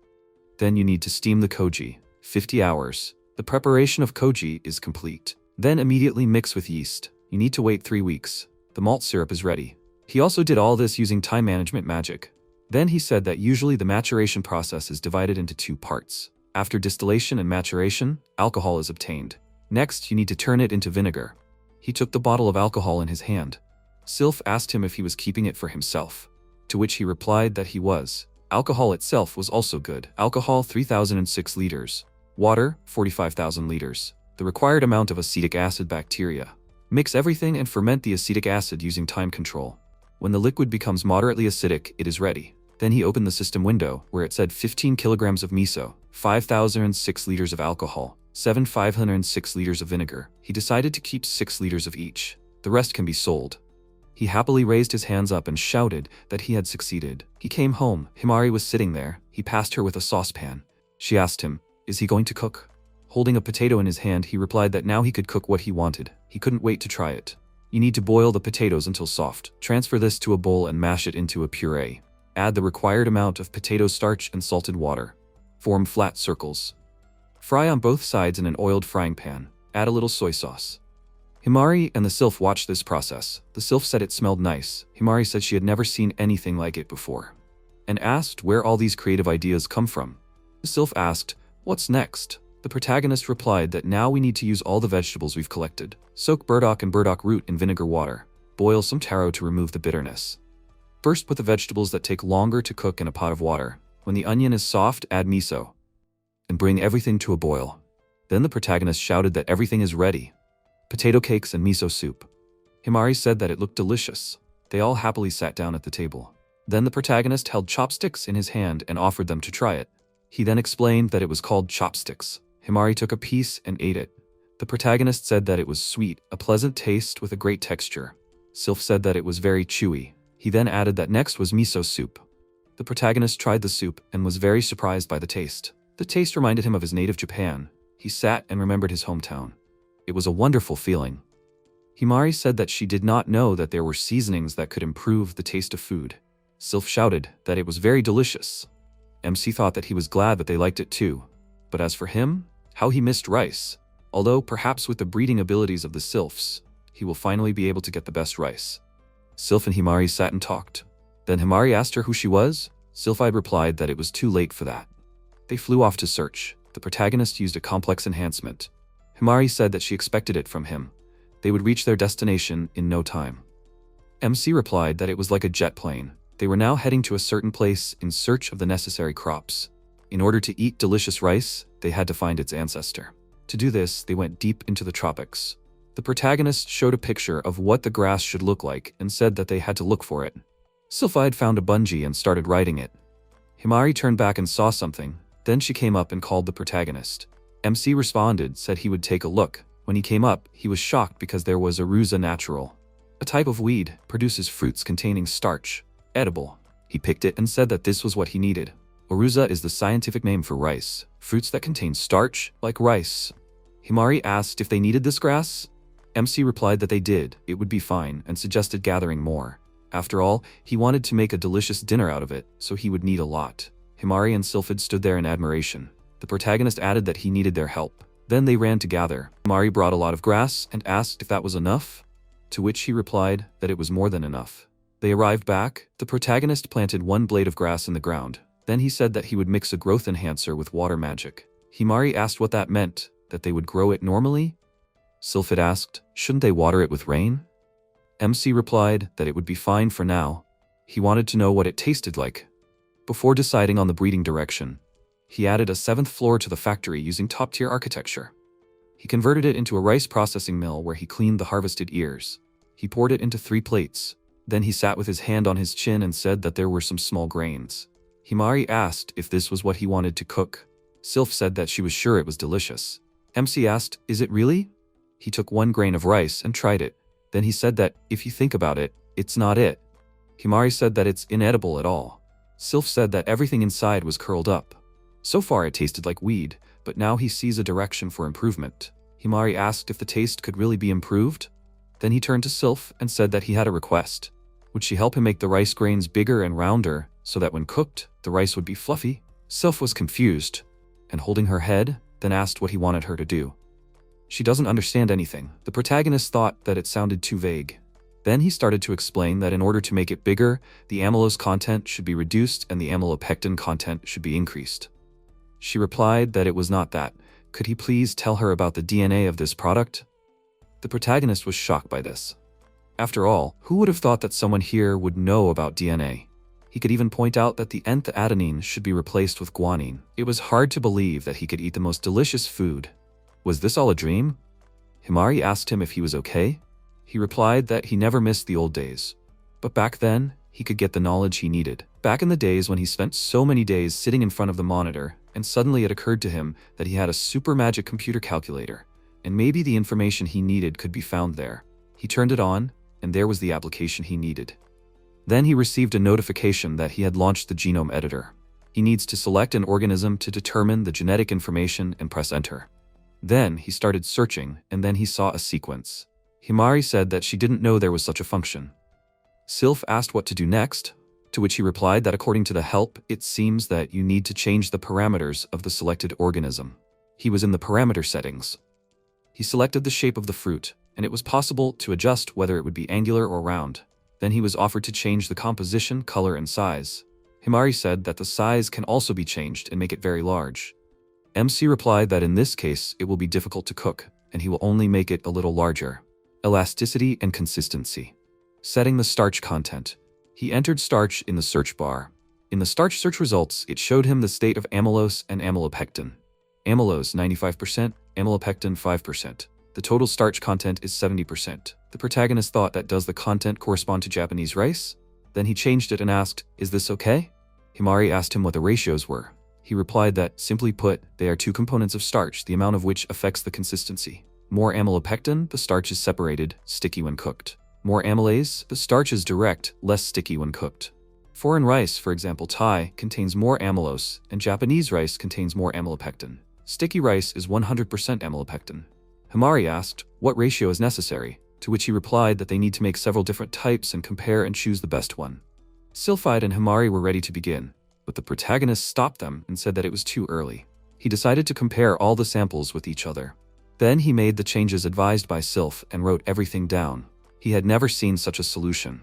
Then you need to steam the koji, 50 hours. The preparation of koji is complete. Then immediately mix with yeast. You need to wait 3 weeks. The malt syrup is ready. He also did all this using time management magic. Then he said that usually the maturation process is divided into 2 parts. After distillation and maturation, alcohol is obtained. Next, you need to turn it into vinegar. He took the bottle of alcohol in his hand. Sylph asked him if he was keeping it for himself, to which he replied that he was. Alcohol itself was also good. Alcohol 3006 liters. Water 45,000 liters. The required amount of acetic acid bacteria. Mix everything and ferment the acetic acid using time control. When the liquid becomes moderately acidic, it is ready. Then he opened the system window, where it said 15 kilograms of miso, 5,006 liters of alcohol, 7,506 liters of vinegar. He decided to keep 6 liters of each. The rest can be sold. He happily raised his hands up and shouted that he had succeeded. He came home. Himari was sitting there. He passed her with a saucepan. She asked him, "Is he going to cook?" Holding a potato in his hand, he replied that now he could cook what he wanted. He couldn't wait to try it. You need to boil the potatoes until soft. Transfer this to a bowl and mash it into a puree. Add the required amount of potato starch and salted water. Form flat circles. Fry on both sides in an oiled frying pan. Add a little soy sauce. Himari and the sylph watched this process. The sylph said it smelled nice. Himari said she had never seen anything like it before, and asked where all these creative ideas come from. The sylph asked, "What's next?" The protagonist replied that now we need to use all the vegetables we've collected. Soak burdock and burdock root in vinegar water. Boil some taro to remove the bitterness. First, put the vegetables that take longer to cook in a pot of water. When the onion is soft, add miso, and bring everything to a boil. Then the protagonist shouted that everything is ready. Potato cakes and miso soup. Himari said that it looked delicious. They all happily sat down at the table. Then the protagonist held chopsticks in his hand and offered them to try it. He then explained that it was called chopsticks. Himari took a piece and ate it. The protagonist said that it was sweet, a pleasant taste with a great texture. Sylph said that it was very chewy. He then added that next was miso soup. The protagonist tried the soup and was very surprised by the taste. The taste reminded him of his native Japan. He sat and remembered his hometown. It was a wonderful feeling. Himari said that she did not know that there were seasonings that could improve the taste of food. Sylph shouted that it was very delicious. MC thought that he was glad that they liked it too. But as for him, how he missed rice. Although perhaps with the breeding abilities of the sylphs, he will finally be able to get the best rice. Sylph and Himari sat and talked. Then Himari asked her who she was. Sylph-I'd replied that it was too late for that. They flew off to search. The protagonist used a complex enhancement. Himari said that she expected it from him. They would reach their destination in no time. MC replied that it was like a jet plane. They were now heading to a certain place in search of the necessary crops. In order to eat delicious rice, they had to find its ancestor. To do this, they went deep into the tropics. The protagonist showed a picture of what the grass should look like and said that they had to look for it. Sylph-I'd found a bungee and started riding it. Himari turned back and saw something. Then she came up and called the protagonist. MC responded, said he would take a look. When he came up, he was shocked because there was Arusa natural. A type of weed, produces fruits containing starch. Edible. He picked it and said that this was what he needed. Arusa is the scientific name for rice. Fruits that contain starch, like rice. Himari asked if they needed this grass. MC replied that they did, it would be fine, and suggested gathering more. After all, he wanted to make a delicious dinner out of it, so he would need a lot. Himari and Sylphid stood there in admiration. The protagonist added that he needed their help. Then they ran to gather. Himari brought a lot of grass and asked if that was enough, to which he replied that it was more than enough. They arrived back. The protagonist planted one blade of grass in the ground. Then he said that he would mix a growth enhancer with water magic. Himari asked what that meant, that they would grow it normally? Sylphid asked, shouldn't they water it with rain? MC replied that it would be fine for now. He wanted to know what it tasted like. Before deciding on the breeding direction, he added a 7th floor to the factory using top-tier architecture. He converted it into a rice processing mill where he cleaned the harvested ears. He poured it into 3 plates. Then he sat with his hand on his chin and said that there were some small grains. Himari asked if this was what he wanted to cook. Sylph said that she was sure it was delicious. MC asked, is it really? He took 1 grain of rice and tried it. Then he said that, if you think about it, it's not it. Himari said that it's inedible at all. Sylph said that everything inside was curled up. So far it tasted like weed, but now he sees a direction for improvement. Himari asked if the taste could really be improved. Then he turned to Sylph and said that he had a request. Would she help him make the rice grains bigger and rounder, so that when cooked, the rice would be fluffy? Sylph was confused, and holding her head, then asked what he wanted her to do. She doesn't understand anything. The protagonist thought that it sounded too vague. Then he started to explain that in order to make it bigger, the amylose content should be reduced and the amylopectin content should be increased. She replied that it was not that. Could he please tell her about the DNA of this product? The protagonist was shocked by this. After all, who would have thought that someone here would know about DNA? He could even point out that the nth adenine should be replaced with guanine. It was hard to believe that he could eat the most delicious food. Was this all a dream? Himari asked him if he was okay. He replied that he never missed the old days. But back then, he could get the knowledge he needed. Back in the days when he spent so many days sitting in front of the monitor, and suddenly it occurred to him that he had a super magic computer calculator, and maybe the information he needed could be found there. He turned it on, and there was the application he needed. Then he received a notification that he had launched the genome editor. He needs to select an organism to determine the genetic information and press enter. Then he started searching, and then he saw a sequence. Himari said that she didn't know there was such a function. Sylph asked what to do next, to which he replied that according to the help, it seems that you need to change the parameters of the selected organism. He was in the parameter settings. He selected the shape of the fruit, and it was possible to adjust whether it would be angular or round. Then he was offered to change the composition, color, and size. Himari said that the size can also be changed and make it very large. MC replied that in this case, it will be difficult to cook, and he will only make it a little larger. Elasticity and consistency. Setting the starch content. He entered starch in the search bar. In the starch search results, it showed him the state of amylose and amylopectin. Amylose 95%, amylopectin 5%. The total starch content is 70%. The protagonist thought that does the content correspond to Japanese rice? Then he changed it and asked, is this okay? Himari asked him what the ratios were. He replied that, simply put, they are two components of starch, the amount of which affects the consistency. More amylopectin, the starch is separated, sticky when cooked. More amylase, the starch is direct, less sticky when cooked. Foreign rice, for example Thai, contains more amylose, and Japanese rice contains more amylopectin. Sticky rice is 100% amylopectin. Himari asked, what ratio is necessary, to which he replied that they need to make several different types and compare and choose the best one. Sylphide and Himari were ready to begin, but the protagonist stopped them and said that it was too early. He decided to compare all the samples with each other. Then he made the changes advised by Sylph and wrote everything down. He had never seen such a solution.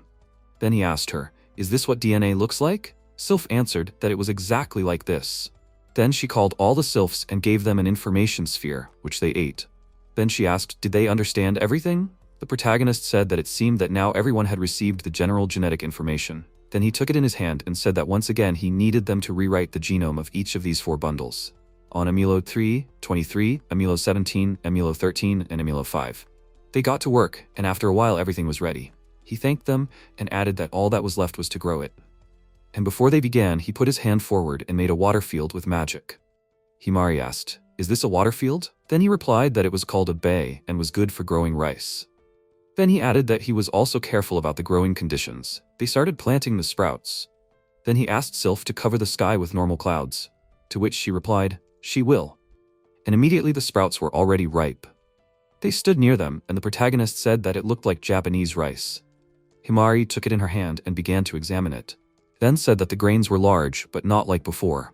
Then he asked her, is this what DNA looks like? Sylph answered that it was exactly like this. Then she called all the Sylphs and gave them an information sphere, which they ate. Then she asked, did they understand everything? The protagonist said that it seemed that now everyone had received the general genetic information. Then he took it in his hand and said that once again he needed them to rewrite the genome of each of these 4 bundles. On amylo 3, 23, amylo 17, amylo 13, and amylo 5. They got to work, and after a while everything was ready. He thanked them and added that all that was left was to grow it. And before they began, he put his hand forward and made a water field with magic. Himari asked, is this a water field? Then he replied that it was called a bay and was good for growing rice. Then he added that he was also careful about the growing conditions. They started planting the sprouts. Then he asked Sylph to cover the sky with normal clouds, to which she replied, she will. And immediately the sprouts were already ripe. They stood near them, and the protagonist said that it looked like Japanese rice. Himari took it in her hand and began to examine it, then said that the grains were large, but not like before.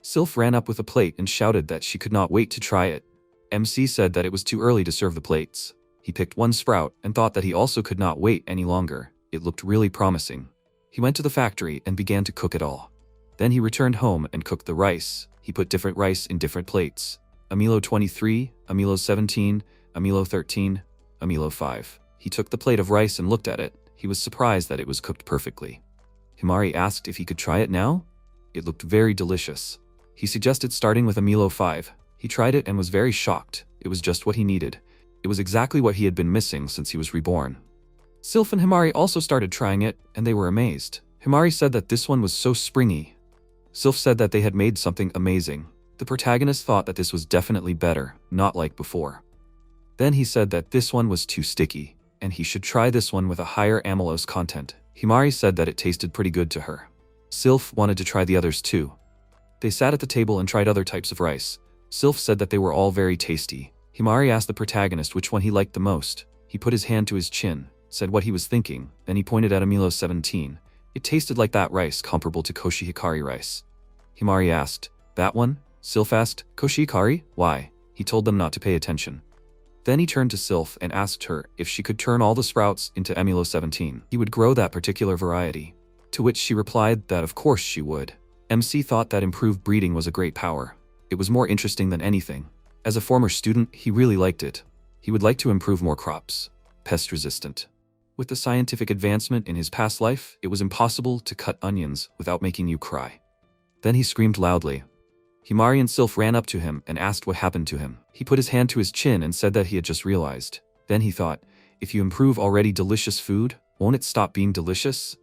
Sylph ran up with a plate and shouted that she could not wait to try it. MC said that it was too early to serve the plates. He picked one sprout and thought that he also could not wait any longer. It looked really promising. He went to the factory and began to cook it all. Then he returned home and cooked the rice. He put different rice in different plates. Amylo 23, amylo 17, amylo 13, amylo 5. He took the plate of rice and looked at it. He was surprised that it was cooked perfectly. Himari asked if he could try it now. It looked very delicious. He suggested starting with amylo 5. He tried it and was very shocked. It was just what he needed. It was exactly what he had been missing since he was reborn. Sylph and Himari also started trying it, and they were amazed. Himari said that this one was so springy. Sylph said that they had made something amazing. The protagonist thought that this was definitely better, not like before. Then he said that this one was too sticky, and he should try this one with a higher amylose content. Himari said that it tasted pretty good to her. Sylph wanted to try the others too. They sat at the table and tried other types of rice. Sylph said that they were all very tasty. Himari asked the protagonist which one he liked the most. He put his hand to his chin, said what he was thinking, then he pointed at amylo 17. It tasted like that rice comparable to koshihikari rice. Himari asked, that one? Sylph asked, koshihikari? Why? He told them not to pay attention. Then he turned to Sylph and asked her if she could turn all the sprouts into amylo 17. He would grow that particular variety. To which she replied that of course she would. MC thought that improved breeding was a great power. It was more interesting than anything. As a former student, he really liked it. He would like to improve more crops. Pest resistant. With the scientific advancement in his past life, it was impossible to cut onions without making you cry. Then he screamed loudly. Himari and Sylph ran up to him and asked what happened to him. He put his hand to his chin and said that he had just realized. Then he thought, if you improve already delicious food, won't it stop being delicious?